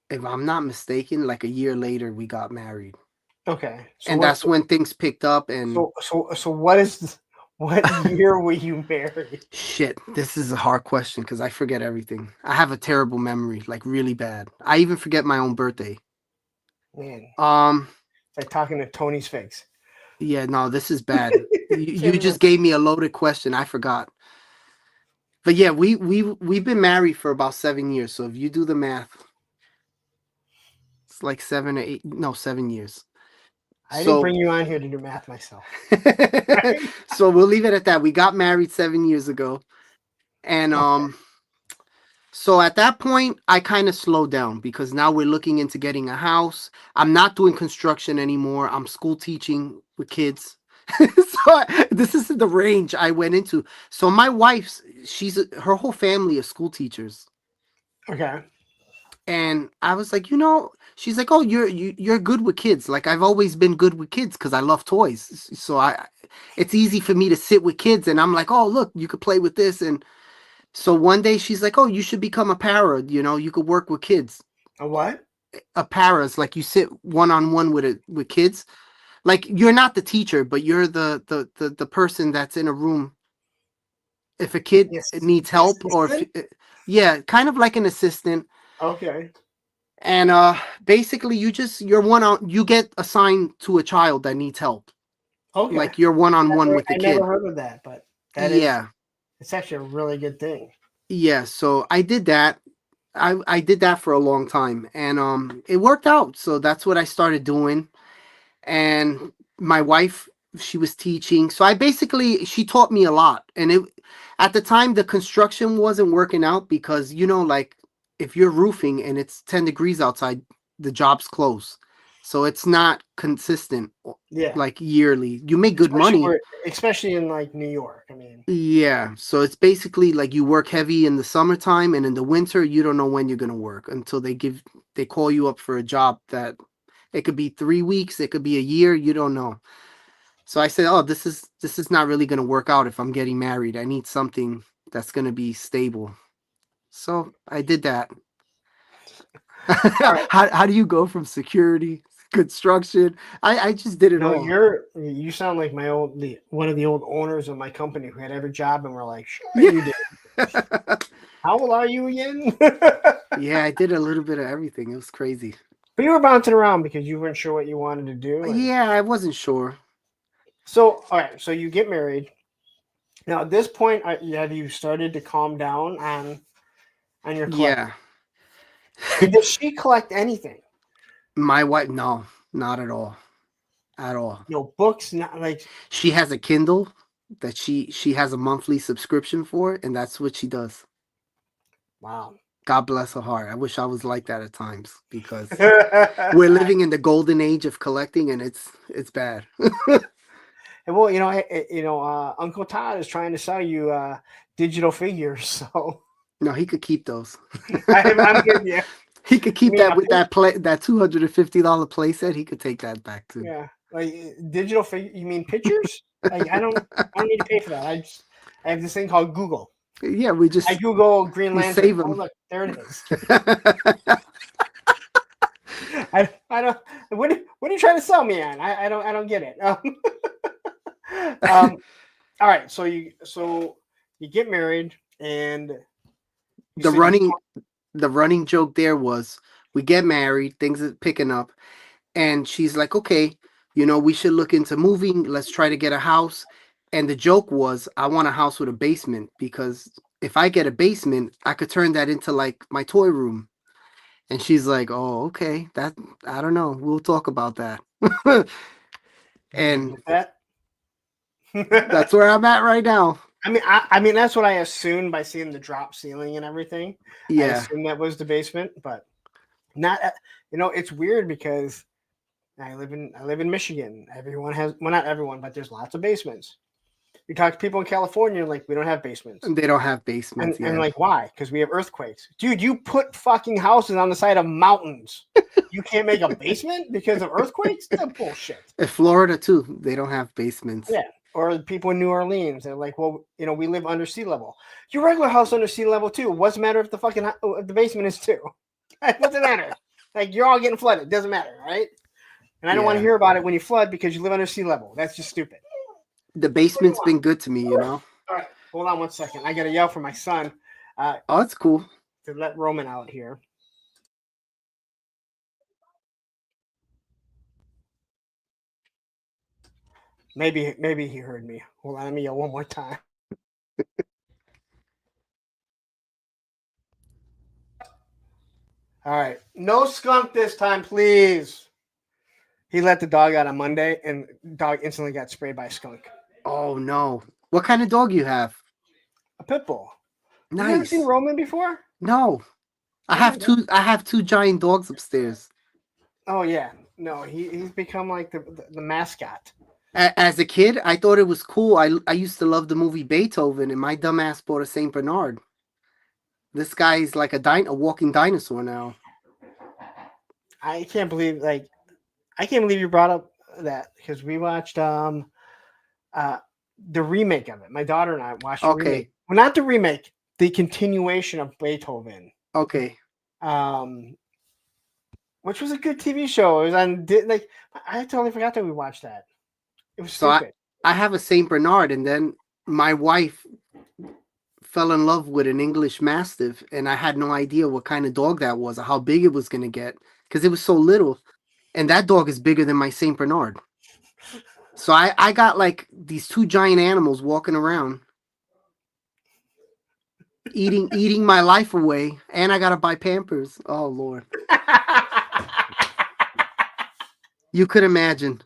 if I'm not mistaken, like a year later, we got married, Okay. So and what's that's when things picked up. And so what is what year were you married? shit, this is a hard question because I forget everything. I have a terrible memory, like really bad. I even forget my own birthday. Man, Um, it's like talking to Tony's face. yeah, no, this is bad. Can't You just remember. gave me a loaded question. I forgot. But yeah, we've been married for about 7 years. So if you do the math, it's like 7 or 8, no, 7 years. I didn't So bring you on here to do math myself. so we'll leave it at that. We got married 7 years ago. And Okay. so at that point I kind of slowed down because now we're looking into getting a house. I'm not doing construction anymore. I'm school teaching with kids. So this is the range I went into. So my wife's her whole family is school teachers. Okay. And I was like, she's like, "Oh, you're good with kids. Like I've always been good with kids because I love toys. So it's easy for me to sit with kids." And I'm like, "Oh, look, you could play with this." And so one day she's like, "Oh, you should become a para. You could work with kids." A what? A para is like you sit one on one with kids. Like you're not the teacher, but you're the person that's in a room if a kid Yes. needs The help or if assistant? yeah, kind of like an assistant. Okay. And basically you get assigned to a child that needs help. Okay. Like you're one on one with the I never kid. heard of that, but that is Yeah. it's actually a really good thing. Yeah. So I did that. I did that for a long time and it worked out. So that's what I started doing. And my wife, she was teaching. So she taught me a lot. And at the time the construction wasn't working out because like if you're roofing and it's 10 degrees outside, the job's closed. So it's not consistent Yeah. like yearly. You make good Especially money. where especially in like New York. I mean, Yeah. So it's basically like you work heavy in the summertime and in the winter you don't know when you're going to work until they call you up for a job that it could be 3 weeks, it could be a year, you don't know. So I said, "Oh, this is not really going to work out if I'm getting married. I need something that's going to be stable." So I did that. all right. How do you go from security, construction? I just did it No, all. you sound like one of the old owners of my company who had every job and we're like, sure Yeah. you did. How old are you again? Yeah, I did a little bit of everything. It was crazy. But you were bouncing around because you weren't sure what you wanted to do. And Yeah, I wasn't sure. so, all right, so you get married. Now, at this point, have you started to calm down on your collecting? Yeah. And does she collect anything? My wife, no, not at all. At all. No books, not like She has a Kindle that she has a monthly subscription for, and that's what she does. wow. God bless her heart. I wish I was like that at times because we're living in the golden age of collecting, and it's bad. Well, Uncle Todd is trying to sell you digital figures, so No, he could keep those. I'm with you. He could I keep mean, that with that $250 playset. He could take that back too. yeah, like digital figure. You mean pictures? Like I don't need to pay for that. I have this thing called Google. Yeah, we I just Google Green we Lantern. save Oh them. look, there it is. I don't. What are you trying to sell me on? I don't get it. Um, all right, so you get married and you the said you running the running joke there was we get married, things are picking up, and she's like, okay, we should look into moving. Let's try to get a house. And the joke was, I want a house with a basement because if I get a basement, I could turn that into like my toy room. And she's like, oh, okay, that I don't know. We'll talk about that. And get that. that's where I'm at right now. I mean that's what I assumed by seeing the drop ceiling and everything. I Yeah. assumed that was the basement, but not. It's weird because I live in Michigan. Everyone has, well, not everyone, but there's lots of basements. You talk to people in California, like we don't have basements, They don't have and basements. and Yeah. like why? Because we have earthquakes, dude. You put fucking houses on the side of mountains. You can't make a basement because of earthquakes. That's bullshit. In Florida too, they don't have basements. Yeah. Or the people in New Orleans, they're like, well, we live under sea level. Your regular house under sea level too. What's the matter if the basement is too? It doesn't matter. Like you're all getting flooded. It doesn't matter, right? And I don't want to Yeah. hear about it when you flood because you live under sea level. That's just stupid. The basement's been good to me. All right, hold on one second. I got to yell for my son Oh, it's cool. to let Roman out here. Maybe he heard me. Hold on, let me yell one more time. All right, no skunk this time, please. He let the dog out on Monday, and the dog instantly got sprayed by a skunk. Oh no. What kind of dog you have? A pit bull. You never seen Nice. Roman before? No. I Oh my have god. two giant dogs upstairs. Oh yeah. No, he's become like the mascot. As a kid, I thought it was cool. I used to love the movie Beethoven, and my dumbass bought a Saint Bernard. This guy's like a walking dinosaur now. I can't believe you brought up that because we watched uh the remake of it. My daughter and I watched the Okay. remake. Well, not the remake, the continuation of Beethoven. Okay. Um which was a good TV show. It was on like I totally forgot that we watched that. It was So stupid. I have a Saint Bernard, and then my wife fell in love with an English Mastiff, and I had no idea what kind of dog that was or how big it was gonna get because it was so little. And that dog is bigger than my Saint Bernard. So I got like these two giant animals walking around, eating my life away, and I gotta buy Pampers. Oh Lord, you could imagine.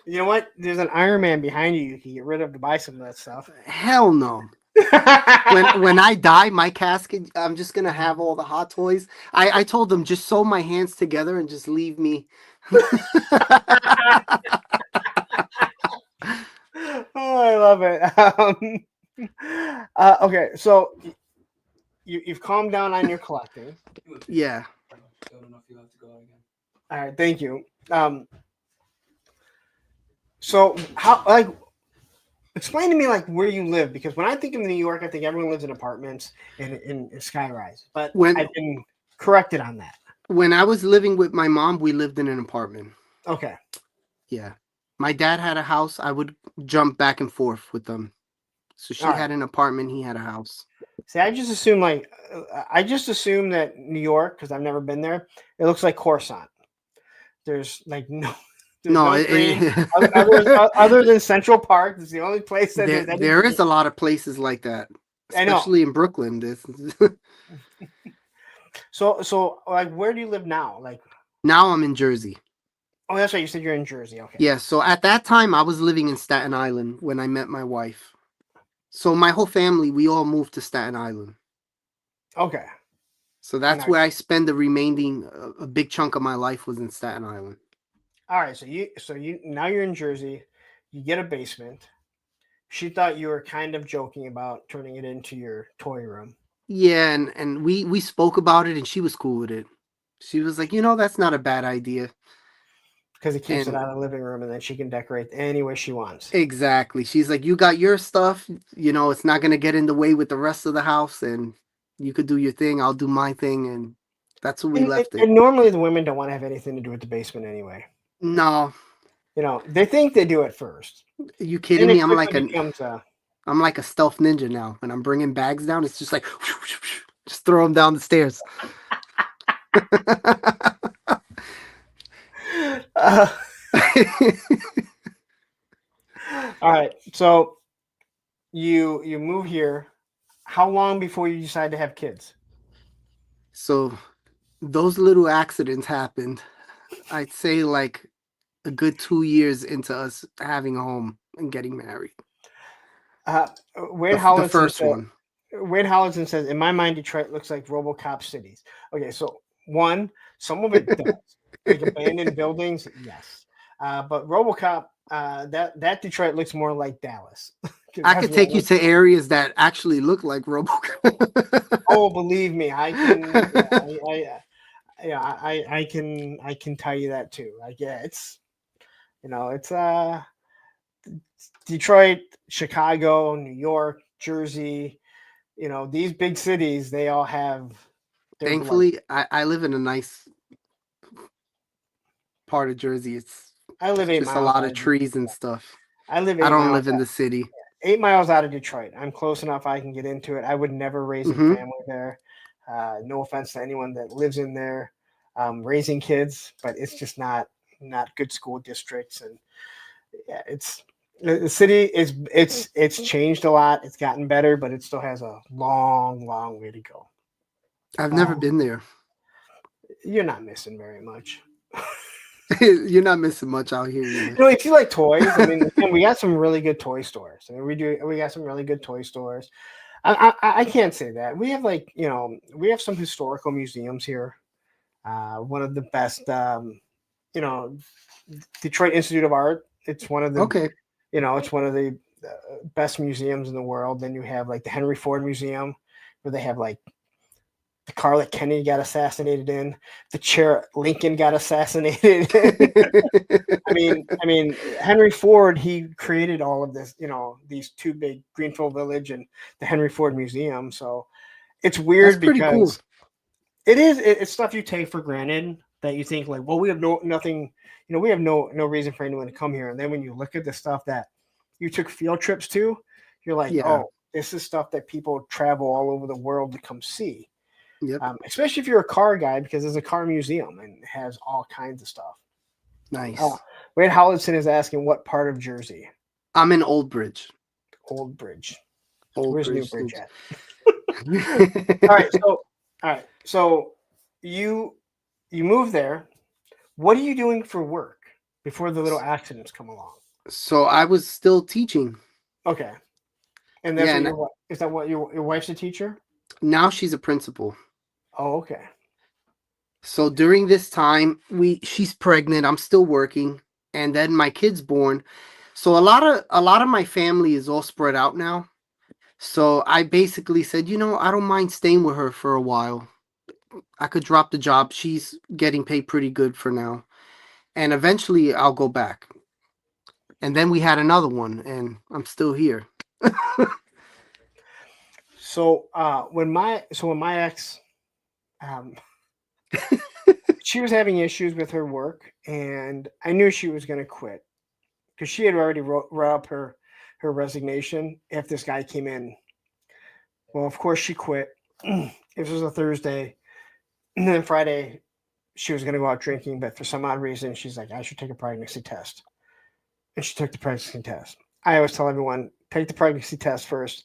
You know what? There's an Iron Man behind you. You can get rid of to buy some of that stuff. Hell no. When I die, my casket, I'm just gonna have all the hot toys. I told them just sew my hands together and just leave me. Oh, I love it. Okay, so you've calmed down on your collecting. Yeah. All right, thank you. So how explain to me like where you live because when I think of New York, I think everyone lives in apartments and in skyrise. But I've been corrected on that. When I was living with my mom, we lived in an apartment. Okay. Yeah. My dad had a house. I would jump back and forth with them. So she had an apartment, he had a house. See, I just assume that New York, because I've never been there, it looks like Coruscant. There's like no green. Other than Central Park, it's the only place that there is a lot of places like that, especially in Brooklyn. So like, where do you live now? Like now, I'm in Jersey. Oh, that's right. You said you're in Jersey. Okay. Yeah. So at that time, I was living in Staten Island when I met my wife. So my whole family, we all moved to Staten Island. Okay. So And that's where I spend the remaining a big chunk of my life was in Staten Island. all right, so you now you're in Jersey. You get a basement. She thought you were kind of joking about turning it into your toy room Yeah, and we spoke about it and she was cool with it. She was like, that's not a bad idea. because it keeps it And out of the living room, and then she can decorate any way she wants. exactly. She's like, you got your stuff, it's not gonna get in the way with the rest of the house, and you could do your thing, I'll do my thing, and that's where we left it. And normally the women don't want to have anything to do with the basement anyway. No, They think they do it first. you Then kidding me? it quickly becomes a. I'm like a stealth ninja now. When I'm bringing bags down, it's just like just throw them down the stairs. Uh, all right, so you move here. How long before you decide to have kids? So those little accidents happened. I'd say like a good 2 years into us having a home and getting married. Uh, Wade The Hollinson first said. one. Wade Hollinson says, "In my mind, Detroit looks like RoboCop cities." Okay, so one, some of it does, like abandoned buildings, yes, but RoboCop, that Detroit looks more like Dallas. 'Cause I that's could what it take you looks to like. areas that actually look like RoboCop. Oh, believe me, I can. I can tell you that too. Like, yeah, it's Detroit, Chicago, New York, Jersey. These big cities, they all have their blight. Thankfully, I live in a nice part of Jersey. It's I live eight just a miles lot out of of Detroit. trees and stuff. I live I eight don't miles live in the city. 8 miles out of Detroit. I'm close enough I can get into it. I would never raise a Hmm. family there. No offense to anyone that lives in there, raising kids, but it's just not good school districts, and yeah, the city is it's changed a lot. It's gotten better, but it still has a long way to go. I've never Um, been there. you're not missing very much. You're not missing much out here either. If you like toys, I mean, we got some really good toy stores. I mean, we got some really good toy stores. I can't say that. We have we have some historical museums here. One of the best, you know, Detroit Institute of Art. It's one of the, Okay. it's one of the best museums in the world. Then you have like the Henry Ford Museum, where they have like the car that Kennedy got assassinated in, the chair Lincoln got assassinated in. I mean, Henry Ford, he created all of this, these two big Greenfield Village and the Henry Ford Museum. So it's That's weird pretty cool. because it's stuff you take for granted that you think like, well, we have nothing, we have no reason for anyone to come here. And then when you look at the stuff that you took field trips to, you're like, Yeah. oh, this is stuff that people travel all over the world to come see. Yep. Especially if you're a car guy, because there's a car museum and it has all kinds of stuff. Uh, Nice. Wade Hollinson is asking what part of Jersey? I'm in Old Bridge. Old Bridge. Old Where's New Bridge. Bridge at? All right, so you you move there. What are you doing for work before the little accidents come along? So I was still teaching. Okay, and that's Yeah, what and is that what your wife's a teacher? now she's a principal. Oh, okay. So during this time, she's pregnant. I'm still working, and then my kid's born. So a lot of my family is all spread out now. So I basically said, I don't mind staying with her for a while. I could drop the job. She's getting paid pretty good for now. And eventually I'll go back. And then we had another one, and I'm still here. So when my ex, um, she was having issues with her work, and I knew she was going to quit because she had already wrote up her resignation if this guy came in. Well, of course she quit. This was a Thursday, and then Friday she was going to go out drinking, but for some odd reason she's like, I should take a pregnancy test, and she took the pregnancy test. I always tell everyone, take the pregnancy test first,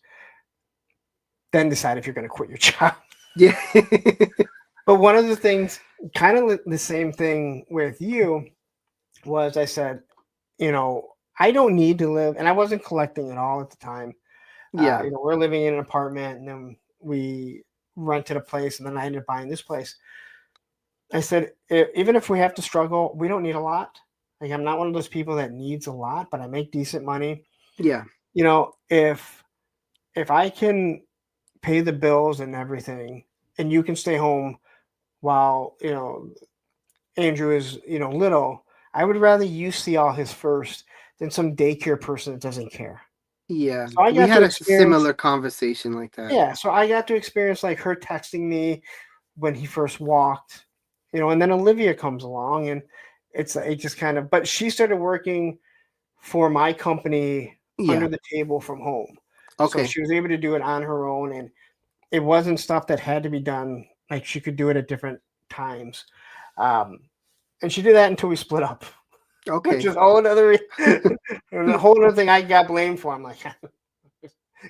then decide if you're going to quit your job. Yeah. But one of the things, kind of the same thing with you, was I said, I don't need to live, and I wasn't collecting at all at the time. Yeah. We're living in an apartment, and then we rented a place, and then I ended up buying this place. I said, even if we have to struggle, we don't need a lot. Like, I'm not one of those people that needs a lot, but I make decent money. Yeah. You know, if I can pay the bills and everything, and you can stay home while, you know, Andrew is, you know, little, I would rather you see all his first than some daycare person that doesn't care. Yeah. So I We got had to a experience, similar conversation like that. yeah. So I got to experience like her texting me when he first walked, you know, and then Olivia comes along, and it just kind of. But she started working for my company under Yeah. the table from home, so Okay. she was able to do it on her own, and it wasn't stuff that had to be done. Like, she could do it at different times, um, and she did that until we split up, which Okay. is a whole another a whole other thing I got blamed for. I'm like,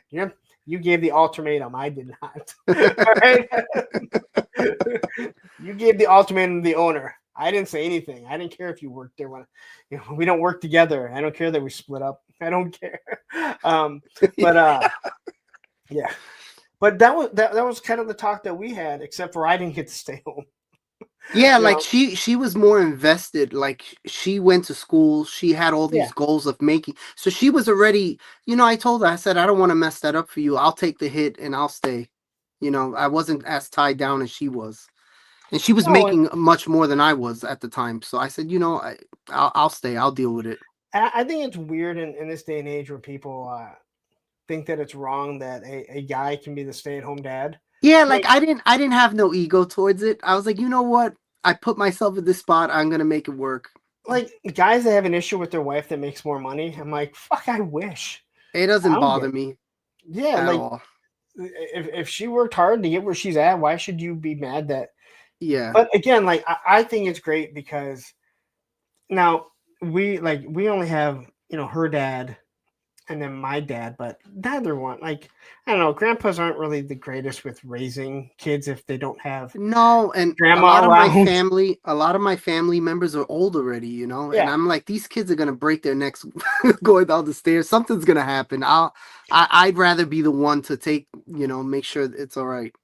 yeah, you gave the ultimatum, I did not. All right. You gave the ultimatum to the owner. I didn't say anything. I didn't care if you worked there when, you know, we don't work together. I don't care that we split up. I don't care. Um, but yeah. But that was kind of the talk that we had, except for I didn't get to stay home. Yeah, You like know, she was more invested. Like she went to school, she had all yeah. these goals of making. So she was already, I told her, I said, I don't want to mess that up for you. I'll take the hit and I'll stay. I wasn't as tied down as she was. And she was No, making much more than I was at the time. So I said, I'll stay. I'll deal with it. I think it's weird in this day and age where people think that it's wrong that a guy can be the stay-at-home dad. Yeah, like Like, I didn't have no ego towards it. I was like, you know what? I put myself in this spot. I'm gonna make it work. like guys that have an issue with their wife that makes more money, I'm like, fuck, I wish. It I doesn't don't get bother it. me Yeah, at like all. if she worked hard to get where she's at, why should you be mad that? Yeah. But again, like I think it's great because now we only have, you know, her dad and then my dad, but neither one, like, I don't know, grandpas aren't really the greatest with raising kids if they don't have No, and grandma around. a lot of my family members are old already, and Yeah. I'm like, these kids are gonna break their necks going down the stairs. Something's gonna happen. I'd rather be the one to take, make sure it's all right.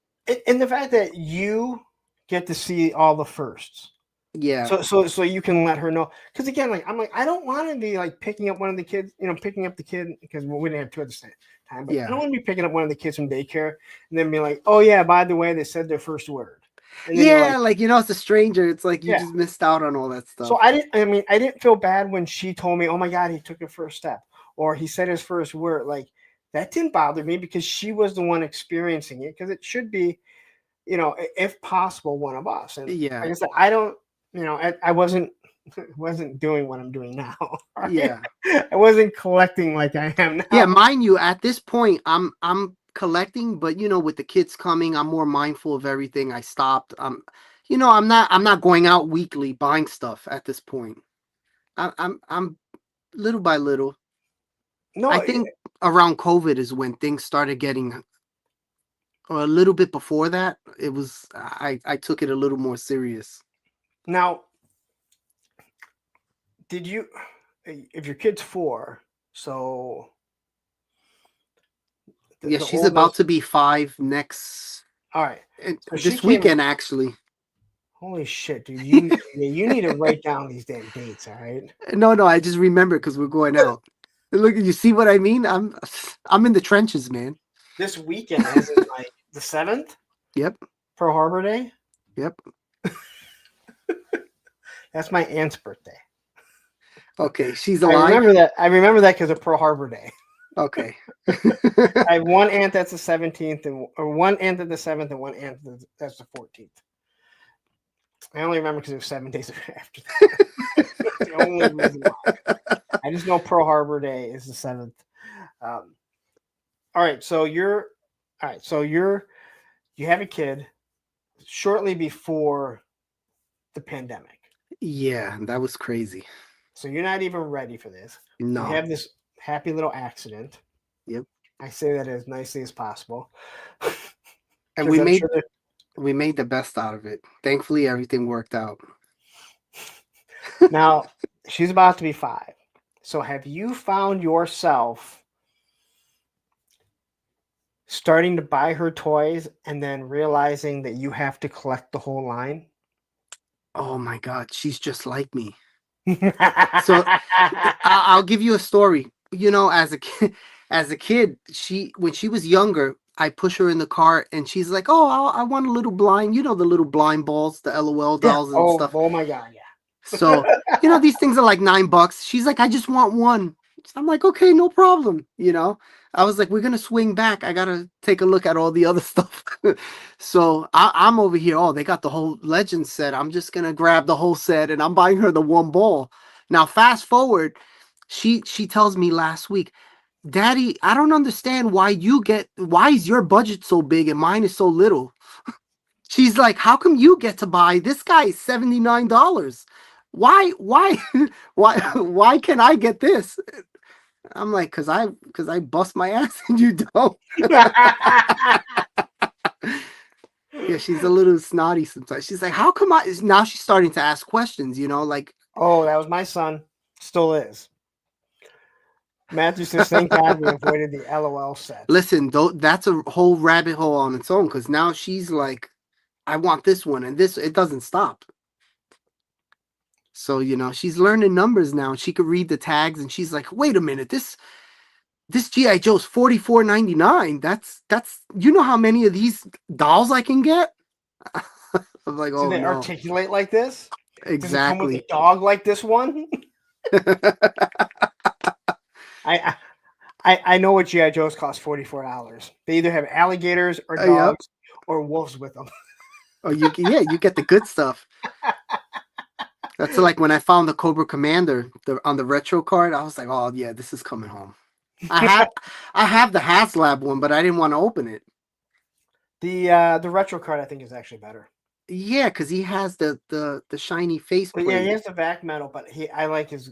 And the fact that you get to see all the firsts. Yeah, So you can let her know. Because again, like, I'm like, I don't want to be like picking up one of the kids, you know, picking up the kid, because we didn't have two at the same time, but I don't yeah, want to be picking up one of the kids from daycare and then be like, oh yeah, by the way, they said their first word. And then you're yeah. like, Like it's a stranger. It's like you yeah. just missed out on all that So stuff. I didn't feel bad when she told me, oh my God, he took a first step or he said his first word. Like, that didn't bother me because she was the one experiencing it, because it should be, you know, if possible, one of us. And Yeah, like I said, I don't, you know, I wasn't doing what I'm doing now. Right? yeah. I wasn't collecting like I am Yeah, now. mind you, at this point, I'm collecting, but with the kids coming, I'm more mindful of everything. I stopped. I'm not going out weekly buying stuff at this point. I'm little by little. I No, think around COVID is when things started getting, or a little bit before that. It was I took it a little more serious. now, did you, if your kid's 4, so Yeah, the she's about oldest, to be 5 next all right. So she this came, weekend actually. holy shit, dude. You need to write down these damn dates, all right? No, no, I just remember because we're going out. Look, you see what I mean? I'm in the trenches, man. This weekend, as in like the 7th, Yep, Pearl Harbor Day. yep. That's my aunt's birthday. Okay, she's alive. I remember that because of Pearl Harbor Day. Okay. I have one aunt that's the 17th, or one aunt at the 7th, and one aunt that's the 14th. I only remember because it was 7 days after that. That's the only reason why. I just know Pearl Harbor Day is the 7th. Um, all right, so you have a kid shortly before the pandemic. Yeah, that was crazy. So you're not even ready for this. You No. have this happy little accident. Yep. I say that as nicely as possible. And Because I'm sure that we made the best out of it. Thankfully, everything worked out. now she's about to be 5. So have you found yourself starting to buy her toys and then realizing that you have to collect the whole line? Oh my God, she's just like me. So I'll give you a story. You know, as a kid, she when she was younger, I push her in the car, and she's like, "Oh, I want a little blind. You know, the little blind balls, the LOL Yeah. dolls and Oh, stuff." oh my God, So, you know, these things are like $9. She's like, "I just want one." I'm like, "Okay, no problem." You know, I was like, "We're gonna swing back. I gotta take a look at all the other stuff." So I'm over here. Oh, they got the whole Legend set. I'm just gonna grab the whole set, and I'm buying her the one ball. Now, fast forward, she tells me last week, "Daddy, I don't understand why is your budget so big and mine is so little?" She's like, "How come you get to buy this guy is $79? Why why can I get this?" I'm like, "Cause I bust my ass and you don't." yeah. Yeah, she's a little snotty sometimes. She's like, "How come I?" Now she's starting to ask questions. You know, like, Oh, that was my son. Still is. Matthew says, thank God we avoided the LOL sets. listen, though, that's a whole rabbit hole on its own. Because now she's like, "I want this one," and this it doesn't stop. So you know, she's learning numbers now. She could read the tags, and she's like, "Wait a minute, this GI Joe's $44.99. That's you know how many of these dolls I can get?" I'm like, Do "Oh they no, articulate like this? Does it come with a exactly." dog like this one? I I know what GI Joes cost $44. They either have alligators or Yep. dogs or wolves with them. Oh, yeah, you get the good stuff. That's like when I found the Cobra Commander on the retro card. I was like, "Oh yeah, this is coming home." I have I have the HasLab one, but I didn't want to open it. The retro card I think is actually better. Yeah, because he has the shiny face But yeah, he plate. has the back metal, but I like his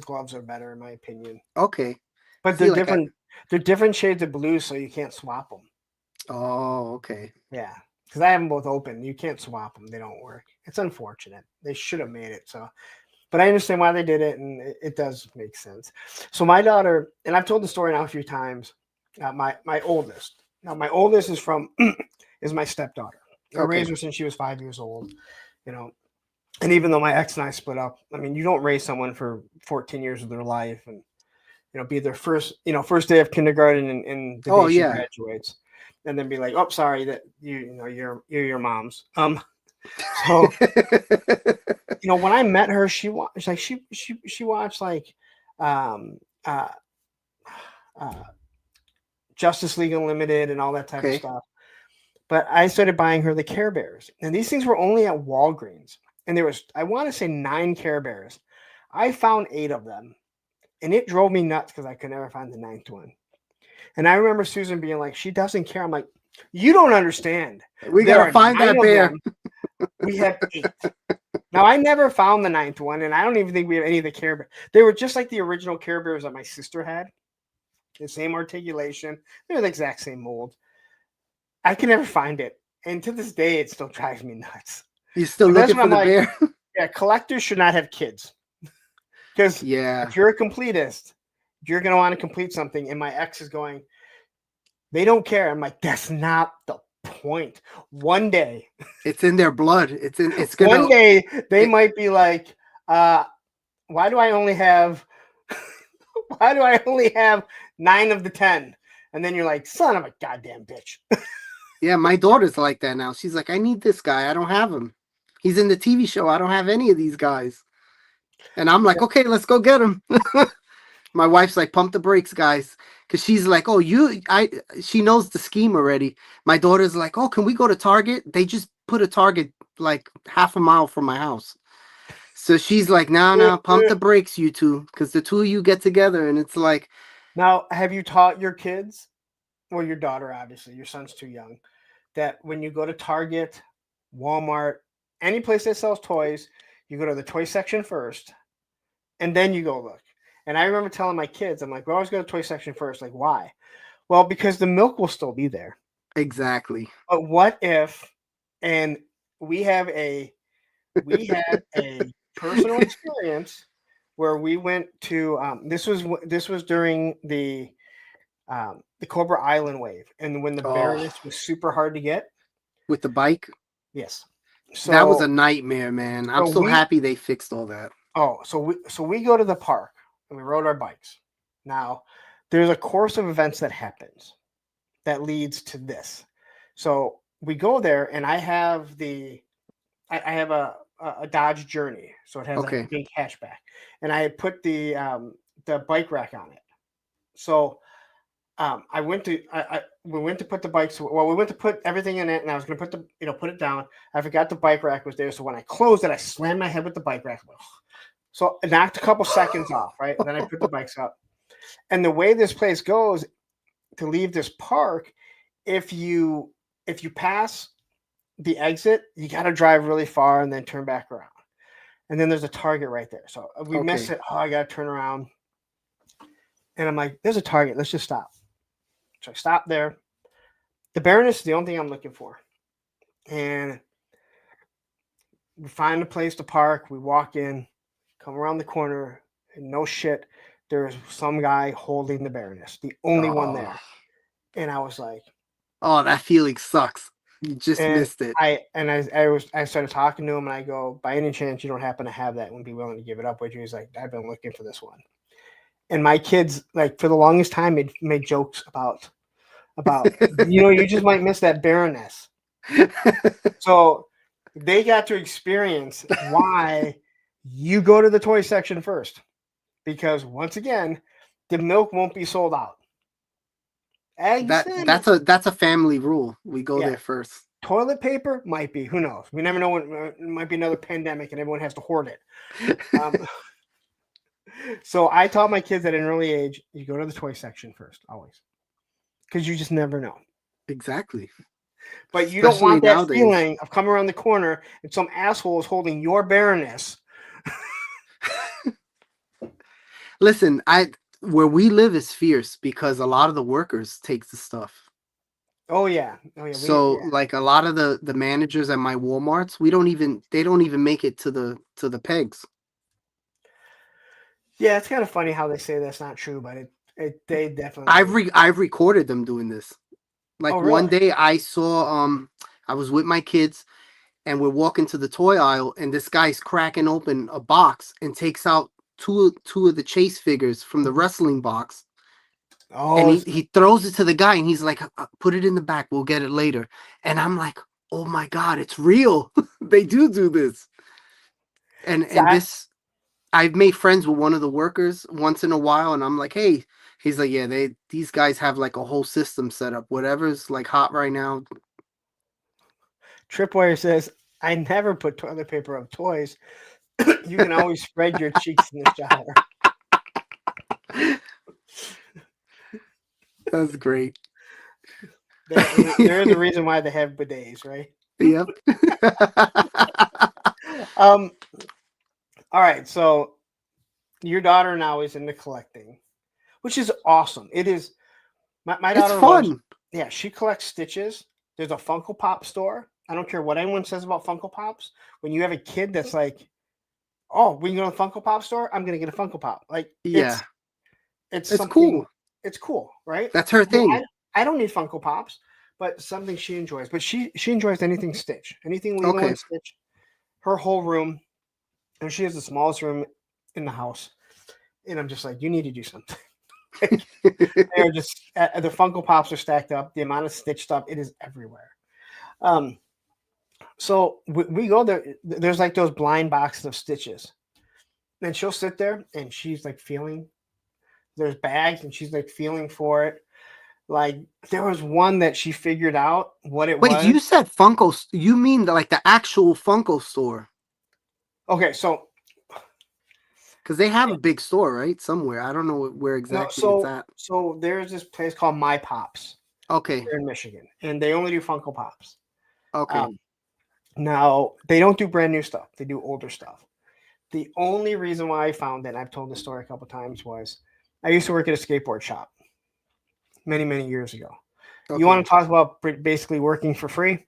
gloves are better in my opinion. Okay. But See, like, they're different shades of blue, so you can't swap them. oh, okay. Yeah, because I have them both open. You can't swap them; they don't work. It's unfortunate. They should have made it so. But I understand why they did it, and it does make sense. So my daughter, and I've told the story now a few times. My oldest. Now my oldest is from is my stepdaughter. I Okay. raised her since she was 5 years old. You know, and even though my ex and I split up, I mean, you don't raise someone for 14 years of their life, and be their first day of kindergarten and the Oh day she yeah. graduates, and then be like, oh, sorry that you're your mom's. So when I met her, she watched like she watched like um uh, uh Justice League Unlimited and all that type of Okay. stuff. But I started buying her the Care Bears, and these things were only at Walgreens, and there was, I want to say, 9 Care Bears. I found 8 of them, and it drove me nuts because I could never find the ninth one. And I remember Susan being like, "She doesn't care." I'm like, "You don't understand. We There gotta are find 9 that of bear. them. We have 8." Now I never found the ninth one, and I don't even think we have any of the Care Bears. They were just like the original Care Bears that my sister had. The same articulation. They're the exact same mold. I can never find it, and to this day, it still drives me nuts. You're still But that's looking what for I'm the like. bear? Yeah, collectors should not have kids because Yeah. if you're a completist, you're going to want to complete something. And my ex is going, they don't care. I'm like, that's not the point. One day, It's in their blood. It's one gonna day they it, might be like, uh, why do I only have, why do I only have 9 of the 10? And then you're like, son of a goddamn bitch. yeah, my daughter's like that now. She's like, "I need this guy. I don't have him. He's in the TV show. I don't have any of these guys." And I'm like, "Okay, let's go get him." My wife's like, "Pump the brakes, guys," because she's like, "Oh, she knows the scheme already." My daughter's like, "Oh, can we go to Target?" They just put a Target like half a mile from my house. So she's like, "No, pump the brakes, you two, because the two of you get together." And it's like, Now, have you taught your kids, well, your daughter, obviously, your son's too young, that when you go to Target, Walmart, any place that sells toys, you go to the toy section first, and then you go look. And I remember telling my kids, I'm like, we always go to the toy section first. Like, why? Well, because the milk will still be there. exactly. But what if, and we have a we had a personal experience where we went to this was during the the Cobra Island wave, and when the Oh, Baroness was super hard to get. with the bike, Yes. that was So a nightmare, man. I'm so so we happy they fixed all that. so we go to the park and we rode our bikes. Now, there's a course of events that happens that leads to this. So we go there, and I have a Dodge Journey, so it has a Okay, big hatchback, and I put the bike rack on it. So we went to put the bikes. Well, we went to put everything in it, and I was going to put put it down. I forgot the bike rack was there, so when I closed it, I slammed my head with the bike rack. So it knocked a couple seconds off, right? And then I put the bikes up. And the way this place goes to leave this park, if you pass the exit, you got to drive really far and then turn back around. And then there's a Target right there. So we miss okay. it. Oh, I got to turn around. And I'm like, there's a Target. Let's just stop. So I stop there. The Baroness is the only thing I'm looking for. And we find a place to park. We walk in, come around the corner, and no shit, there's some guy holding the Baroness, the only one Oh, there. And I was like, oh, that feeling sucks. You just and missed it. I started talking to him, and I go, by any chance you don't happen to have that and be willing to give it up, would you? He's like, I've been looking for this one. And my kids, like, for the longest time, made jokes about you just might miss that Baroness. So they got to experience why you go to the toy section first, because once again, the milk won't be sold out. Eggs, That's a family rule. We go yeah. there first. Toilet paper might be. Who knows? We never know when it might be another pandemic and everyone has to hoard it. So I taught my kids at an early age, you go to the toy section first, always, because you just never know. Exactly. But you don't Especially want that nowadays. feeling of coming around the corner and some asshole is holding your Baroness. Listen, where we live is fierce because a lot of the workers take the stuff. Oh yeah. So like a lot of the managers at my Walmarts, they don't even make it to the pegs. Yeah, it's kind of funny how they say that's not true, but they definitely. I've recorded them doing this. Like Oh one really? day I saw I was with my kids and we're walking to the toy aisle and this guy's cracking open a box and takes out two of the chase figures from the wrestling box. And Oh, he throws it to the guy and he's like, put it in the back, we'll get it later. And I'm like, oh my God, it's real. They do this. And I, this, I've made friends with one of the workers once in a while, and I'm like, hey, he's like, yeah, these guys have like a whole system set up. Whatever's like hot right now. Tripwire says, I never put toilet paper on toys. You can always spread your cheeks in the shower. That's great. There is a reason why they have bidets, right? Yep. All right, so your daughter now is into collecting, which is awesome. It is. My It's daughter loves. fun. Yeah, she collects Stitches. There's a Funko Pop store. I don't care what anyone says about Funko Pops. When you have a kid that's like, "Oh, we can go to the Funko Pop store. I'm gonna get a Funko Pop." Like Yeah, it's it's something. cool. It's cool, right? That's her I mean, thing. I don't need Funko Pops, but something she enjoys. But she enjoys anything Stitch, anything Lilo Okay. and Stitch. Her whole room, and she has the smallest room in the house. And I'm just like, you need to do something. They're just the Funko Pops are stacked up. The amount of Stitch stuff, it is everywhere. So we go there. There's like those blind boxes of Stitches, and she'll sit there and she's like feeling. There's bags and she's like feeling for it. Like there was one that she figured out what it Wait, was. you said Funko. You mean like the actual Funko store? Okay, so Because they have a big store, right? Somewhere. I don't know where no, exactly it's at. so there's this place called My Pops Okay. here in Michigan, and they only do Funko Pops. Okay. Now they don't do brand new stuff; they do older stuff. The only reason why I found it, and I've told this story a couple times, was I used to work at a skateboard shop many years ago. Okay. You want to talk about basically working for free?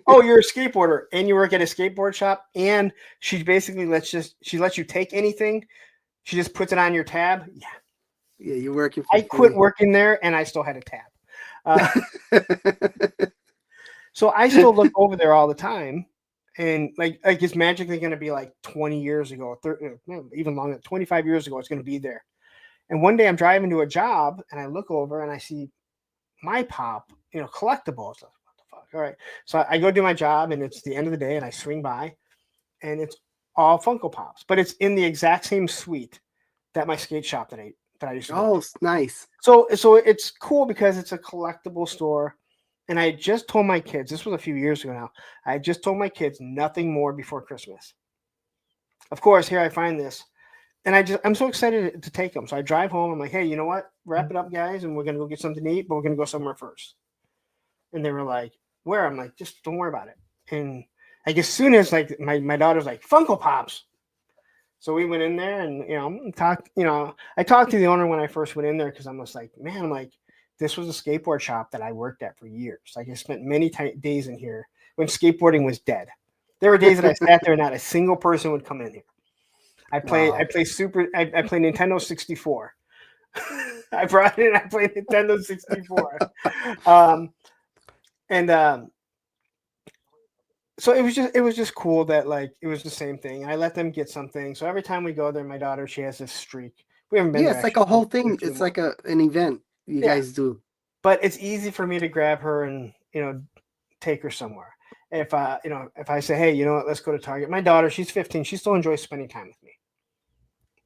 Oh, you're a skateboarder and you work at a skateboard shop, and she basically lets you take anything. She just puts it on your tab. Yeah. Yeah, you're working for I quit free. working there, and I still had a tab. Uh, so I still look over there all the time, and like it's magically going to be like 20 years ago, 30, even longer, 25 years ago, it's going to be there. And one day I'm driving to a job, and I look over and I see my pop, collectibles. What the fuck? All right. So I go do my job, and it's the end of the day, and I swing by, and it's all Funko Pops, but it's in the exact same suite that my skate shop that I used to go Oh, to. it's nice. So it's cool because it's a collectible store. And I just told my kids, this was a few years ago now, I just told my kids nothing more before Christmas. Of course, here I find this. And I'm so excited to take them. So I drive home. I'm like, hey, you know what? Wrap it up, guys, and we're gonna go get something to eat, but we're gonna go somewhere first. And they were like, where? I'm like, just don't worry about it. And like as soon as like my daughter's like, Funko Pops. So we went in there and talked. I talked to the owner when I first went in there because I'm just like, man, I'm like, this was a skateboard shop that I worked at for years. Like I spent many days in here when skateboarding was dead. There were days that I sat there and not a single person would come in here. I play Wow. I play Nintendo 64. I brought in I played Nintendo 64. Um, and So it was just cool that like it was the same thing. I let them get something. So every time we go there, my daughter, she has this streak. We haven't been Yeah, there it's like actually a whole in a thing. few It's like months. an event you Yeah, guys do. but it's easy for me to grab her and take her somewhere. If I say, hey, you know what, let's go to Target. My daughter, she's 15. She still enjoys spending time with me.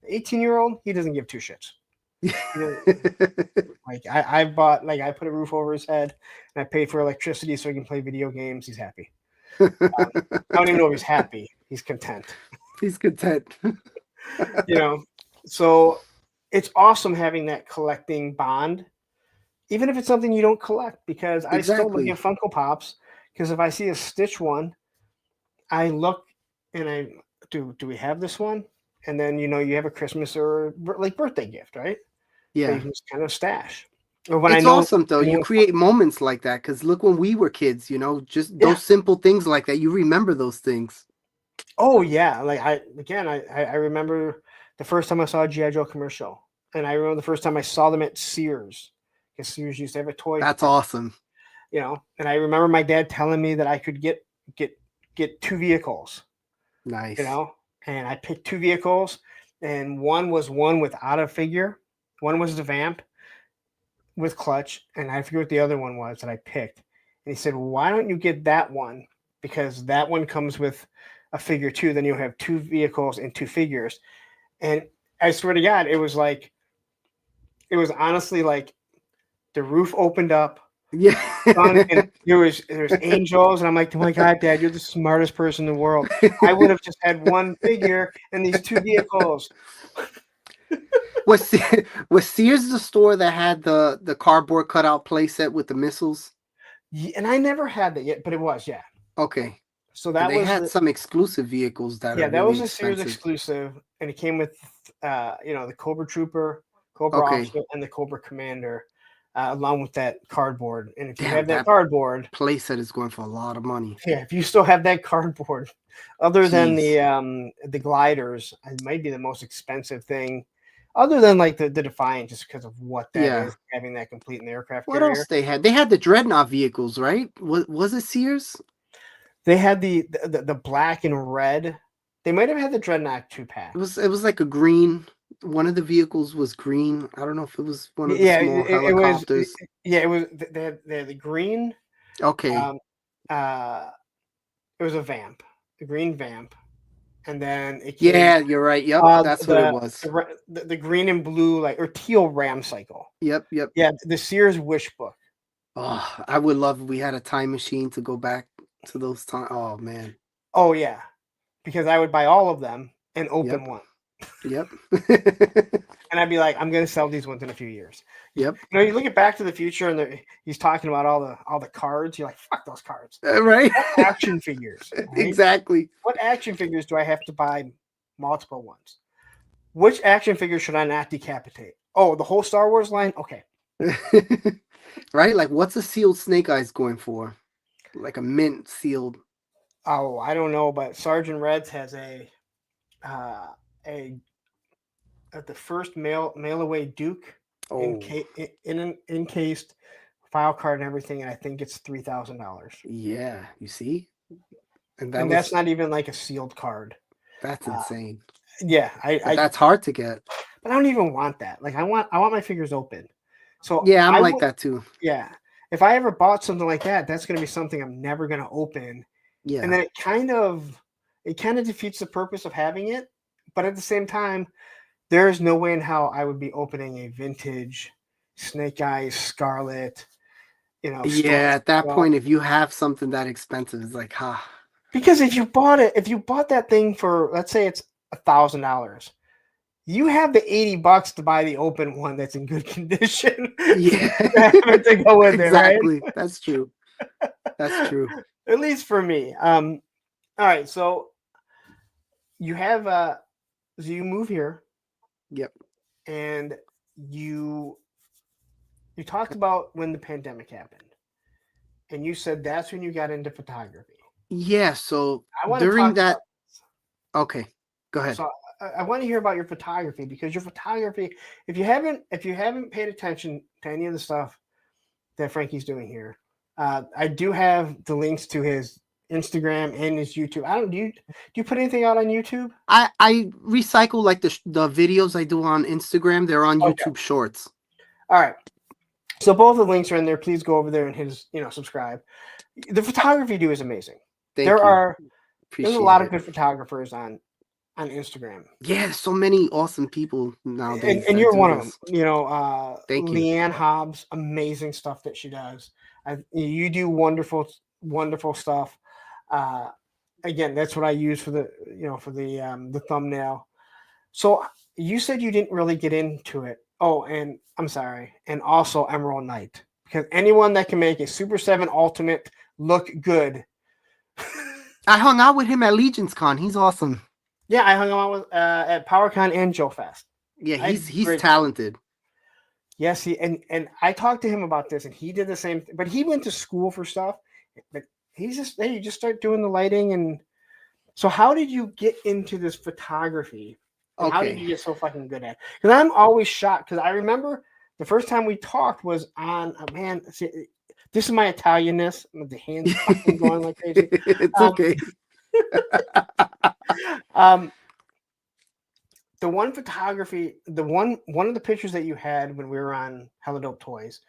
The 18-year-old, he doesn't give two shits. Like I bought like I put a roof over his head and I paid for electricity so he can play video games. He's happy. I don't even know if he's happy. He's content. He's content. you know so it's awesome having that collecting bond, even if it's something you don't collect, because I still look Exactly. at Funko Pops, because if I see a Stitch one, I look and I do we have this one, and then you have a Christmas or like birthday gift, right, that you Yeah. can just kind of stash, or when It's awesome though. I You know create moments like that because look when we were kids, just yeah. those simple things like that. You remember those things. Oh yeah, like I remember the first time I saw a GI Joe commercial, and I remember the first time I saw them at Sears, because Sears used to have a toy That's department. awesome. And I remember my dad telling me that I could get get two vehicles, you Nice. know, and I picked two vehicles, and one was one without a figure, one was the vamp with clutch, and I forget what the other one was that I picked. And he said, well, why don't you get that one? Because that one comes with a figure too. Then you'll have two vehicles and two figures. And I swear to God, it was honestly like the roof opened up, Yeah. and there's angels, and I'm like, oh my God, Dad, you're the smartest person in the world. I would have just had one figure and these two vehicles. Was Sears the store that had the cardboard cutout playset with the missiles? And I never had that yet, but it was, yeah. Okay. So And that they was had some exclusive vehicles that are that really was a Sears expensive. exclusive, and it came with the Cobra Trooper, Cobra Okay. Officer, and the Cobra Commander, along with that cardboard. And if you Damn, have that that cardboard, playset is going for a lot of money. yeah, if you still have that cardboard, other than Jeez. the gliders, it might be the most expensive thing, other than like the Defiant, just because of what that Yeah. is, having that complete in the aircraft What else carrier. they had? They had the Dreadnought vehicles, right? Was it Sears? They had the black and red. They might have had the Dreadnought two It pack. was it was like a green. One of the vehicles was green. I don't know if it was one of the Yeah, small it was. helicopters. Yeah, it was. They had the green. Okay. Um, uh, it was a vamp, a green vamp, and then it came Yeah, you're right. Yep, that's what it was. the green and blue, like, or teal ram cycle. Yep, yep. Yeah, the Sears Wish book. Oh, I would love if we had a time machine to go back to those times. Oh man. Oh yeah, because I would buy all of them and open Yep. one, Yep. and I'd be like, I'm gonna sell these ones in a few years. Yep. You look at Back to the Future, and he's talking about all the cards. You're like, fuck those cards. Right. Action figures, right? Exactly. What action figures do I have to buy multiple ones? Which action figure should I not decapitate? Oh, the whole Star Wars line? Okay. Right? Like what's a sealed snake eyes going for? Like a mint sealed. Oh, I don't know, but Sergeant Reds has uh, a the first mail away Duke. Oh, in an encased file card and everything, and I think it's $3,000. yeah. You see? And And that's not even like a sealed card. that's Uh, insane. yeah, But that's hard to get. but I don't even want that. Like I want my figures open. So Yeah, I'm I like would, that too. yeah. If I ever bought something like that, that's going to be something I'm never going to open, and Yeah. then it kind of defeats the purpose of having it. But at the same time, there is no way in how I would be opening a vintage Snake Eyes Scarlet, Storm. Yeah, at that point, if you have something that expensive, it's like, ah, Because if you bought that thing for, let's say it's $1,000, you have the $80 to buy the open one that's in good condition yeah, to go with it, right? exactly. That's true. That's true. At least for me. All right, so you have so you move here Yep. and you you talked about when the pandemic happened, and you said that's when you got into photography. Yeah. So I want to during talk that, about okay, go ahead. so I want to hear about your photography, because your photography, if you haven't paid attention to any of the stuff that Frankie's doing here, I do have the links to his Instagram and his YouTube. I don't do you put anything out on YouTube? I recycle like the videos I do on Instagram. They're on Okay, YouTube Shorts. all right. So both the links are in there. Please go over there and hit subscribe. The photography you do is amazing. Thank There you. are there's a Appreciate lot of it. good photographers on Instagram. Yeah, there's so many awesome people nowadays And that you're do one of them. this. Thank you. Leanne Hobbs, amazing stuff that she does. You do wonderful stuff. Uh, again, that's what I use for the thumbnail. So you said you didn't really get into it. Oh, and I'm sorry, and also Emerald Knight, because anyone that can make a Super 7 Ultimate look good. I hung out with him at Legion's Con. He's awesome. Yeah, I hung out with at PowerCon and Joe Fest. Yeah, I had he's great time. talented. Yes, and I talked to him about this, and he did the same thing. But he went to school for stuff. But he's just hey, you just start doing the lighting. And so, how did you get into this photography? And how did Okay. you get so fucking good at it? Because I'm always shocked. Because I remember the first time we talked was on man. See, this is my Italianness. The hands fucking going like crazy. It's Um, okay. um, the one photography, one of the pictures that you had when we were on Hella Dope Toys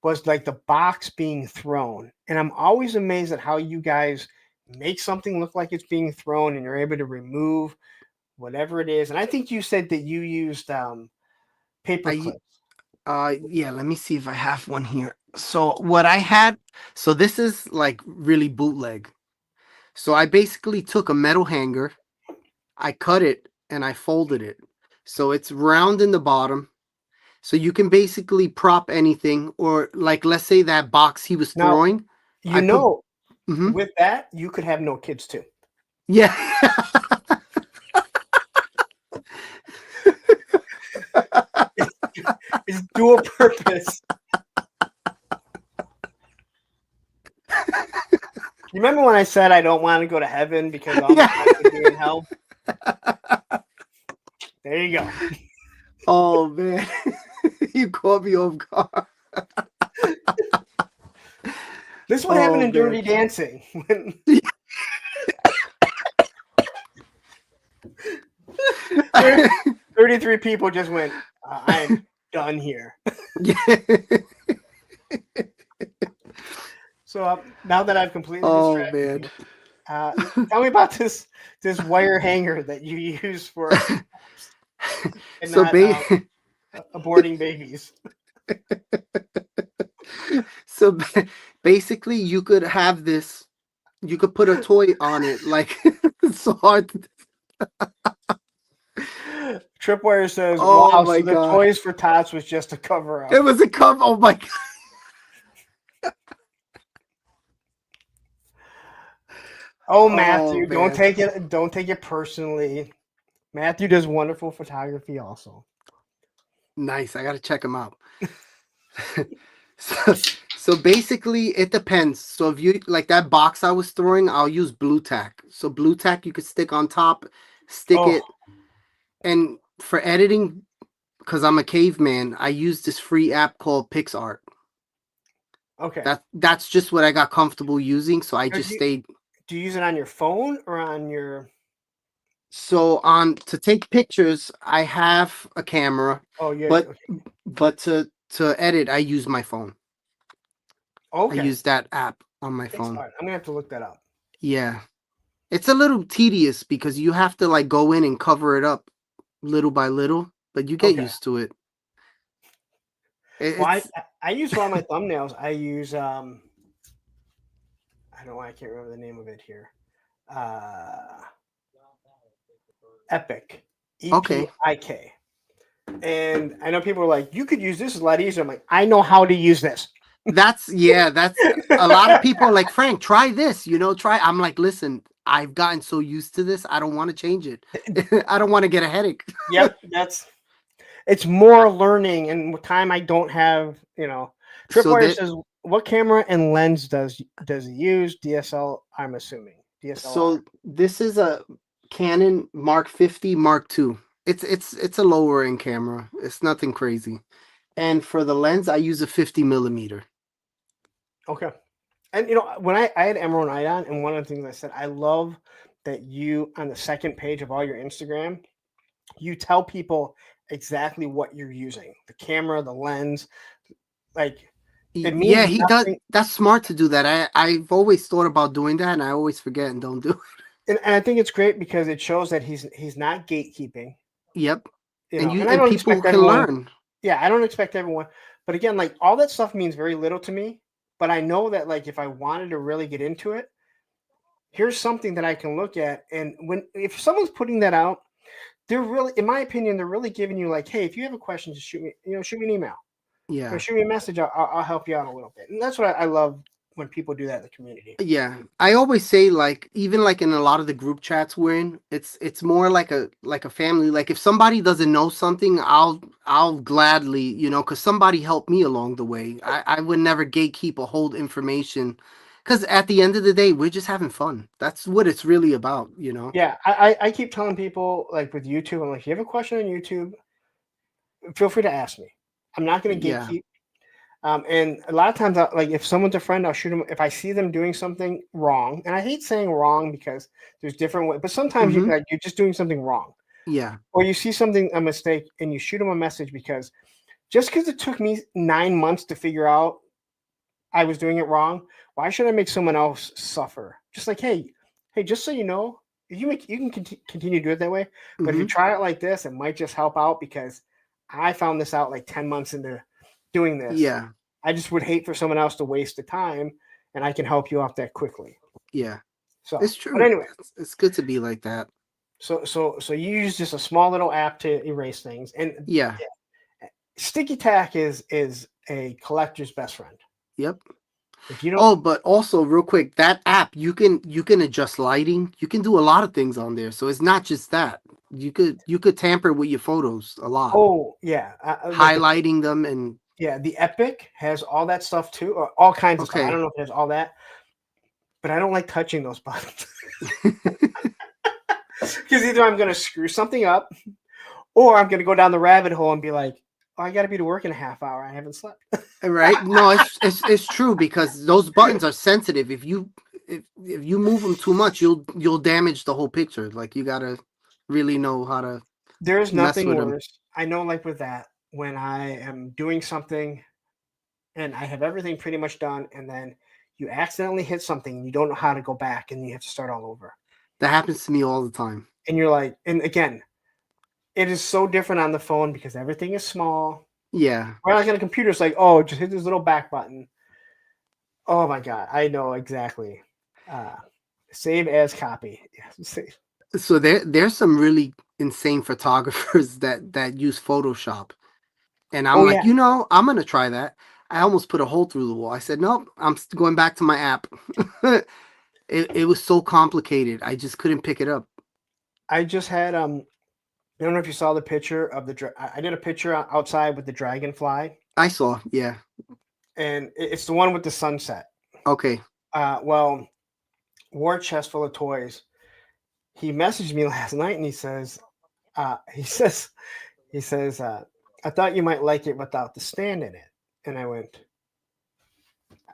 was like the box being thrown, and I'm always amazed at how you guys make something look like it's being thrown, and you're able to remove whatever it is. And I think you said that you used paper I clips. yeah, let me see if I have one here. So what I had, so this is like really bootleg. So I basically took a metal hanger, I cut it and I folded it. So it's round in the bottom. So you can basically prop anything, or like let's say that box he was Now, throwing. you I put know, mhm. with that you could have no kids too. Yeah. It's dual purpose. You remember when I said I don't want to go to heaven because all my friends would be in hell? There you go. Oh man. You caught me off guard. This is what happened in Dirty Dancing. When 33 people just went, I'm done here. So now that I've completely distracted you, tell me about this wire hanger that you use for and So not aborting babies. So basically you could have this, you could put a toy on it, like it's so hard to, Tripwire says, oh wow, my so the god, Toys for Tots was just a cover up. it was a cover. Oh my god. Oh, Matthew, Oh don't man. take it personally. Matthew does wonderful photography also. Nice, I gotta check him out. So basically it depends. So if you like that box I was throwing, I'll use blue tack. So blue tack you could stick on top, stick Oh, it, and for editing because I'm a caveman, I use this free app called PixArt. Okay. That's just what I got comfortable using, so I Do just you, stayed. do you use it on your phone or on your? So on to take pictures, I have a camera, Oh, yeah. but Okay. to edit, I use my phone. I Okay. use that app on my phone. PixArt. I'm gonna have to look that up. Yeah. It's a little tedious because you have to like go in and cover it up little by little, but you get Okay. used to it. Well, It's I use for all my thumbnails. I use I don't know why I can't remember the name of it here. Uh, Epic, okay. EPIK. And I know people are like, you could use this, it's a lot easier. I'm like, I know how to use this. That's a lot of people are like, Frank, try this, try. I'm like, listen, I've gotten so used to this, I don't want to change it. I don't want to get a headache. Yep, it's more learning and time I don't have. So Tripwire that says, what camera and lens does it use? DSL, I'm assuming DSLR. so this is a Canon Mark 50 Mark II. It's a lower end camera. It's nothing crazy. And for the lens, I use a 50 millimeter. Okay. And when I had Emerald Night on, and one of the things I said, I love that you on the second page of all your Instagram, you tell people exactly what you're using, the camera, the lens. Like, it means Yeah, he does. nothing. That's smart to do that. I've always thought about doing that, and I always forget and don't do it. And I think it's great because it shows that he's not gatekeeping. Yep. And And you I and don't people expect can everyone. learn. Yeah, I don't expect everyone. But again, like, all that stuff means very little to me. But I know that, like, if I wanted to really get into it, here's something that I can look at. And if someone's putting that out, they're really, in my opinion, they're really giving you, like, hey, if you have a question, just shoot me an email. Yeah. Shoot me a message. I'll help you out a little bit. And that's what I love when people do that in the community. Yeah. I always say like even like in a lot of the group chats we're in, it's more like a family. Like if somebody doesn't know something, I'll gladly, because somebody helped me along the way. I would never gatekeep or hold information. Because at the end of the day, we're just having fun. That's what it's really about. Yeah, I keep telling people, like, with YouTube, I'm like, if you have a question on YouTube, feel free to ask me. I'm not going to Yeah. gatekeep. And a lot of times, like, if someone's a friend, I'll shoot them. If I see them doing something wrong, and I hate saying wrong because there's different ways, but sometimes Hmm. you're just doing something wrong, Yeah. or you see something, a mistake, and you shoot them a message because just because it took me 9 months to figure out I was doing it wrong, why should I make someone else suffer? Just like, hey, just so you know, you can continue to do it that way, but if you Hmm. try it like this, it might just help out because I found this out like 10 months into doing this. Yeah. I just would hate for someone else to waste the time, and I can help you out that quickly. Yeah. So, It's but true. anyway, It's good to be like that. so you use just a small little app to erase things, and Yeah. Sticky Tack is a collector's best friend. Yep. If you don't, Oh, but also real quick, that app you can adjust lighting. You can do a lot of things on there. So it's not just that. You could tamper with your photos a lot, oh yeah, like highlighting them and the Epic has all that stuff too, or all kinds of stuff. I okay. don't know if it has all that, but I don't like touching those buttons because either I'm going to screw something up, or I'm going to go down the rabbit hole and be like, oh, I got to be to work in a half hour. I haven't slept. Right? No, it's true because those buttons are sensitive. If you move them too much, you'll damage the whole picture. Like you gotta really know how to There is mess nothing with them. worse. I know, like with that, when I am doing something and I have everything pretty much done, and then you accidentally hit something and you don't know how to go back, and you have to start all over. That happens to me all the time. And you're like, and again, it is so different on the phone because everything is small. Yeah. Where like on a computer, it's like, oh, just hit this little back button. Oh my god, I know exactly. Uh, Save as copy. Save. So there's some really insane photographers that use Photoshop. And I'm Oh like, yeah, I'm gonna try that. I almost put a hole through the wall. I said, nope, going back to my app. It was so complicated. I just couldn't pick it up. I just had I don't know if you saw the picture of I did a picture outside with the dragonfly, I saw, yeah. and it's the one with the sunset. Okay. Well, War Chest Full of Toys. He messaged me last night and he says, he says, he says, I thought you might like it without the stand in it. And I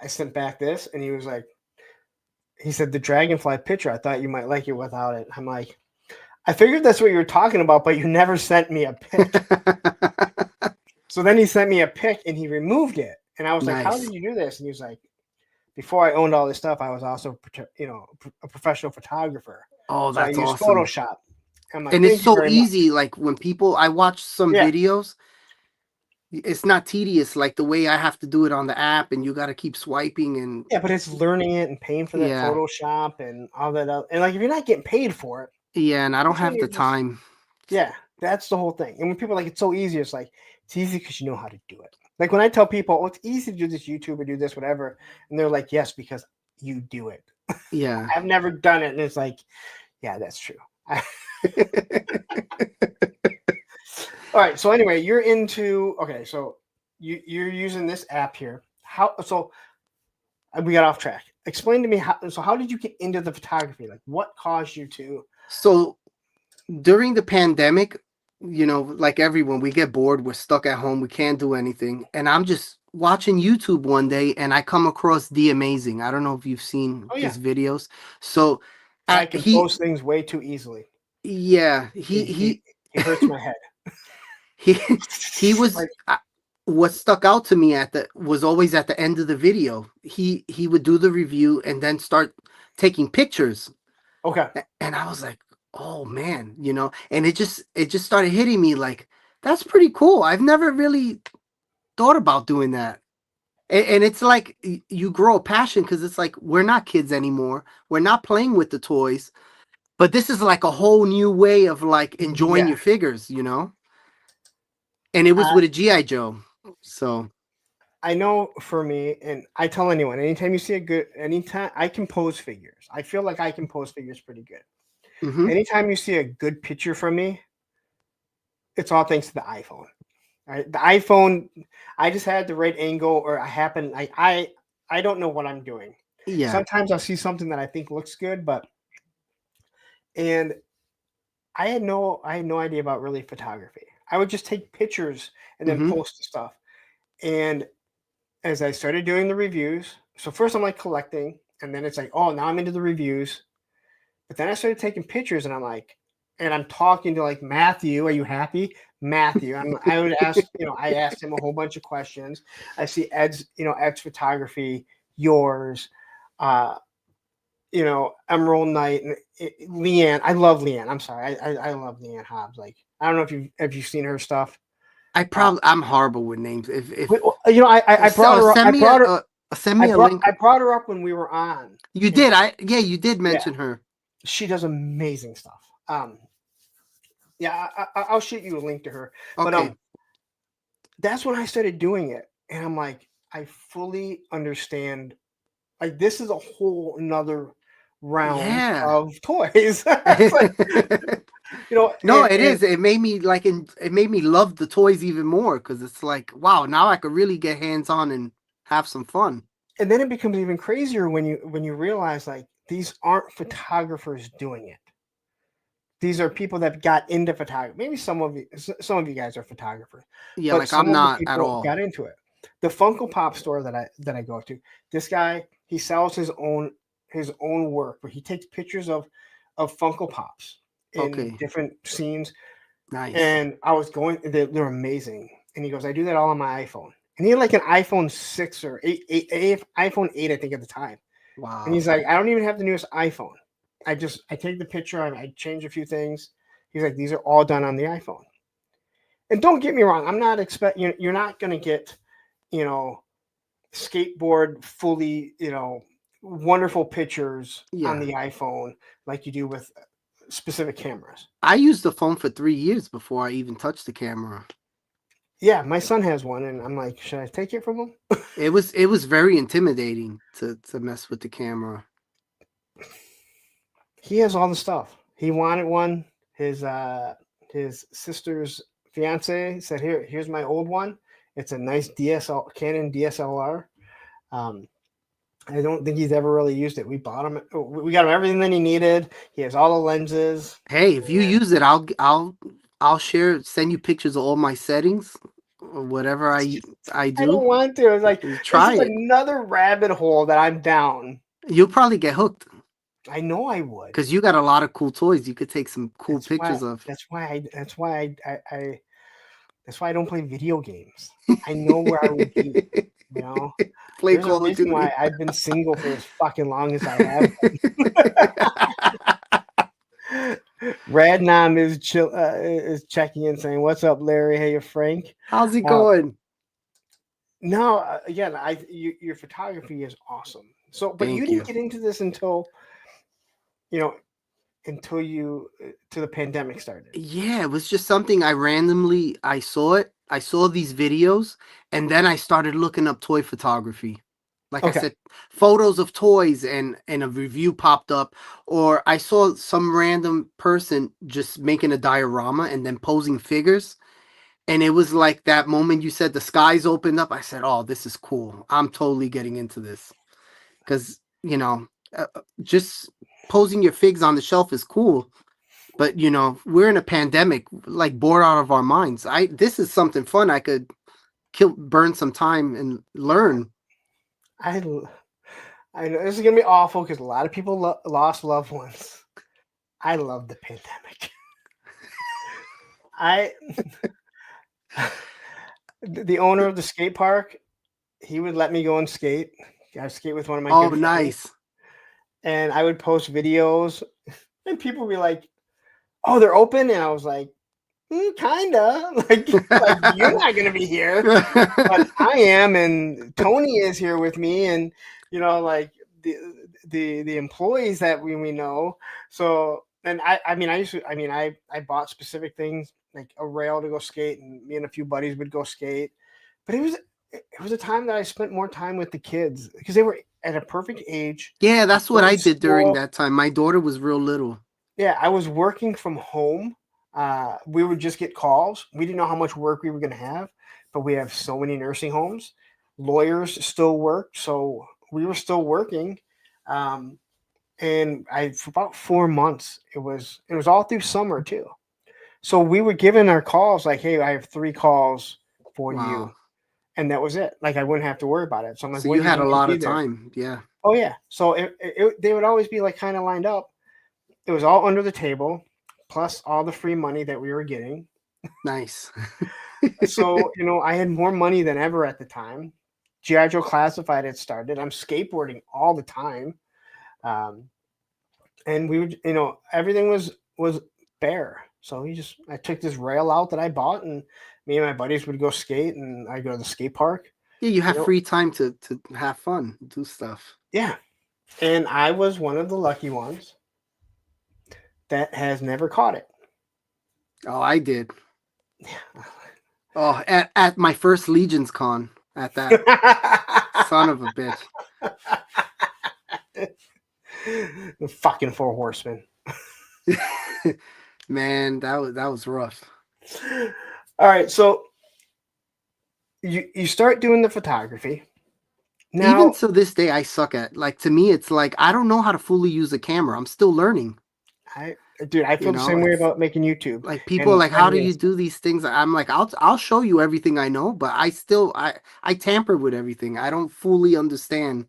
sent back this, and he said, the dragonfly picture, I thought you might like it without it. I'm like, I figured that's what you were talking about, but you never sent me a pic. So then he sent me a pic and he removed it. And I was like, how Nice. did you do this? And he was like, before I owned all this stuff, I was also, a professional photographer. Oh, So I that's used awesome. Photoshop. I'm like, And it's thank you so very much. easy. Like when I watch some Yeah. videos, it's not tedious like the way I have to do it on the app, and you got to keep swiping and Yeah, but it's learning it and paying for that yeah, Photoshop and all that. And like, if you're not getting paid for it, yeah. And I don't which one have the you're just, time. yeah, that's the whole thing. And when people are like, it's so easy, it's like, it's easy because you know how to do it. Like when I tell people, oh, it's easy to do this YouTube or do this, whatever. And they're like, yes, because you do it. Yeah. I've never done it. And it's like, yeah, that's true. All right. So anyway, okay. So you're using this app here. So we got off track. Explain to me how did you get into the photography? Like what caused you to? So during the pandemic, like everyone, we get bored, we're stuck at home, we can't do anything. And I'm just watching YouTube one day and I come across The Amazing. I don't know if you've seen Oh yeah, his videos. So I compose he things way too easily. yeah, He hurts my head. he he was Like, what stuck out to me was always at the end of the video. He would do the review and then start taking pictures. okay. And I was like, oh man, and it just started hitting me like that's pretty cool. I've never really thought about doing that. And it's like you grow a passion because it's like we're not kids anymore. We're not playing with the toys, but this is like a whole new way of like enjoying Yeah. your figures. And it was with a GI Joe. So I know for me, and I tell anyone, anytime I can pose figures, I feel like I can pose figures pretty good. mhm. Anytime you see a good picture from me, it's all thanks to the iPhone. Right? The iPhone, I just had the right angle, or I don't know what I'm doing. Yeah. Sometimes I'll see something that I think looks good, and I had no idea about really photography. I would just take pictures and then Mhm. post the stuff. And as I started doing the reviews, so first I'm like collecting, and then it's like, oh, now I'm into the reviews. But then I started taking pictures, and I'm talking to like Matthew. Are you happy, Matthew? I would ask, I asked him a whole bunch of questions. I see Ed's photography, yours, uh, Emerald Knight, and Leanne. I love Leanne. I'm sorry, I love Leanne Hobbs. Like I don't know if you've seen her stuff. I'm horrible with names. If I brought her up. send me a link. I brought her up when we were on. You And did. Yeah, you did yeah, mention her. she does amazing stuff. Yeah, I'll shoot you a link to her. But Okay. that's when I started doing it, and I'm like, I fully understand. Like this is a whole another realm Yeah. of toys. It's like, No, it and is. It made me it made me love the toys even more because it's like, wow, now I could really get hands on and have some fun. and then it becomes even crazier when you realize like these aren't photographers doing it. These are people that got into photography. Maybe some of you guys are photographers, Yeah, but like some I'm of the not at people all. got into it. The Funko Pop store that I go to, this guy, he sells his own work, but he takes pictures of Funko Pops in Okay, different scenes. nice. And I was going, they're amazing. And he goes, I do that all on my iPhone. And he had like an iPhone 6 or 8, iPhone 8, I think at the time. And Wow. he's like, I don't even have the newest iPhone. I take the picture, I change a few things. He's like, these are all done on the iPhone. And don't get me wrong, I'm not expecting you're not gonna get, you know, skateboard fully, wonderful pictures on Yeah. the iPhone like you do with specific cameras. I used the phone for 3 years before I even touched the camera. Yeah, my son has one, and I'm like, should I take it from him? It was very intimidating to mess with the camera. He has all the stuff. He wanted one. His sister's fiance said, here's my old one. It's a nice Canon DSLR. Um, I don't think he's ever really used it. We bought him. We got him everything that he needed. He has all the lenses. Hey, if you And use it, I'll send you pictures of all my settings. whatever I I do, don't want to. It's like it's try just it. another rabbit hole that I'm down. You'll probably get hooked I know I would. because you got a lot of cool toys. You could take some cool That's why. pictures of. That's why I don't play video games. I know where I would be. You know, Play there's a Call of reason why Duty. I've been single for as fucking long as I have. Radnam is checking in saying, "What's up, Larry? Hey, Frank." How's it Uh, going? no, again, your photography is awesome. So, but you Thank didn't you. get into this until you know until you till the pandemic started. Yeah, it was just something I randomly I saw it. I saw these videos and then I started looking up toy photography. Like I Okay. said, photos of toys and a review popped up, or I saw some random person just making a diorama and then posing figures. And it was like that moment you said the skies opened up. I said, "Oh, this is cool. I'm totally getting into this." Because, just posing your figs on the shelf is cool. But we're in a pandemic, like bored out of our minds. This is something fun. I could burn some time and learn. I I know this is gonna be awful because a lot of people lost loved ones. I love the pandemic. I the owner of the skate park, he would let me go and skate. I skate with one of my Oh, good friends, nice. and I would post videos, and people would be like, "Oh, they're open," and I was like, "Kinda." Like you're not gonna be here, but I am, and Tony is here with me, and like the the employees that we know. So, and I mean, I bought specific things like a rail to go skate, and me and a few buddies would go skate. But it was a time that I spent more time with the kids because they were at a perfect age. Yeah, I that's what was I in did during school. that time. My daughter was real little. Yeah, I was working from home. We would just get calls. We didn't know how much work we were going to have, but we have so many nursing homes. Lawyers still work, so we were still working. Um, and I for about 4 months, it was all through summer too. So we were given our calls like, "Hey, I have 3 calls for you," Wow. and that was it. Like I wouldn't have to worry about it. So I'm like, So "When you do you had a need me to lot be of there?" time. Yeah. Oh yeah. So they would always be like kind of lined up. It was all under the table, plus all the free money that we were getting. Nice. So, I had more money than ever at the time. G.I. Joe Classified had started. I'm skateboarding all the time. Um, and we would, everything was bare. So I took this rail out that I bought, and me and my buddies would go skate, and I go to the skate park. Yeah, you You have know, free time to have fun, do stuff. yeah. And I was one of the lucky ones that has never caught it. Oh, I did. Oh, at my first Legion's Con, at that son of a bitch. The fucking Four Horsemen. Man, that was rough. All right, so you start doing the photography. Even Now, to this day, I suck at. Like, to me, it's like I don't know how to fully use a camera. I'm still learning. I dude, I You feel the know, same way it's about making YouTube like people are and like, "How do editing you stuff. do these things?" I'm like, "I'll show you everything I know, but I tamper with everything. I don't fully understand."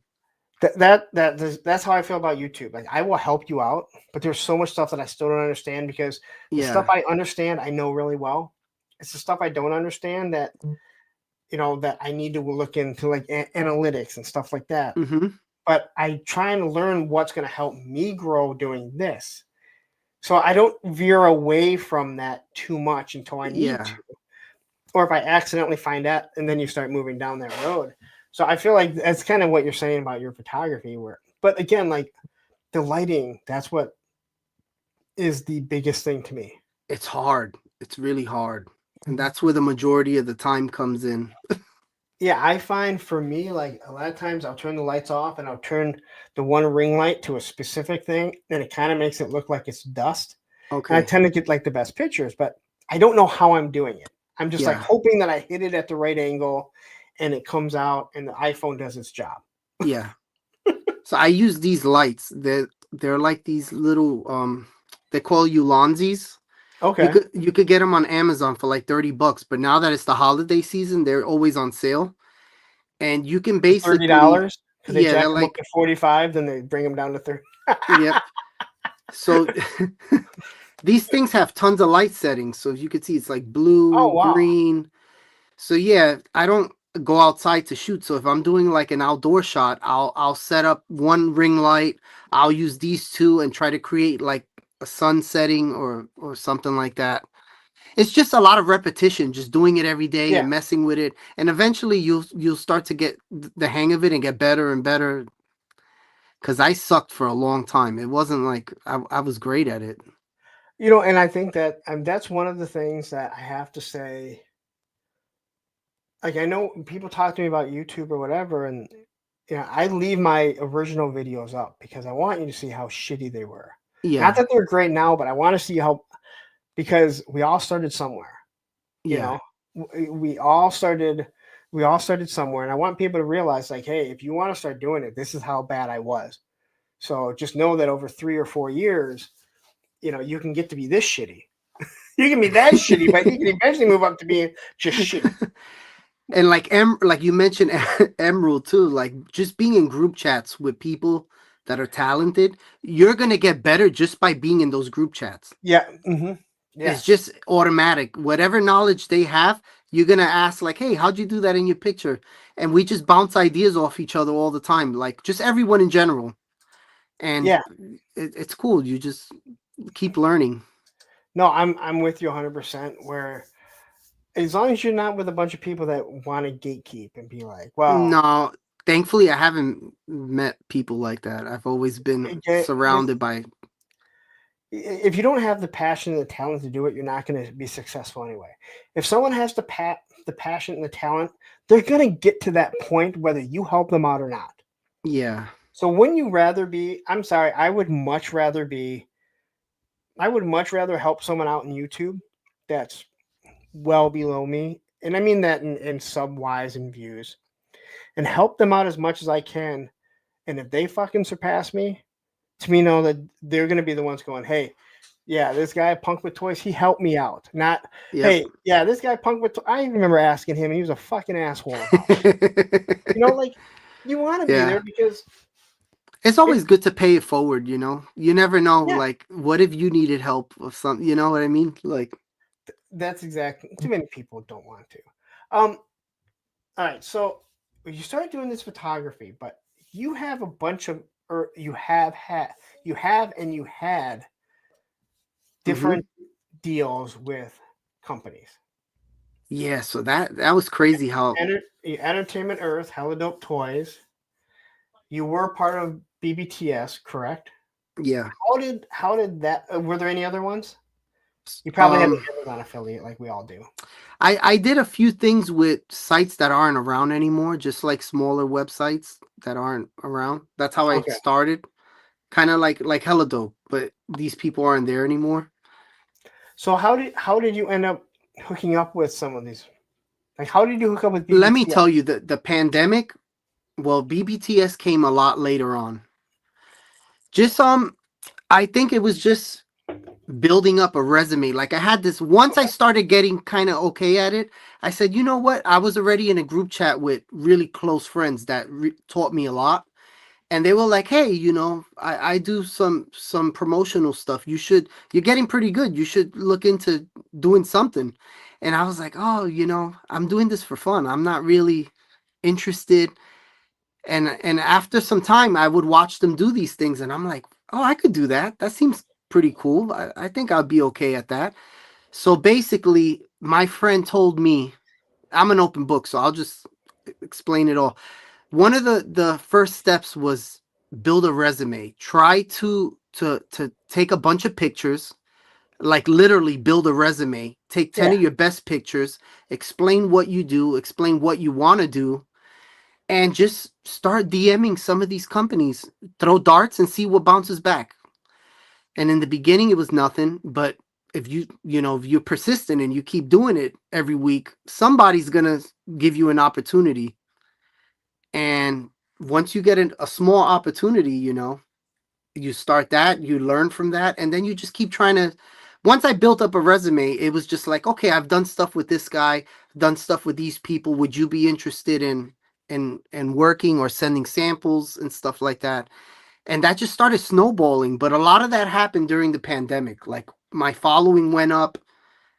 That's how I feel about YouTube. Like I will help you out, but there's so much stuff that I still don't understand because the stuff Yeah. I understand I know really well. It's the stuff I don't understand that I need to look into like analytics and stuff like that. Mm-hmm. But I try and learn what's going to help me grow doing this. So I don't veer away from that too much until I need Yeah. to, or if I accidentally find out, and then you start moving down that road. So I feel like that's kind of what you're saying about your photography work. But again, like the lighting, that's what is the biggest thing to me. It's hard. It's really hard, and that's where the majority of the time comes in. Yeah, I find for me, like a lot of times I'll turn the lights off and I'll turn the one ring light to a specific thing, and it kind of makes it look like it's dust. And I Okay. tend to get like the best pictures, but I don't know how I'm doing it. I'm just like Yeah. hoping that I hit it at the right angle and it comes out and the iPhone does its job. Yeah. So I use these lights. They're like these little they call you Lonzies. Okay. You could get them on Amazon for like $30, but now that it's the holiday season, they're always on sale, and you can For basically, $30 because they yeah, jack they're them up like, to 45, then they bring them down to 30. yep. So these things have tons of light settings. So you could see it's like Oh blue, wow. green. So yeah, I don't go outside to shoot. So if I'm doing like an outdoor shot, I'll set up one ring light. I'll use these two and try to create like a sun setting or something like that. It's just a lot of repetition, just doing it every day Yeah. and messing with it, and eventually you'll start to get the hang of it and get better and better. Because I sucked for a long time. It wasn't like I was great at it. And I think that that's one of the things that I have to say. Like I know people talk to me about YouTube or whatever, and I leave my original videos up because I want you to see how shitty they were. Not Yeah, that they're great now, but I want to see how because we all started somewhere. You yeah, know, we all started. We all started somewhere, and I want people to realize, like, hey, if you want to start doing it, this is how bad I was. So just know that over 3 or 4 years, you can get to be this shitty. You can be that shitty, but you can eventually move up to being just shitty. and like you mentioned Emerald too. Like just being in group chats with people that are talented, you're gonna get better just by being in those group chats. Yeah. It's Yes. just automatic. Whatever knowledge they have, you're gonna ask like, "Hey, how'd you do that in your picture?" And we just bounce ideas off each other all the time. Like just everyone in general, and Yeah. it's cool. You just keep learning. No, I'm with you 100%. Where as long as you're not with a bunch of people that want to gatekeep and be like, well, No, thankfully, I haven't met people like that. I've always been there's surrounded by. if you don't have the passion and the talent to do it, you're not going to be successful anyway. If someone has the passion and the talent, they're going to get to that point whether you help them out or not. Yeah, So wouldn't you rather be? I'm sorry, I would much rather help someone out in YouTube that's well below me, and I mean that in sub wise and views, and help them out as much as I can. And if they fucking surpass me, to me know that they're gonna be the ones going, hey, yeah, this guy Punk with Toys, he helped me out. Not, yep. hey, yeah, this guy Punk with I remember asking him, and he was a fucking asshole about it. Like you want to be there Yeah, because it's it, always good to pay it forward. You never know. yeah, Like, what if you needed help or something? You know what I mean? Like, that's exactly. Too many people don't want to. Um, all right, so you started doing this photography, but you have a bunch of, or you had hmm different deals with companies. yeah. So that was crazy. How Entertainment Earth, Hella Dope Toys. You were part of BBTS, correct? yeah. How did that? Were there any other ones? You probably had an Um, Amazon affiliate, like we all do. I did a few things with sites that aren't around anymore, just like smaller websites that aren't around. That's how I Okay. started. Kind of like hella dope, but these people aren't there anymore. So how did you end up hooking up with some of these? Like, how did you hook up with Let me BBTS? tell you, the pandemic, well, BBTS came a lot later on. Just I think it was just building up a resume. Like I had this once I started getting kind of okay at it, I said, "You know what? I was already in a group chat with really close friends that taught me a lot." And they were like, "Hey, I do some promotional stuff. You're getting pretty good. You should look into doing something." And I was like, "Oh, I'm doing this for fun. I'm not really interested." And after some time, I would watch them do these things, and I'm like, "Oh, I could do that. That seems pretty cool. I think I'll be okay at that." So basically, my friend told me, I'm an open book, so I'll just explain it all. One of the first steps was build a resume. Try to take a bunch of pictures, like literally build a resume. Take 10 Yeah. of your best pictures, explain what you do, explain what you want to do, and just start DMing some of these companies. Throw darts and see what bounces back. And in the beginning it was nothing, but if you're persistent and you keep doing it every week, somebody's going to give you an opportunity. And once you get a small opportunity, you start that, you learn from that, and then you just keep trying to once I built up a resume, it was just like, okay, I've done stuff with this guy, done stuff with these people. Would you be interested in working or sending samples and stuff like that? And that just started snowballing. But a lot of that happened during the pandemic. Like my following went up.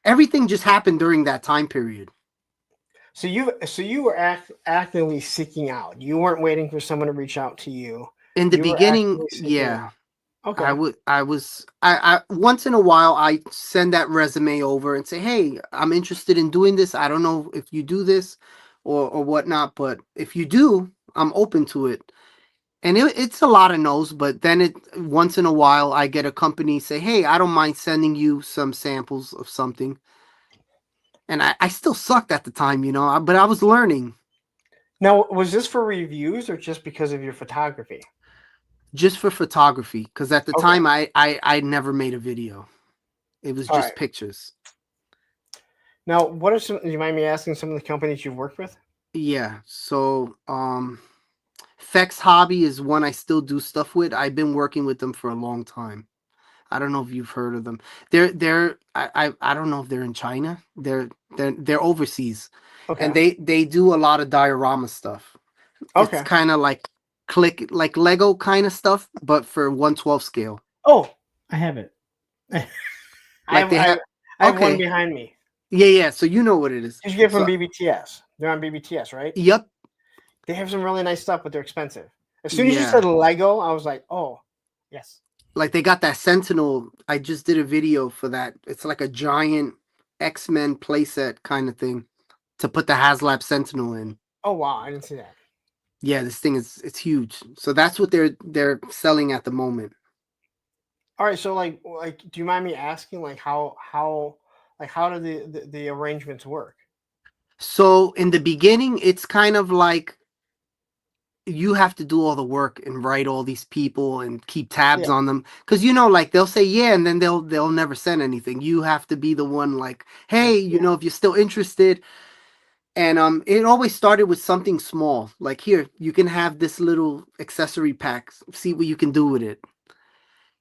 Everything just happened during that time period. So you were actively seeking out. You weren't waiting for someone to reach out to you. In the You were beginning, actively seeking out. yeah, Okay. I once in a while I send that resume over and say, hey, I'm interested in doing this. I don't know if you do this or whatnot, but if you do, I'm open to it. And it's a lot of no's, but then it once in a while I get a company say, hey, I don't mind sending you some samples of something. And I still sucked at the time, but I was learning Now, was this for reviews or just because of your photography? just for photography because at the Okay. time I never made a video. It was All right. just pictures. Now, what are some? Do you mind me asking some of the companies you've worked with? Yeah. So Fex Hobby is one I still do stuff with. I've been working with them for a long time. I don't know if you've heard of them. I don't know if they're in China. They're overseas. And Okay. they do a lot of diorama stuff. It's Okay. kind of like Lego kind of stuff, but for 1/12 scale. Oh, I have it. I Like have they I, have I have one okay. behind me. Yeah, so you know what it is. Did you get from So BBTS? They're on BBTS, right? yep. They have some really nice stuff, but they're expensive. As soon as you Yeah. said Lego, I was like, oh, yes. Like they got that Sentinel. I just did a video for that. It's like a giant X-Men playset kind of thing to put the HasLab Sentinel in. Oh wow, I didn't see that. Yeah, this thing is it's huge. So that's what they're selling at the moment. All right, so do you mind me asking how do the arrangements work? So in the beginning, it's kind of like you have to do all the work and write all these people and keep tabs Yeah, on them because like they'll say yeah and then they'll never send anything. You have to be the one like, hey, yeah. if you're still interested. And it always started with something small. Like here, you can have this little accessory pack. See what you can do with it.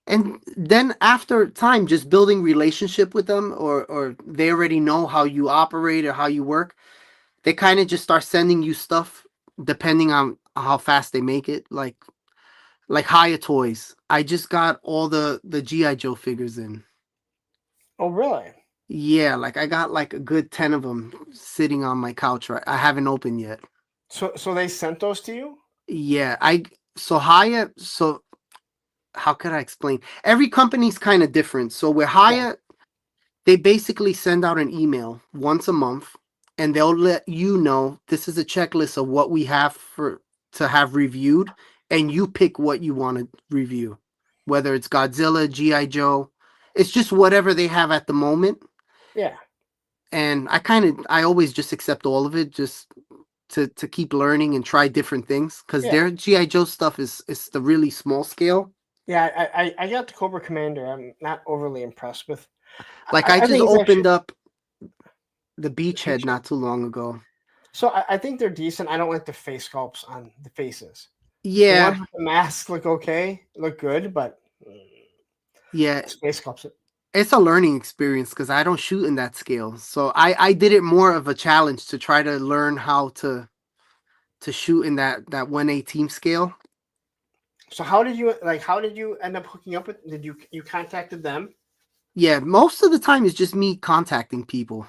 And then after time, just building relationship with them, or they already know how you operate or how you work. They kind of just start sending you stuff depending on how fast they make it. Like Haya Toys. I just got all the GI Joe figures in. Oh really? Yeah, like I got like a good 10 of them sitting on my couch right. I haven't opened yet. So they sent those to you? Yeah, so how could I explain? Every company's kind of different. So with Yeah, Hyatt, they basically send out an email once a month and they'll let you know this is a checklist of what we have for to have reviewed and you pick what you want to review. Whether it's Godzilla, GI Joe, it's just whatever they have at the moment. yeah, And I always just accept all of it just to keep learning and try different things because yeah, their GI Joe stuff is the really small scale. yeah. I got the Cobra Commander. I'm not overly impressed with. Like I I just think it's actually opened up the the beachhead feature. not too long ago. So I think they're decent. I don't like the face sculpts on the faces. The ones Yeah, with the mask look okay, look good, but yeah, space sculpts. it's a learning experience because I don't shoot in that scale. So I did it more of a challenge to try to learn how to shoot in that 1/18 scale. So how did you end up hooking up with? Did you contacted them? Yeah, most of the time it's just me contacting people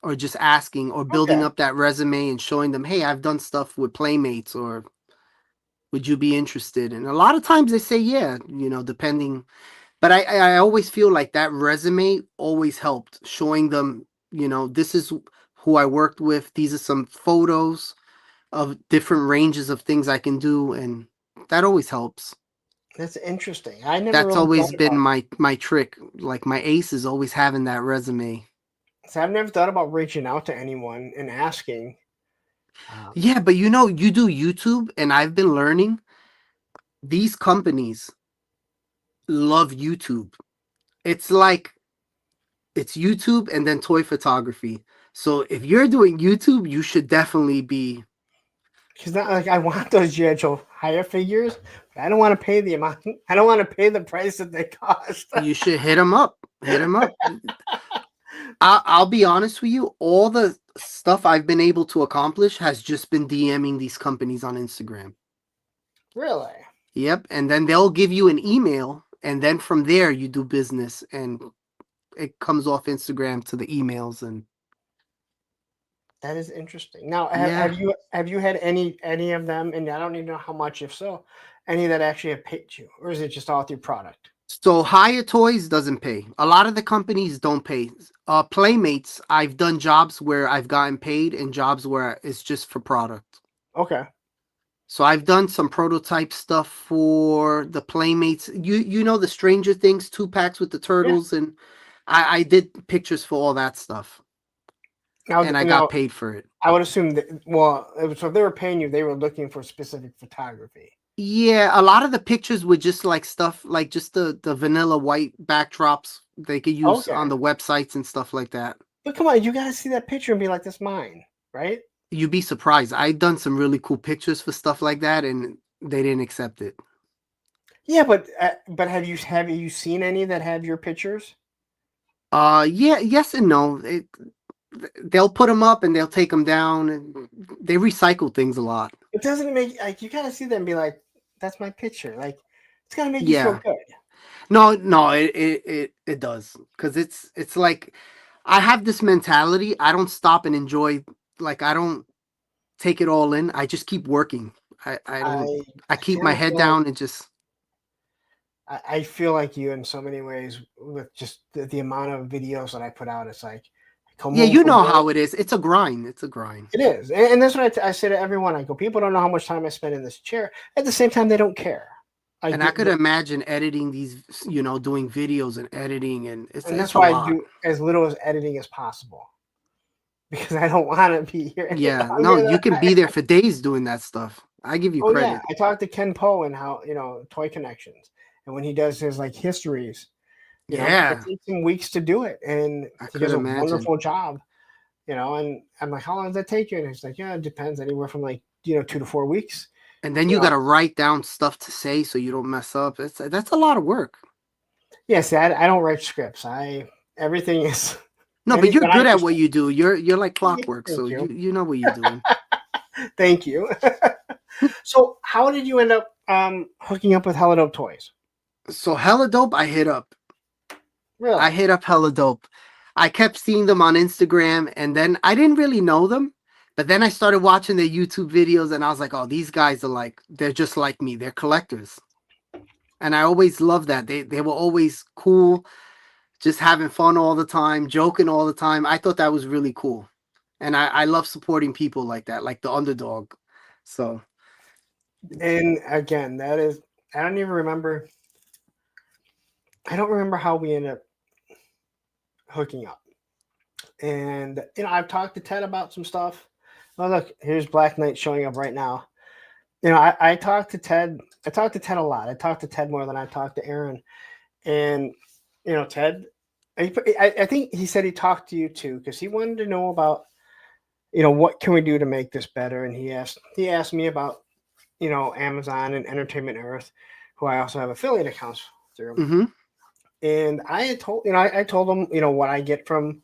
or just asking or building Okay. up that resume and showing them, hey, I've done stuff with Playmates or would you be interested? And a lot of times they say yeah, depending. But I always feel like that resume always helped showing them, this is who I worked with. These are some photos of different ranges of things I can do. And that always helps. That's interesting. I never That's really always thought been about my trick. Like my ace is always having that resume. so I've never thought about reaching out to anyone and asking. Um, Yeah, but you do YouTube, and I've been learning these companies love YouTube. It's like it's YouTube and then toy photography. So if you're doing YouTube, you should definitely be. because not like I want those GI Joe higher figures, I don't want to pay the amount. I don't want to pay the price that they cost. You should hit him up. Hit him up. I'll be honest with you. All the stuff I've been able to accomplish has just been DMing these companies on Instagram. Really? Yep. And then they'll give you an email, and then from there you do business, and it comes off Instagram to the emails. And That is interesting. Now, yeah. have you had any of them? And I don't even know how much, if so, any that actually have paid you, or is it just all through product? So Hire Toys doesn't pay. A lot of the companies don't pay. Playmates, I've done jobs where I've gotten paid and jobs where it's just for product. Okay. So I've done some prototype stuff for the Playmates. You know the Stranger Things 2-packs with the Yeah. turtles, and I did pictures for all that stuff, and I got paid for it. I would assume that. Well, so if they were paying you, they were looking for specific photography. Yeah, a lot of the pictures were just like stuff like just the vanilla white backdrops they could use on the websites and stuff like that. But come on, you got to see that picture and be like, "That's mine," right? You'd be surprised. I've done some really cool pictures for stuff like that, and they didn't accept it. Yeah, but have you seen any that have your pictures? Yeah, yes and no. They'll put them up and they'll take them down, and they recycle things a lot. It doesn't make like you got to see them and be like, "That's my picture." Like it's got to make you feel good. No, it does, because it's like I have this mentality. I don't stop and enjoy. Like I don't take it all in. I just keep working. I keep my head down and just. I feel like you in so many ways with just the amount of videos that I put out. It's like, Yeah, you know how it is. It's a grind. It's a grind. It is, and that's what I say to everyone. I go, people don't know how much time I spend in this chair. At the same time, they don't care. And I could imagine editing these, doing videos and editing, and that's why I do as little as editing as possible, because I don't want to be here. Yeah, no, you can be there for days doing that stuff. I give you credit. Yeah, I talked to Ken Poe and how Toy Connections, and when he does his like histories, it takes him weeks to do it, and he does a wonderful job. And I'm like, how long does that take you? And he's like, yeah, it depends, anywhere from like 2 to 4 weeks. And then you got to write down stuff to say so you don't mess up. That's a lot of work. Yes, I don't write scripts. Everything is. No, but you're good at what you do. You're like clockwork, so you know what you're doing. Thank you. So, how did you end up hooking up with Hella Dope Toys? So Hella Dope, I hit up. Really? I hit up Hella Dope. I kept seeing them on Instagram, and then I didn't really know them. But then I started watching their YouTube videos, and I was like, oh, these guys are they're just like me. They're collectors. And I always loved that. They were always cool, just having fun all the time, joking all the time. I thought that was really cool. And I love supporting people like that, like the underdog. So. And again, that is, I don't remember how we ended up hooking up. And, I've talked to Ted about some stuff. Oh, look, here's Black Knight showing up right now. I talked to Ted. I talked to Ted a lot. I talked to Ted more than I talked to Aaron. And, Ted, I think he said he talked to you too, because he wanted to know about, what can we do to make this better? And he asked me about, Amazon and Entertainment Earth, who I also have affiliate accounts through. Mm-hmm. And I had told, I told him, what I get from,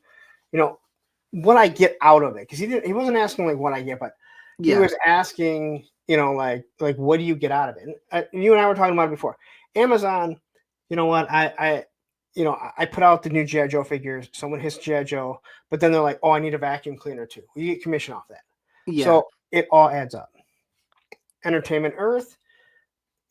what I get out of it. Because he wasn't asking like what I get, but he was asking, like what do you get out of it? And you and I were talking about it before. Amazon, you know what? I put out the new G.I. Joe figures. Someone hits G.I. Joe, but then they're like, oh, I need a vacuum cleaner too. You get commission off that. Yeah. So it all adds up. Entertainment Earth,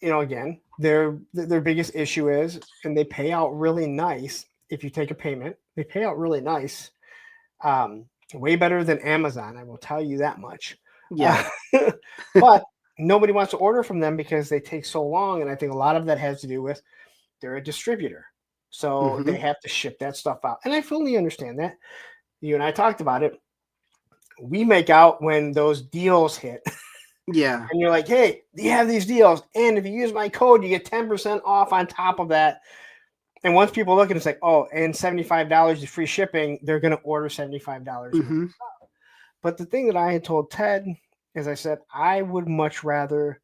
again, their biggest issue is, and they pay out really nice if you take a payment. They pay out really nice, way better than Amazon. I will tell you that much. Yeah, but nobody wants to order from them because they take so long, and I think a lot of that has to do with they're a distributor, so they have to ship that stuff out, and I fully understand that. You and I talked about it. We make out when those deals hit. Yeah. And you're like, hey, you have these deals. And if you use my code, you get 10% off on top of that. And once people look at it, it's like, oh, and $75 is free shipping, they're going to order $75. Mm-hmm. But the thing that I had told Ted is I said, I would much rather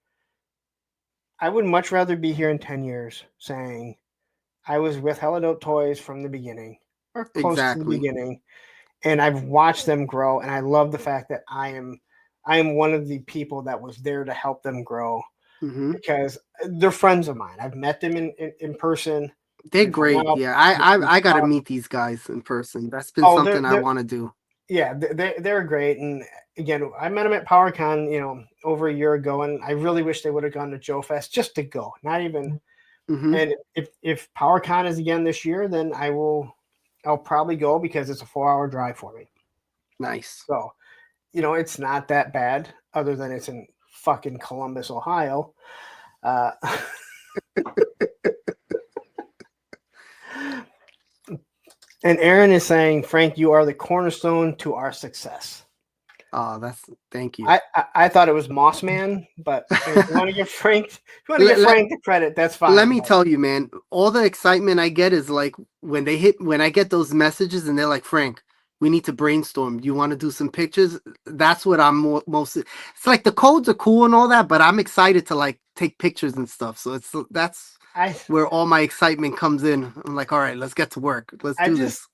I would much rather be here in 10 years saying I was with Hello Toys from the beginning or close to the Exactly. beginning, and I've watched them grow, and I love the fact that I am one of the people that was there to help them grow Hmm. because they're friends of mine. I've met them in person. They're We've hung great. out. Yeah, We've I got to talked. meet these guys in person. That's been Oh, something I want to do. yeah, they're great. And again, I met them at PowerCon, over a year ago, and I really wish they would have gone to Joe Fest just to go. Not even. Hmm. And if PowerCon is again this year, then I'll probably go because it's a 4-hour drive for me. Nice. So it's not that bad, other than it's in fucking Columbus, Ohio. Uh, and Aaron is saying, Frank, you are the cornerstone to our success. Oh, thank you. I thought it was Moss Man, but if you want to give Frank, Let, the credit, that's let fine. me But tell you, man, all the excitement I get is like when I get those messages and they're like, Frank, we need to brainstorm. You want to do some pictures? That's what I'm most. It's like the codes are cool and all that, but I'm excited to like take pictures and stuff. So that's I where all my excitement comes in. I'm like, all right, let's get to work. Let's I do just this.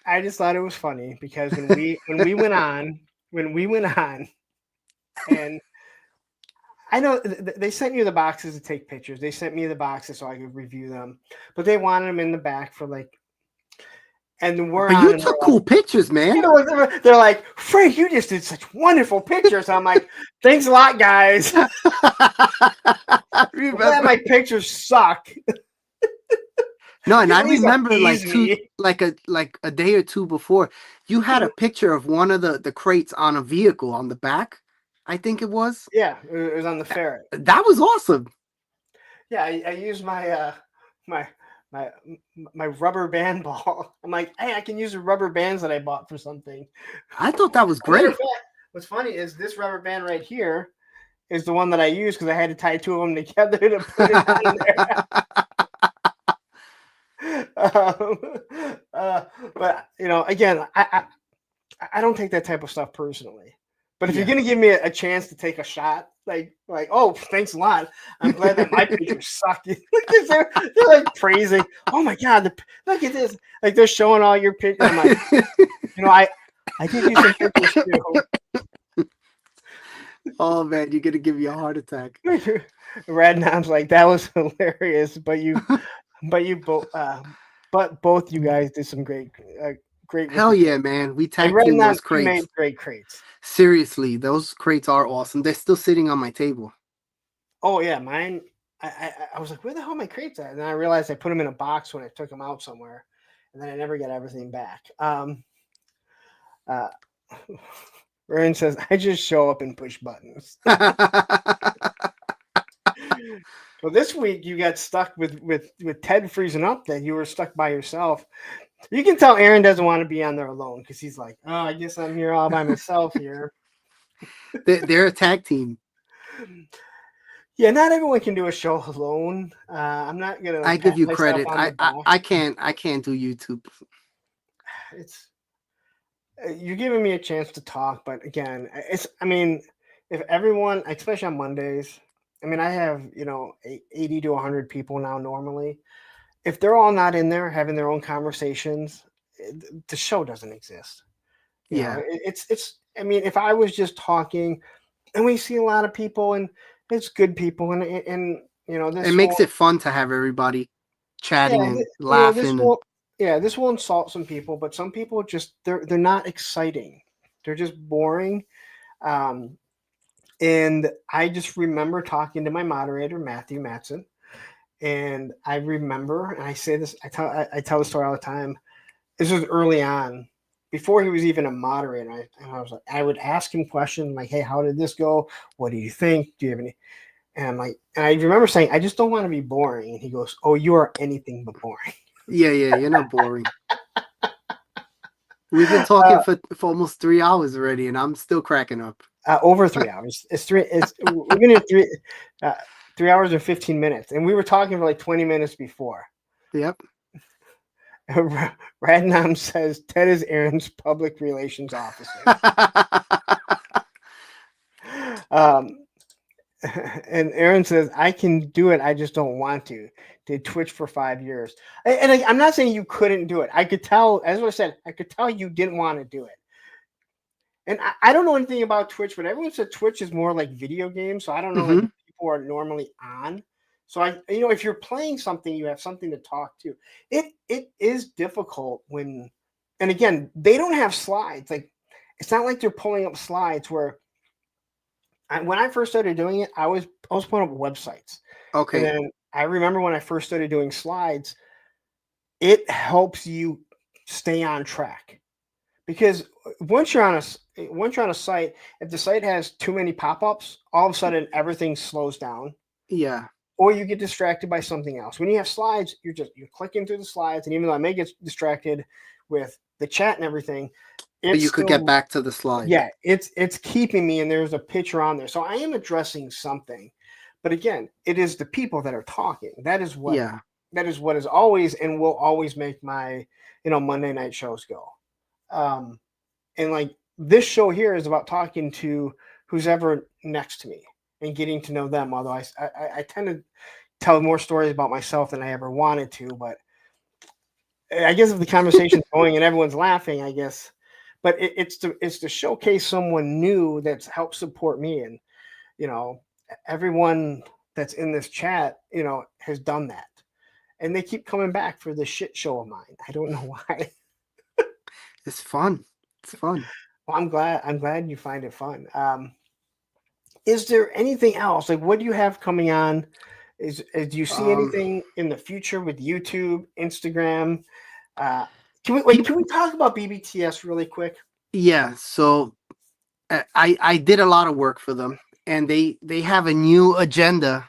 I just thought it was funny because when we went on, and I know they sent you the boxes to take pictures. They sent me the boxes so I could review them, but they wanted them in the back for like, and we're But on, you and they're took like, cool pictures, man. they're like, Frank, you just did such wonderful pictures. I'm like, thanks a lot, guys. I I'm glad remember. my pictures suck. No, and You I at least remember appease me. like a day or two before, you had a picture of one of the crates on a vehicle on the back, I think it was. Yeah, it was on the ferret. That was awesome. Yeah, I used my my my rubber band ball. I'm like, hey, I can use the rubber bands that I bought for something. I thought that was Matter of great. fact, what's funny is this rubber band right here is the one that I use because I had to tie two of them together to put it on there. But again, I don't take that type of stuff personally. But if you're Yeah. gonna give me a chance to take a shot, like oh, thanks a lot. I'm glad that my pictures suck. They're like praising. Oh my god, look at this! Like they're showing all your pictures. I'm like, I did you some pictures too. Oh man, you're gonna give me a heart attack. Radnam's like that was hilarious, but both you guys did some great with Hell the yeah, man. We and tag team Radnam, those you made crates. great crates. Seriously, those crates are awesome. They're still sitting on my table. Oh yeah, mine. I was like, where the hell are my crates at? And then I realized I put them in a box when I took them out somewhere, and then I never got everything back. Uh, Ryan says I just show up and push buttons. Well, this week you got stuck with Ted freezing up. That you were stuck by yourself. You can tell Aaron doesn't want to be on there alone because he's like, oh, I guess I'm here all by myself here. They're a tag team. Yeah, not everyone can do a show alone. I'm not gonna I give pat you myself credit. on the back. I can't do YouTube. It's you're giving me a chance to talk, but again, I mean, if everyone, especially on Mondays, I mean, I have 80 to 100 people now normally. If they're all not in there having their own conversations, the show doesn't exist. Yeah. It's. I mean, if I was just talking, and we see a lot of people, and it's good people, and It this makes won't. it fun to have everybody Yeah, chatting and this laughing and won't. Yeah, this will insult some people, but some people just they're not exciting. They're just boring. Um, and I just remember talking to my moderator, Matthew Matson, and I remember, and I say this, I tell the story all the time. This was early on, before he was even a moderator. And I was like, I would ask him questions like, "Hey, how did this go? What do you think? Do you have any?" And I'm like, and I remember saying, "I just don't want to be boring." And he goes, "Oh, you are anything but boring." yeah, you're not boring. We've been Uh, talking for almost 3 hours already, and I'm still cracking up. over 3 hours. It's three. We've been here 3 hours and 15 minutes, and we were talking for like 20 minutes before. Yep. Radnam says Ted is Aaron's public relations officer. Um, And Aaron says, I can do it. I just don't want to. Did Twitch for 5 years. I'm not saying you couldn't do it. I could tell, as I said, I could tell you didn't want to do it. And I don't know anything about Twitch, but everyone said Twitch is more like video games. So I don't know like Hmm. if people are normally on. So if you're playing something, you have something to talk to. It is difficult when, and again, they don't have slides. Like it's not like they're pulling up slides where when I first started doing it, I was pulling up websites. And Okay. then I remember when I first started doing slides, it helps you stay on track because once you're on a site, if the site has too many pop-ups, all of a sudden everything slows down, Yeah. or you get distracted by something else. When you have slides, you're clicking through the slides, and even though I may get distracted with the chat and everything, But it's you could get still back to the slide. yeah, it's keeping me, and there's a picture on there, so I am addressing something. But again, it is the people that are talking. Yeah. That is what is always and will always make my Monday night shows go. Um, and like this show here is about talking to who's ever next to me and getting to know them. Although I tend to tell more stories about myself than I ever wanted to, but I guess if the conversation's going and everyone's laughing, I guess. But it's to showcase someone new that's helped support me, and you know everyone that's in this chat, has done that, and they keep coming back for this shit show of mine. I don't know why. It's fun. It's fun. Well, I'm glad you find it fun. Is there anything else? Like, what do you have coming on? Do you see Um, anything in the future with YouTube, Instagram? Uh, can people. we talk about BBTS really quick? Yeah. So I did a lot of work for them, and they have a new agenda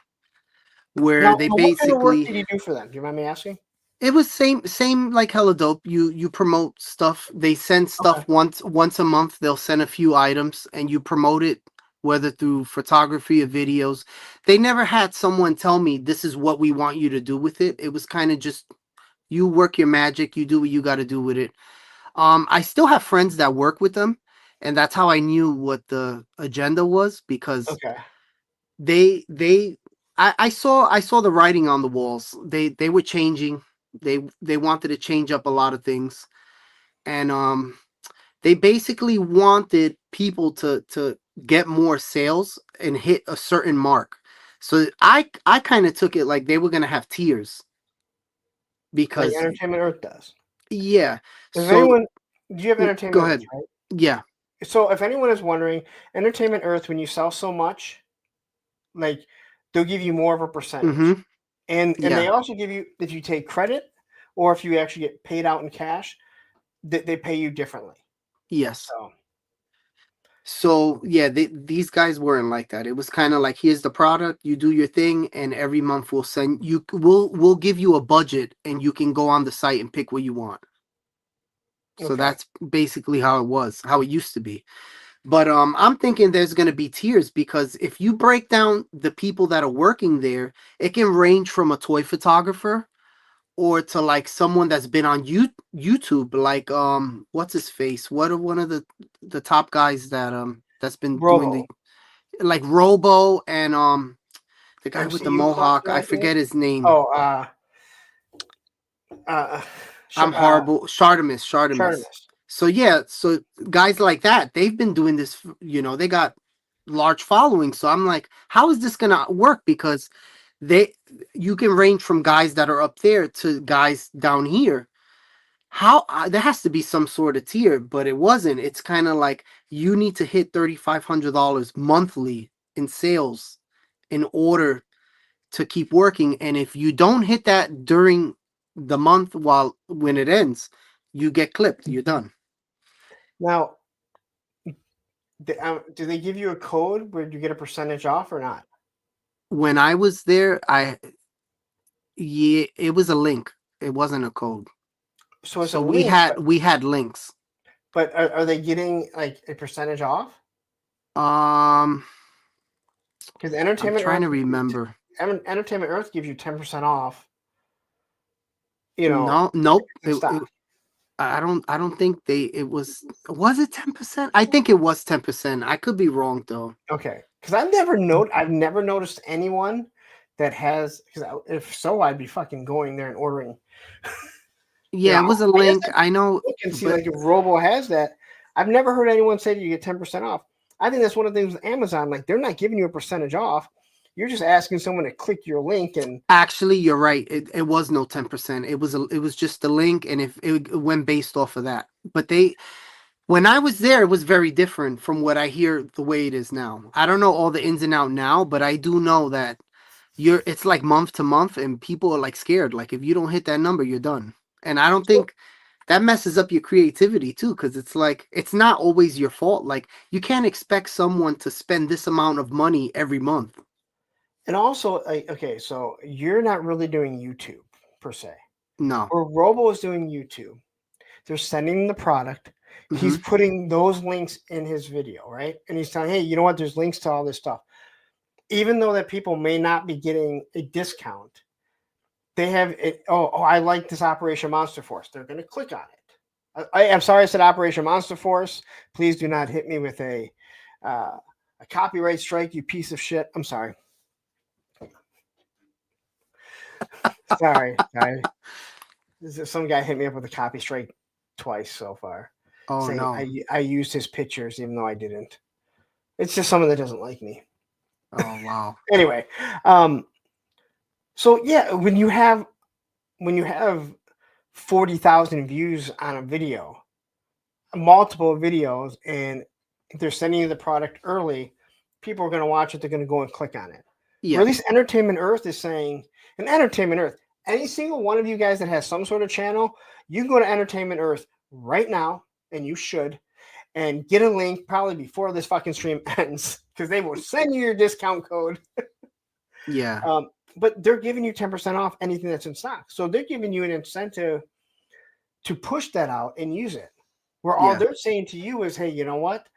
where Now, they what kind of work basically, did you do for them? Do you mind me asking? it was same like Hella Dope. You promote stuff. They send Okay. stuff once a month. They'll send a few items, and you promote it, whether through photography or videos. They never had someone tell me this is what we want you to do with it. It was kind of just you work your magic. You do what you got to do with it. I still have friends that work with them, and that's how I knew what the agenda was because Okay. they I saw the writing on the walls. They were changing. They wanted to change up a lot of things, and they basically wanted people to get more sales and hit a certain mark. So I kind of took it like they were gonna have tiers Like because Entertainment Earth does. yeah. If So anyone, do you have go Entertainment Earth, ahead. right? Yeah. So if anyone is wondering, Entertainment Earth, when you sell so much, like they'll give you more of a percentage, Mm-hmm. and they Yeah. also give you if you take credit or if you actually get paid out in cash, they pay you differently. Yes. So So yeah, these guys weren't like that. It was kind of like here's the product, you do your thing, and every month we'll send you we'll give you a budget, and you can go on the site and pick what you want. So okay, that's basically how it was, how it used to be. But I'm thinking there's gonna be tiers because if you break down the people that are working there, it can range from a toy photographer or to like someone that's been on YouTube, like what's his face? What are one of the top guys that's been doing Robo the like Robo and the guy with the MCU Club mohawk. I guy thing. forget his name. Oh, uh, I'm horrible. Chartemis. Chartemis. So yeah, so guys like that, they've been doing this. They got large followings. So I'm like, how is this gonna work? Because they, you can range from guys that are up there to guys down here. How there has to be some sort of tier, but it wasn't. It's kind of like you need to hit $3,500 monthly in sales in order to keep working. And if you don't hit that during the month when it ends, you get clipped. You're done. Now, do they give you a code where you get a percentage off or not? When I was there, yeah, it was a link. It wasn't a code. So it's a So we link, had we had links. but are they getting like a percentage off? Um, Because I'm Entertainment trying Earth, to remember. Entertainment Earth gives you 10% off. No, nope. The stuff. I don't think was it 10%? I think it was 10%. I could be wrong though. Okay. Because I've never noticed anyone that has. Because if so, I'd be fucking going there and ordering. Yeah, it was a I guess link. I I know, look and see but like if Robo has that. I've never heard anyone say that you get 10% off. I think that's one of the things with Amazon. Like they're not giving you a percentage off. You're just asking someone to click your link and actually, you're right. It was no 10%. It was just the link, and if it went based off of that. But they when I was there, it was very different from what I hear the way it is now. I don't know all the ins and out now, but I do know that it's like month to month, and people are like scared. Like if you don't hit that number, you're done. And I don't so think that messes up your creativity too, because it's like it's not always your fault. Like you can't expect someone to spend this amount of money every month. and also okay, so you're not really doing YouTube per se. No. Where Robo is doing YouTube, they're sending the product. He's Hmm. putting those links in his video, right? And he's telling, hey, you know what? There's links to all this stuff. Even though that people may not be getting a discount, they have it. Oh, I like this Operation Monster Force. They're going to click on it. I'm sorry I said Operation Monster Force. Please do not hit me with a copyright strike, you piece of shit. I'm sorry. Sorry. Some guy hit me up with a copy strike twice so far, Oh saying no. I used his pictures even though I didn't. It's just someone that doesn't like me. Oh wow. Anyway, um, so yeah, when you have 40,000 views on a video, multiple videos, and they're sending you the product early, people are going to watch it. They're going to go and click on it. Or Yeah. at least Entertainment Earth is saying, and Entertainment Earth, any single one of you guys that has some sort of channel, you can go to Entertainment Earth right now, and you should, and get a link probably before this fucking stream ends because they will send you your discount code. Yeah. But they're giving you 10% off anything that's in stock. So they're giving you an incentive to push that out and use it. Where all Yeah. they're saying to you is, hey, you know what?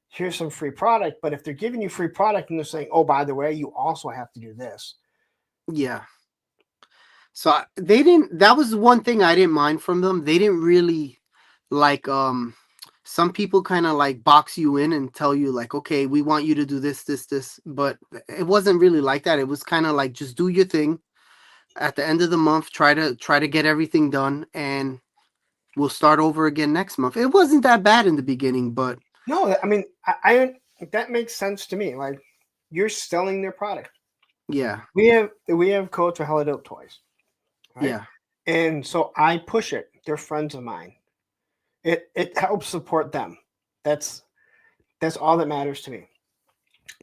Here's some free product. But if they're giving you free product and they're saying, oh, by the way, you also have to do this. Yeah. So they didn't. That was one thing I didn't mind from them. They didn't really like. Some people kind of like box you in and tell you like, okay, we want you to do this, this, this. But it wasn't really like that. It was kind of like just do your thing. At the end of the month, try to get everything done, and we'll start over again next month. It wasn't that bad in the beginning, but No, I mean, I that makes sense to me. Like you're selling their product. yeah, We have codes for Hello Dope toys, right? yeah, And so I push it. They're friends of mine. It helps support them. That's that's all that matters to me.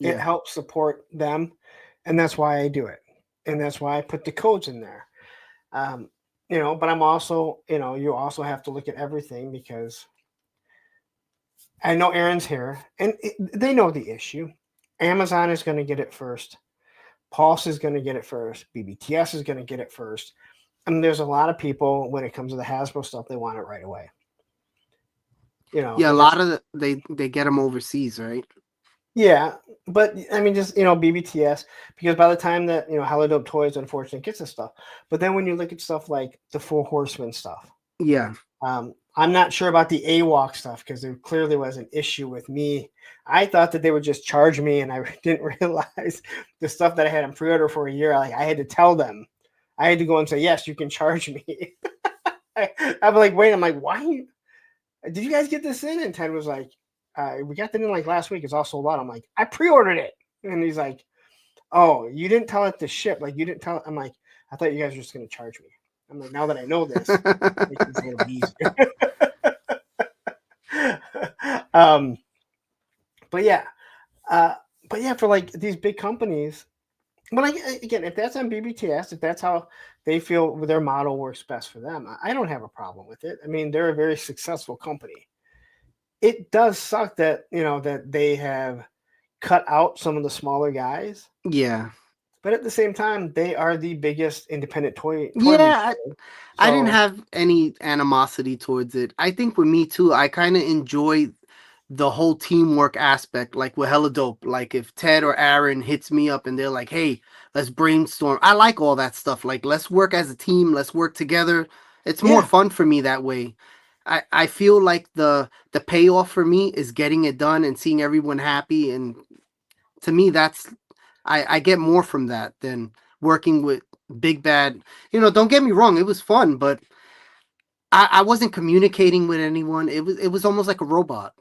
It yeah, helps support them, and that's why I do it, and that's why I put the codes in there. Um, but I'm also, you also have to look at everything because I know Aaron's here, and they know the issue. Amazon is going to get it first. Pulse is going to get it first. BBTS is going to get it first. I mean, there's a lot of people when it comes to the Hasbro stuff, they want it right away. yeah. A And that's lot of they get them overseas, right? yeah, but I mean, just BBTS because by the time that Hello Dope Toys unfortunately gets this stuff, but then when you look at stuff like the Four Horsemen stuff, Yeah, I'm not sure about the AWOC stuff because there clearly was an issue with me. I thought that they would just charge me, and I didn't realize the stuff that I had on pre-order for a year. Like I had to tell them, I had to go and say, yes, you can charge me. I'm like, wait, I'm like, why? Did you guys get this in? And Ted was like, we got that in like last week. It's all sold out. I'm like, I pre-ordered it, and he's like, oh, you didn't tell it to ship. Like you didn't tell. I'm like, I thought you guys were just gonna charge me. I'm like, now that I know this, it makes things a little easier. um, but yeah, uh, for like these big companies, but again, if that's on BBTS, if that's how they feel their model works best for them, I don't have a problem with it. I mean, they're a very successful company. It does suck that that they have cut out some of the smaller guys, yeah, but at the same time, they are the biggest independent toy yeah. retailer. I didn't So have any animosity towards it. I think with me too, I kind of enjoy the whole teamwork aspect, like with Hella Dope. Like if Ted or Aaron hits me up and they're like, "Hey, let's brainstorm." I like all that stuff. Like let's work as a team, let's work together. It's more yeah, fun for me that way. I feel like the payoff for me is getting it done and seeing everyone happy, and to me, that's I get more from that than working with big bad. Don't get me wrong, it was fun, but I wasn't communicating with anyone. It was almost like a robot,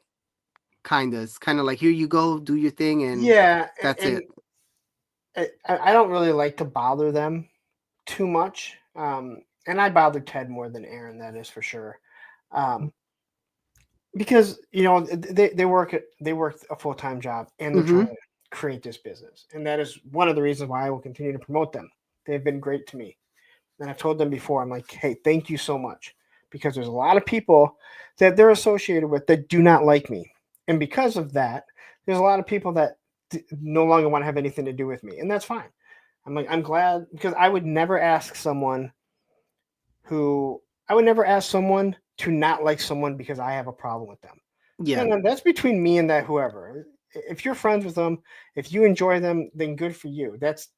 kind of. It's kind of like, here you go, do your thing, and Yeah, that's it. I don't really like to bother them too much. And I bother Ted more than Aaron, that is for sure. Because they work a full time job and they're Mm-hmm. trying to create this business, and that is one of the reasons why I will continue to promote them. They've been great to me, and I've told them before. I'm like, hey, thank you so much, because there's a lot of people that they're associated with that do not like me, and because of that, there's a lot of people that no longer want to have anything to do with me, and that's fine. I'm like, I'm glad, because I would never ask someone to not like someone because I have a problem with them. Yeah. No, that's between me and that whoever. If you're friends with them, if you enjoy them, then good for you. That's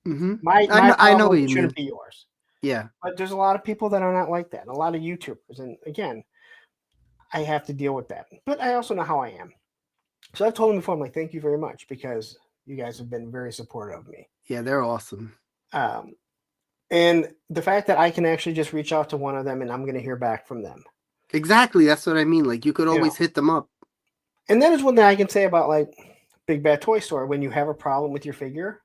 Mm-hmm. my I know problem what you mean. shouldn't be yours. Yeah. But there's a lot of people that are not like that, and a lot of YouTubers. And again, I have to deal with that. But I also know how I am. So I've told them before, I'm like, thank you very much, because you guys have been very supportive of me. Yeah, they're awesome. Um, and the fact that I can actually just reach out to one of them and I'm going to hear back from them. Exactly. That's what I mean. Like, you could always hit them up. And that is one thing I can say about like Big Bad Toy Store. When you have a problem with your figure,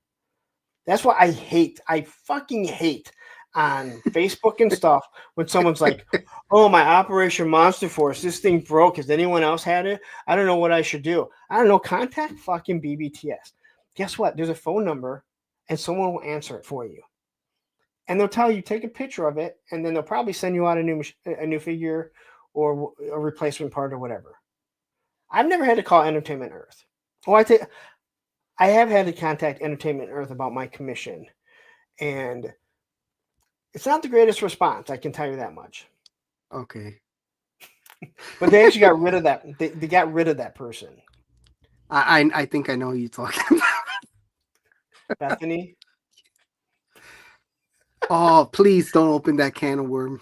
that's what I hate. I fucking hate on Facebook and stuff when someone's like, "Oh, my Operation Monster Force, this thing broke. Has anyone else had it? I don't know what I should do. I don't know. Contact fucking BBTS. Guess what? There's a phone number, and someone will answer it for you, and they'll tell you take a picture of it, and then they'll probably send you out a new figure or a replacement part or whatever." I've never had to call Entertainment Earth. Well, I have had to contact Entertainment Earth about my commission, and it's not the greatest response. I can tell you that much. Okay. But they actually got rid of that. They got rid of that person. I think I know who you're talking about. Bethany. Oh, please don't open that can of worm.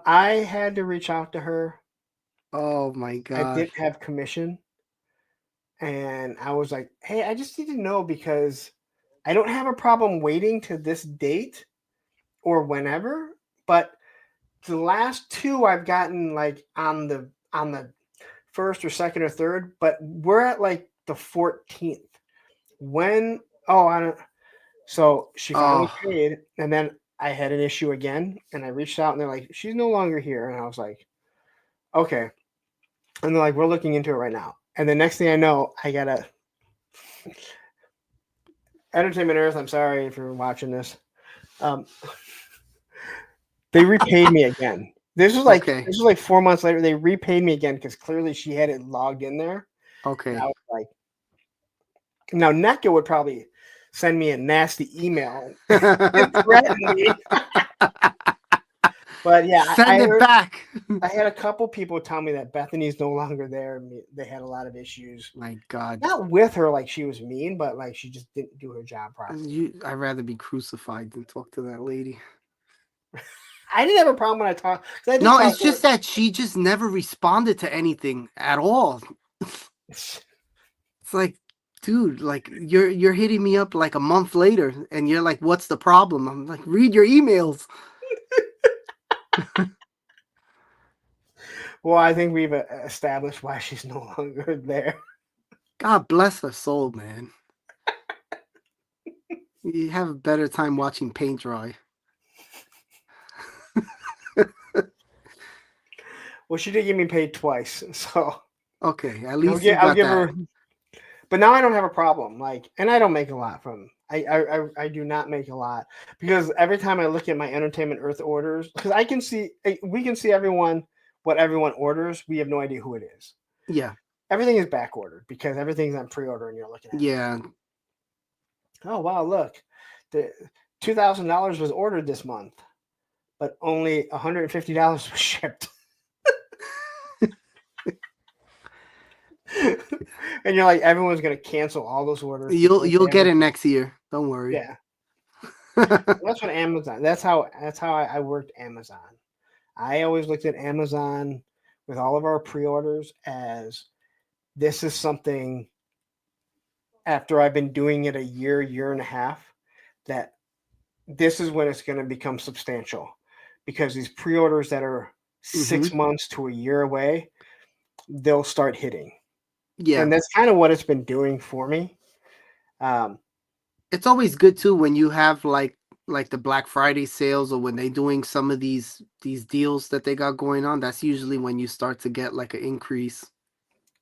I had to reach out to her. Oh my I gosh. didn't have commission, and I was like, "Hey, I just need to know, because I don't have a problem waiting to this date or whenever, but the last two I've gotten like on the first or second or third, but we're at like the 14th. When I don't. So she finally Oh, paid, and then I had an issue again, and I reached out, and they're like, "She's no longer here," and I was like, "Okay," and they're like, "We're looking into it right now," and the next thing I know, I gotta Entertainment Earth. I'm sorry if you're watching this. Um, they repaid me again. This okay. was like 4 months later. They repaid me again because clearly she had it logged in there. And I Okay. was like, now NECA would probably send me a nasty email and threaten me. But yeah, Send it back. I had a couple people tell me that Bethany's no longer there. They had a lot of issues. My God. Not with her, like she was mean, but like she just didn't do her job properly. I'd rather be crucified than talk to that lady. I didn't have a problem when I talked. No, it's just that she just never responded to anything at all. It's like, dude, like you're hitting me up like a month later, and you're like, "What's the problem?" I'm like, "Read your emails." Well, I think we've established why she's no longer there. God bless her soul, man. You have a better time watching paint dry. Well, she did give me paid twice, so Okay, at least you I'll got give that. her. But now I don't have a problem. Like, and I don't make a lot from. I do not make a lot, because every time I look at my Entertainment Earth orders, because we can see what everyone orders. We have no idea who it is. Yeah. Everything is back ordered because everything's on pre-order, and you're looking at. Yeah. Oh wow! Look, the $2,000 was ordered this month, but only $150 was shipped. And you're like, everyone's gonna cancel all those orders. You'll get it next year. Don't worry. Yeah, that's what Amazon. That's how I worked Amazon. I always looked at Amazon with all of our pre-orders as this is something after I've been doing it a year and a half, that this is when it's going to become substantial, because these pre-orders that are 6 months to a year away, they'll start hitting. Yeah. And that's kind of what it's been doing for me. It's always good too when you have like the Black Friday sales, or when they're doing some of these deals that they got going on. That's usually when you start to get like an increase.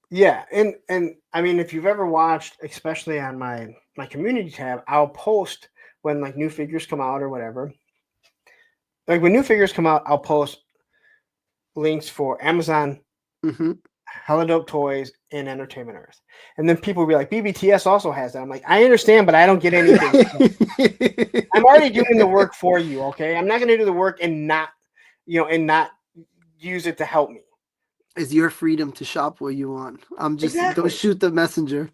Yeah, and I mean, if you've ever watched, especially on my community tab, I'll post when like new figures come out or whatever. Like when new figures come out, I'll post links for Amazon, Hella Dope Toys, and Entertainment Earth. And then people will be like, BBTS also has that. I'm like, I understand, but I don't get anything. I'm already doing the work for you, okay? I'm not going to do the work and not use it to help me. It's your freedom to shop where you want. I'm just Don't shoot the messenger.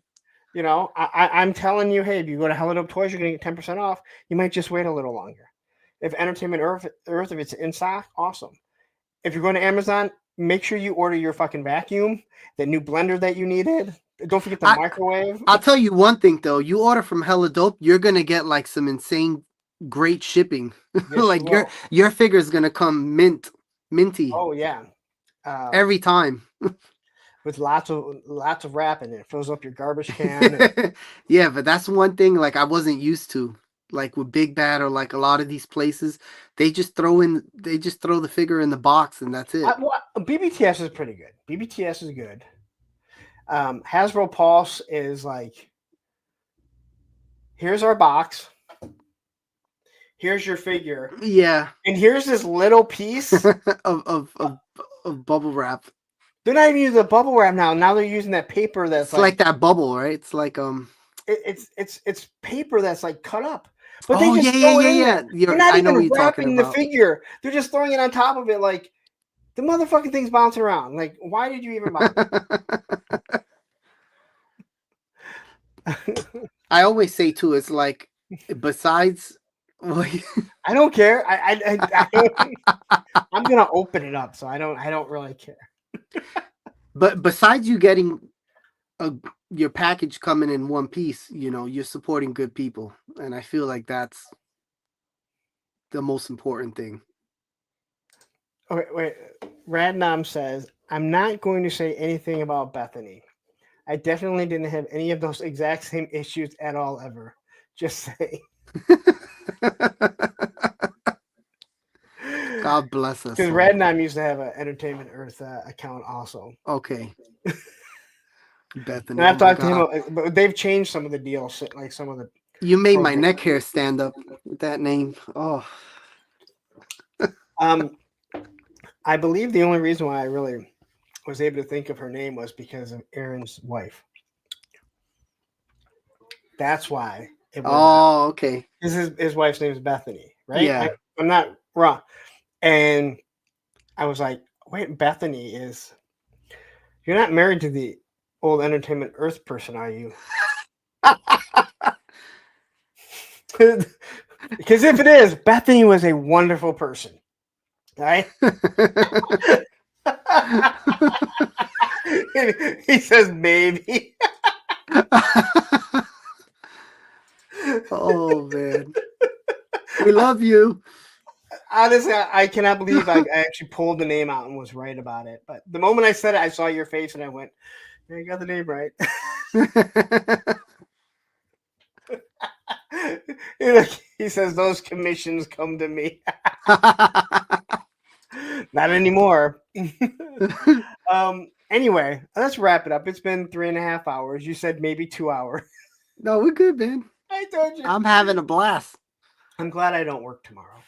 I'm telling you, hey, if you go to Hella Dope Toys, you're going to get 10% off. You might just wait a little longer. If Entertainment Earth, if it's in stock, awesome. If you're going to Amazon, make sure you order your fucking vacuum, the new blender that you needed. Don't forget the microwave. I'll tell you one thing though. You order from Hella Dope, you're gonna get like some insane, great shipping. Yes, like your figure is gonna come minty. Oh yeah, every time. With lots of wrapping, it fills up your garbage can. Yeah, but that's one thing like I wasn't used to. Like with Big Bad or like a lot of these places, they just throw the figure in the box and that's it. BBTS is pretty good. BBTS is good. Hasbro Pulse is like, here's our box. Here's your figure. Yeah. And here's this little piece of bubble wrap. They're not even using the bubble wrap now. Now they're using that paper that's it's like that bubble, right? It's like it's paper that's like cut up. But they just throw it in there. They're not even wrapping the figure. They're just throwing it on top of it like the motherfucking thing's bouncing around. Like, why did you even bother? I always say too, it's like besides I don't care. I'm gonna open it up, so I don't really care. But besides you getting your package coming in one piece, you're supporting good people, and I feel like that's the most important thing. Okay, wait. Radnam says, I'm not going to say anything about Bethany. I definitely didn't have any of those exact same issues at all ever. Just say. God bless us. Because Radnam used to have an Entertainment Earth account also. Okay. Bethany. And I've talked to him, but they've changed some of the deals, like some of the. You made my neck hair stand up with that name. Oh. I believe the only reason why I really was able to think of her name was because of Aaron's wife. That's why. Okay. His wife's name is Bethany, right? Yeah. I'm not wrong. And I was like, wait, Bethany is. You're not married to the old Entertainment Earth person, are you? Because if it is, Bethany was a wonderful person. Right? He says maybe. Oh man, we love you. Honestly, I cannot believe I actually pulled the name out and was right about it. But the moment I said it, I saw your face and I went, yeah, you got the name right. He says those commissions come to me. Not anymore. Anyway, let's wrap it up. It's been 3.5 hours. You said maybe 2 hours. No, we're good, man. I told you. I'm having a blast. I'm glad I don't work tomorrow.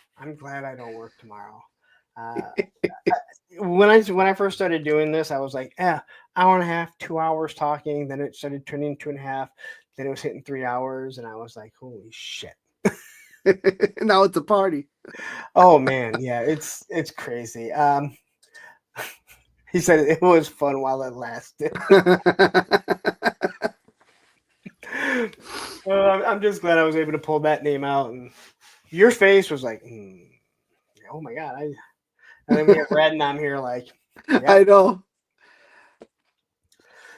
When I first started doing this, I was like, hour and a half, 2 hours talking. Then it started turning 2.5. Then it was hitting 3 hours, and I was like, holy shit. Now it's a party. Oh man, yeah, it's crazy. He said it was fun while it lasted. I'm just glad I was able to pull that name out, and your face was like, oh my god. And then we have Radnam here like, I know.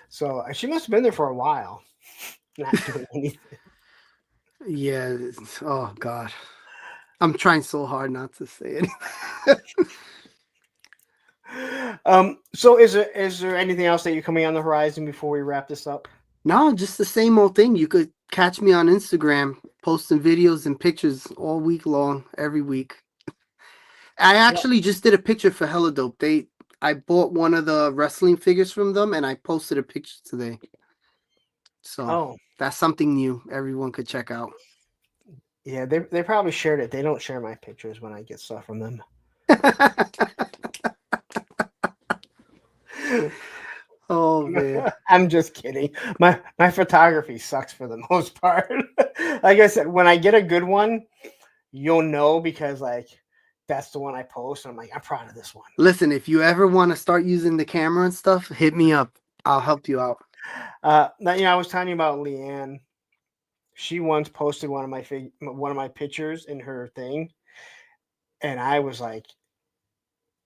So she must have been there for a while, not doing anything. Yeah. Oh God. I'm trying so hard not to say anything. So is there anything else that you're coming on the horizon before we wrap this up? No, just the same old thing. You could catch me on Instagram posting videos and pictures all week long, every week. I Yeah. actually just did a picture for Hella Dope. I bought one of the wrestling figures from them and I posted a picture today. So Oh, that's something new everyone could check out. yeah. They probably shared it. They don't share my pictures when I get stuff from them. Oh man. I'm just kidding. My photography sucks for the most part. Like I said, when I get a good one, you'll know because like that's the one I post. And I'm like, I'm proud of this one. Listen, if you ever want to start using the camera and stuff, hit me up. I'll help you out. Now, I was telling you about Leanne. She once posted one of my pictures in her thing, and I was like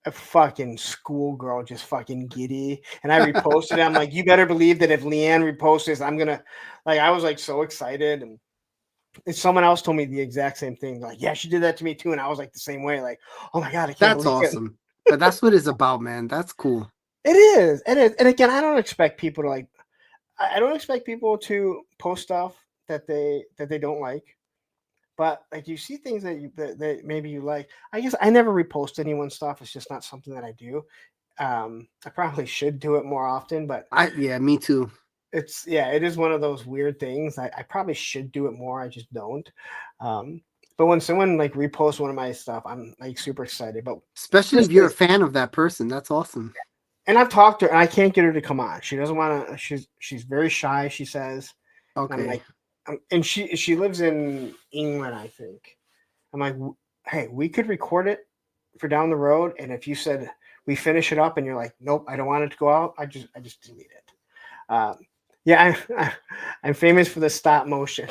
a fucking schoolgirl, just fucking giddy. And I reposted it. I'm like, you better believe that if Leanne reposts this, I'm gonna like. I was like so excited, and someone else told me the exact same thing. Like, yeah, she did that to me too, and I was like the same way. Like, oh my god, I can't That's believe it. awesome. But that's what it's about, man. That's cool. It is. It is. And again, I don't expect people to like. I don't expect people to post stuff that they don't like. But like you see things that maybe you like. I guess I never repost anyone's stuff. It's just not something that I do. I probably should do it more often, but Yeah, me too. it is one of those weird things. I probably should do it more. I just don't. But when someone like reposts one of my stuff, I'm like super excited. But Especially this if you're a is, fan of that person. That's awesome. and I've talked to her, and I can't get her to come on. She doesn't want to. She's very shy. She says, and I'm Okay. like, and she lives in England, I think. I'm like, hey, we could record it for down the road, and if you said we finish it up, and you're like, nope, I don't want it to go out, I just delete it. Um, yeah, I'm famous for the stop motion.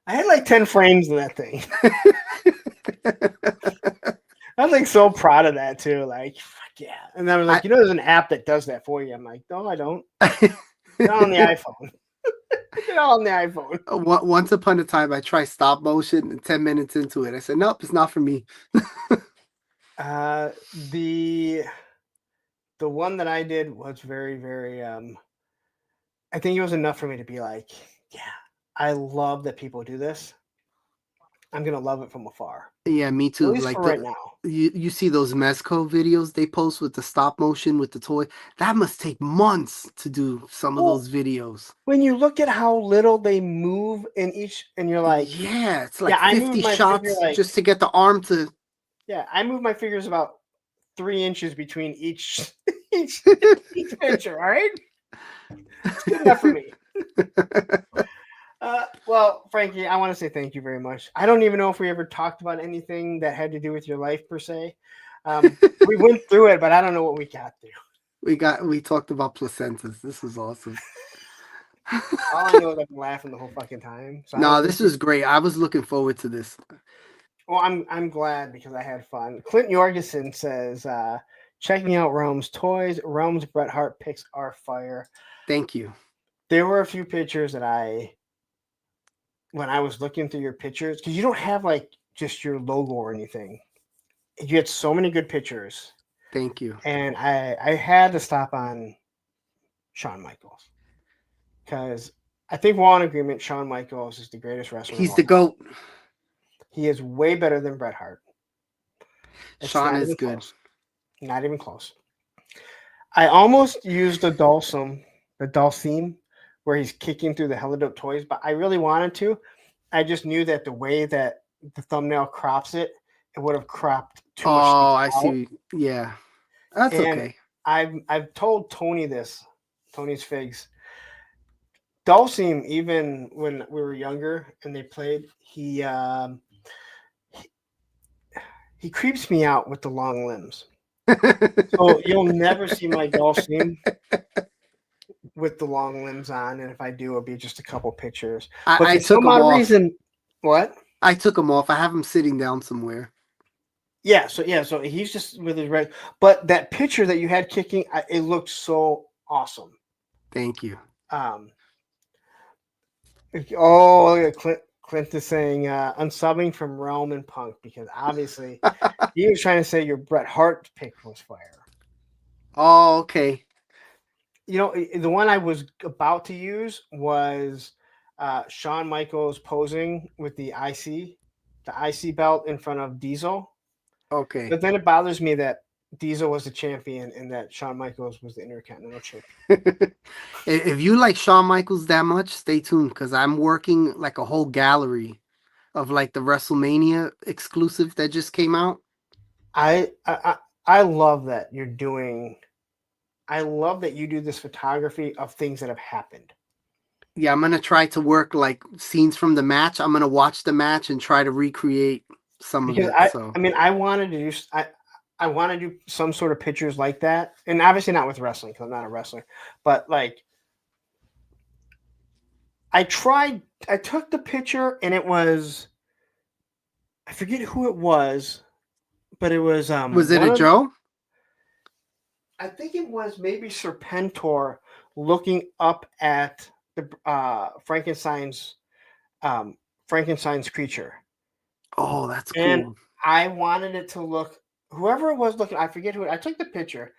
I had like 10 frames of that thing. I'm like so proud of that too. Like, fuck yeah. And I was like, I there's an app that does that for you. I'm like, no, I don't. Get on the iPhone. Get on the iPhone. Once upon a time, I tried stop motion, and 10 minutes into it, I said, "Nope, it's not for me." Uh, the the one that I did was very, very I think it was enough for me to be like, yeah, I love that people do this. I'm gonna love it from afar. Yeah, me At too. least Like for right now. you see those Mezco videos they post with the stop motion with the toy. That must take months to do some of Well, those videos. when you look at how little they move in each, and you're like, Yeah, it's like yeah, I moved 50 my figure shots like, just to get the arm to. yeah, I moved my figures about 3 inches between each each each picture. All right, it's good enough for me. Well, Frankie, I want to say thank you very much. I don't even know if we ever talked about anything that had to do with your life per se. We went through it, but I don't know what we got through. We talked about placentas. This was awesome. All I know is I've been laughing the whole fucking time. So I don't No, really this was great. I was looking forward to this. Well, I'm glad because I had fun. Clint Jorgensen says, checking out Realm's toys. Realm's Bret Hart picks are fire. Thank you. There were a few pictures that when I was looking through your pictures, because you don't have like just your logo or anything. You had so many good pictures, Thank you. and I had to stop on Shawn Michaels because I think we're all in agreement. Shawn Michaels is the greatest wrestler of He's all the time. GOAT. He is way better than Bret Hart. It's Shawn not is even good. close. Not even close. I almost used the Dulcim, where he's kicking through the Hella Dope toys, but I really wanted to. I just knew that the way that the thumbnail crops it, it would have cropped too much stuff Oh, I out. see. Yeah. That's And okay. I've told Tony this, Tony's Figs. Dulcim, even when we were younger and they played, he creeps me out with the long limbs. So you'll never see my Dulcim with the long limbs on, and if I do, it'll be just a couple pictures. But I for took some them odd off. reason, what? I took them off. I have them sitting down somewhere. So he's just with his red. But that picture that you had kicking, it looked so awesome. Thank you. Oh, look at Clint is saying unsubbing from Realm and Punk because obviously he was trying to say your Bret Hart pick was fire. Oh, okay. You know, the one I was about to use was Shawn Michaels posing with the IC belt in front of Diesel. Okay. But then it bothers me that Diesel was the champion and that Shawn Michaels was the Intercontinental champion. If you like Shawn Michaels that much, stay tuned because I'm working like a whole gallery of like the WrestleMania exclusive that just came out. I love that you're doing. I love that you do this photography of things that have happened. Yeah, I'm gonna try to work like scenes from the match. I'm gonna watch the match and try to recreate some of Because it. So I mean, I wanted to do. I want to do some sort of pictures like that, and obviously not with wrestling because I'm not a wrestler. But like, I tried. I took the picture, and it was. I forget who it was, but it was was it one a of. Joe? I think it was maybe Serpentor looking up at the um, Frankenstein's creature, Oh, that's and cool. I wanted it to look. Whoever it was looking, I forget who. I took the picture.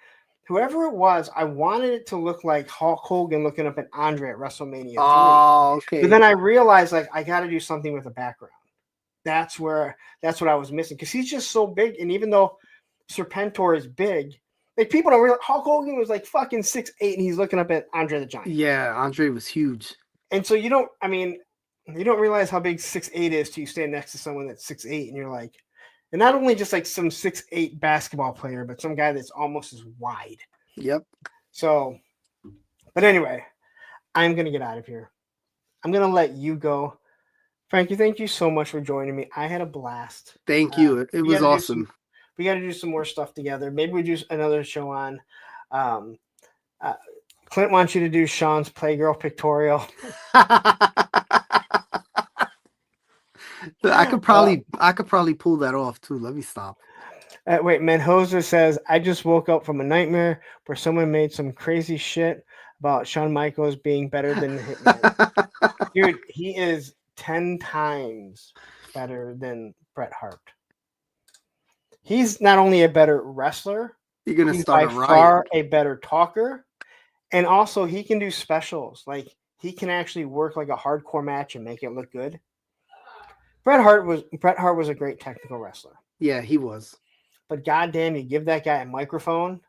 Whoever it was, I wanted it to look like Hulk Hogan looking up at Andre at WrestleMania 3. Oh, But okay. then I realized like I got to do something with the background. That's what I was missing because he's just so big. And even though Serpentor is big, like people don't realize Hulk Hogan was like fucking 6'8" and he's looking up at Andre the Giant. Yeah, Andre was huge. And so you don't, I mean, you don't realize how big 6'8" is till you stand next to someone that's 6'8", and you're like, and not only just like some 6'8" basketball player, but some guy that's almost as wide. Yep. So, but anyway, I'm gonna get out of here. I'm gonna let you go. Frankie, thank you so much for joining me. I had a blast. Thank you. It We got was to do some. awesome. We got to do some more stuff together. Maybe we do another show on. Um, uh, Clint wants you to do Sean's Playgirl pictorial. I could probably pull that off too. Let me stop. Wait, Manhoser says I just woke up from a nightmare where someone made some crazy shit about Shawn Michaels being better than the Hitman. Dude, he is 10 times better than Bret Hart. He's not only a better wrestler, You're gonna he's start by a riot. far a better talker. And also he can do specials. Like he can actually work like a hardcore match and make it look good. Bret Hart was a great technical wrestler. Yeah, he was. But goddamn, you give that guy a microphone.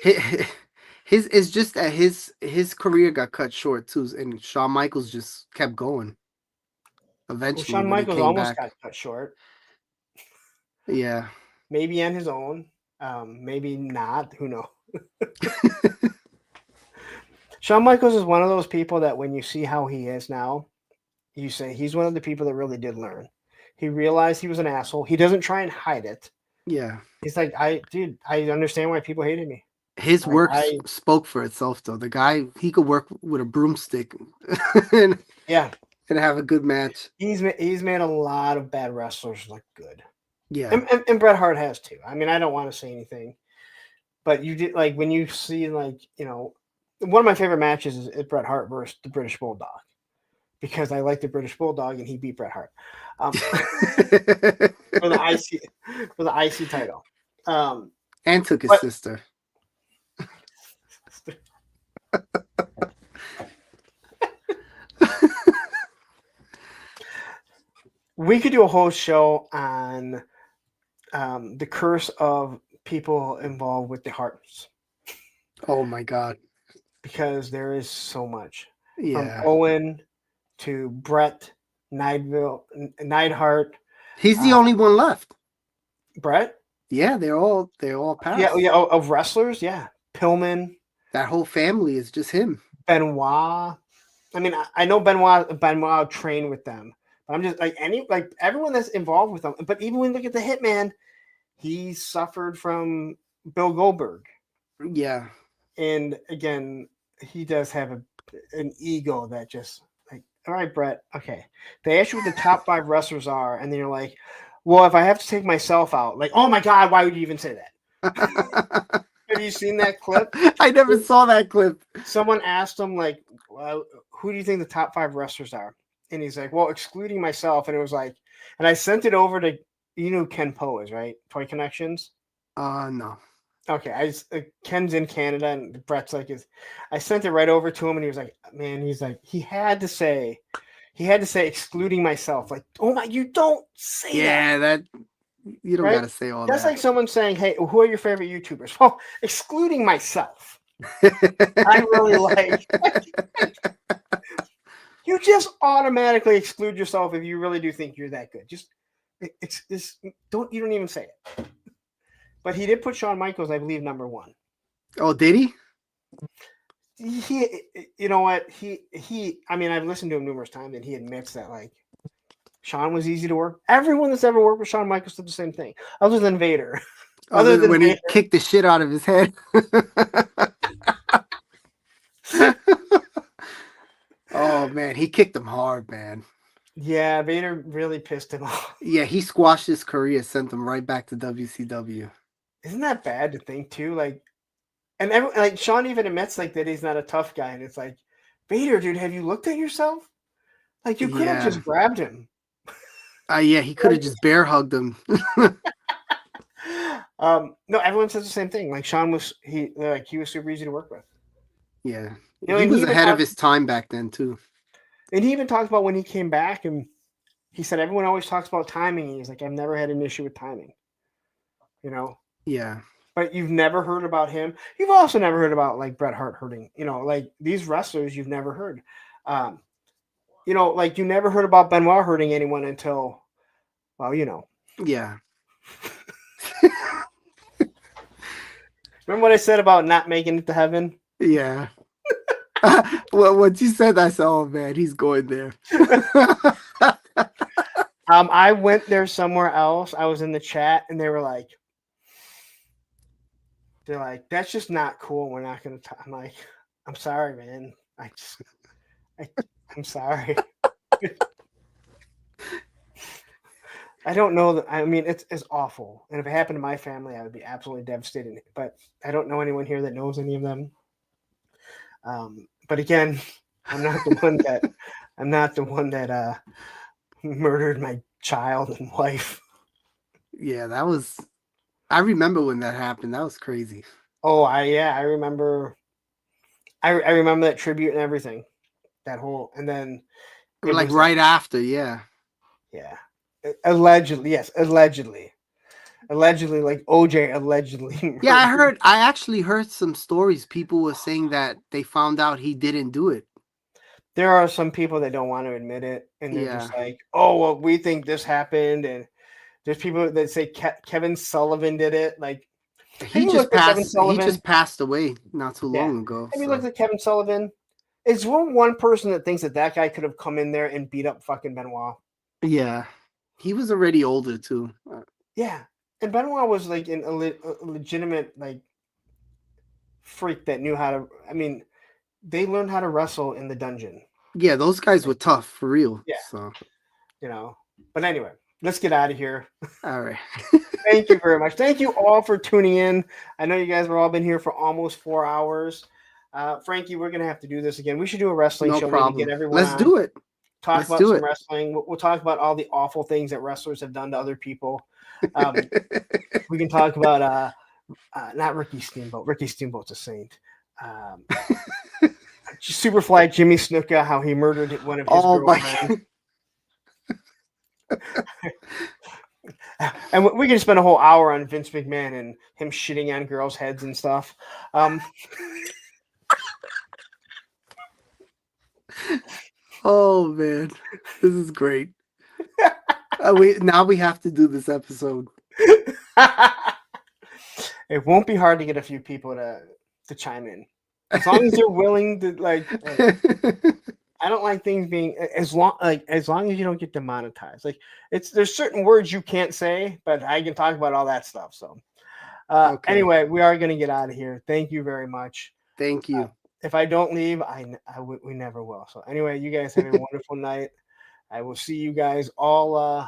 His it's just that his career got cut short too, and Shawn Michaels just kept going. Well, Eventually, Shawn when he Michaels came almost back, got cut short. yeah. Maybe on his own. Maybe not. Who knows? Shawn Michaels is one of those people that when you see how he is now, you say he's one of the people that really did learn. He realized he was an asshole. He doesn't try and hide it. Yeah. He's like, I understand why people hated me. His Like work spoke for itself though. The guy, he could work with a broomstick and, yeah, and have a good match. he's made a lot of bad wrestlers look good. Yeah. And Bret Hart has too. I mean, I don't want to say anything, but you did like when you see like one of my favorite matches is Bret Hart versus the British Bulldog because I like the British Bulldog and he beat Bret Hart for the IC title. And took his But sister. we could do a whole show on the curse of people involved with the hearts. Oh my god. Because there is so much from Yeah. Owen to Brett Neidhart. He's the only one left. Brett? Yeah, they're all passed. Yeah, of wrestlers, yeah. Pillman, That whole family is just him. Benoit. I mean, I know Benoit trained with them. But I'm just like everyone that's involved with them. But even when you look at the Hitman, he suffered from Bill Goldberg. Yeah. And again, he does have an ego that just like, all right, Brett, okay. They ask you what the top 5 wrestlers are, and then you're like, Well, if I have to take myself out, like, oh my God, why would you even say that? Have you seen that clip? I never saw that clip. Someone asked him, like, who do you think the top 5 wrestlers are? And he's like, well, excluding myself. And it was like, and I sent it over to, you know, Ken Poe is, right? Toy Connections. No. Okay, Ken's in Canada and Brett's like I sent it right over to him and he was like, man, he's like, he had to say excluding myself, like, oh my, you don't say Yeah, that you don't right? gotta say all That's that. like someone saying, hey, who are your favorite YouTubers? Well, excluding myself, I really like. You just automatically exclude yourself if you really do think you're that good. Just don't even say it. But he did put Shawn Michaels, I believe, number 1. Oh, did he? He, you know what, I mean, I've listened to him numerous times and he admits that, like, Shawn was easy to work. Everyone that's ever worked with Shawn Michaels did the same thing, other than Vader. Other than when he kicked the shit out of his head. Oh man, he kicked him hard, man. Yeah, Vader really pissed him off. Yeah, he squashed his career, sent him right back to WCW. Isn't that bad to think too? Like, and like Shawn even admits, like, that he's not a tough guy, and it's like, Vader, dude, have you looked at yourself? Like, you could have just grabbed him. Yeah, he could have just bear hugged him. No, everyone says the same thing. Like, Shawn was he was super easy to work with. Yeah, You know, he was ahead of his time back then too. And he even talked about when he came back, and he said everyone always talks about timing. And he's like, I've never had an issue with timing. You know. Yeah. But you've never heard about him. You've also never heard about, like, Bret Hart hurting. You know, like, these wrestlers you've never heard. You know, like, you never heard about Benoit hurting anyone until, well, you know. Yeah. Remember what I said about not making it to heaven? Yeah. Well, once you said that, I said, oh man, he's going there. I went there somewhere else. I was in the chat and they were like, that's just not cool. We're not going to. I'm like, I'm sorry, man. I'm sorry. I don't know that. I mean, it's awful. And if it happened to my family, I would be absolutely devastated. But I don't know anyone here that knows any of them. But again, I'm not the one that murdered my child and wife. Yeah, that was. I remember when that happened. That was crazy. Oh, I remember. I remember that tribute and everything. That whole, and then it was like right after, yeah. Yeah. Allegedly, yes, allegedly, like OJ allegedly. Yeah, I actually heard some stories. People were saying that they found out he didn't do it. There are some people that don't want to admit it, and they're just like, "Oh, well, we think this happened," and there's people that say Kevin Sullivan did it. Like, he just passed. He just passed away not too long ago. Have you looked at Kevin Sullivan? Is one person that thinks that guy could have come in there and beat up fucking Benoit? Yeah, he was already older too. Yeah, and Benoit was like a legitimate, like, freak that knew how to. I mean, they learned how to wrestle in the dungeon. Yeah, those guys were tough for real. Yeah, so you know. But anyway, let's get out of here. All right. Thank you very much. Thank you all for tuning in. I know you guys have all been here for almost 4 hours. Frankie, we're gonna have to do this again. We should do a wrestling show. No problem. Get everyone Let's do it. Talk about some wrestling. We'll talk about all the awful things that wrestlers have done to other people. We can talk about not Ricky Steamboat. Ricky Steamboat's a saint. Superfly Jimmy Snuka, how he murdered one of his girlfriends. And we can spend a whole hour on Vince McMahon and him shitting on girls' heads and stuff. Oh man, this is great. Now we have to do this episode. It won't be hard to get a few people to chime in, as long as they're willing to. Like, I don't like things being as long as you don't get demonetized. Like, there's certain words you can't say, but I can talk about all that stuff. So, anyway, we are going to get out of here. Thank you very much. Thank you. If I don't leave, we never will. So anyway, you guys have a wonderful night. I will see you guys all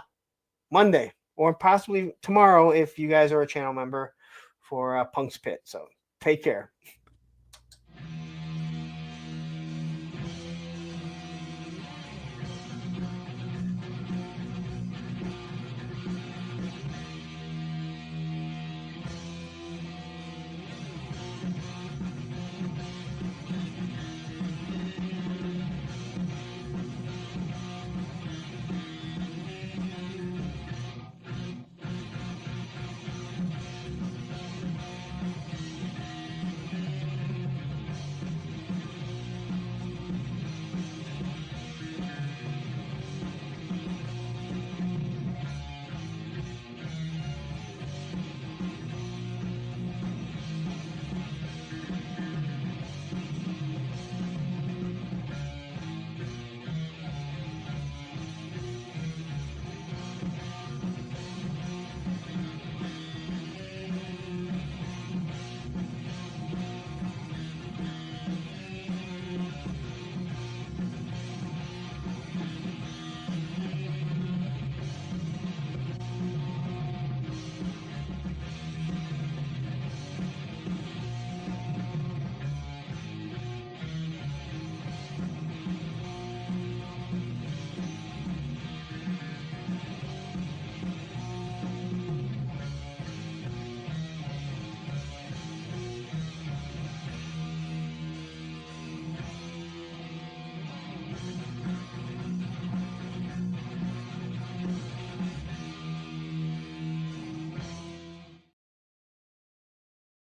Monday. or possibly tomorrow if you guys are a channel member for Punk's Pit. So take care.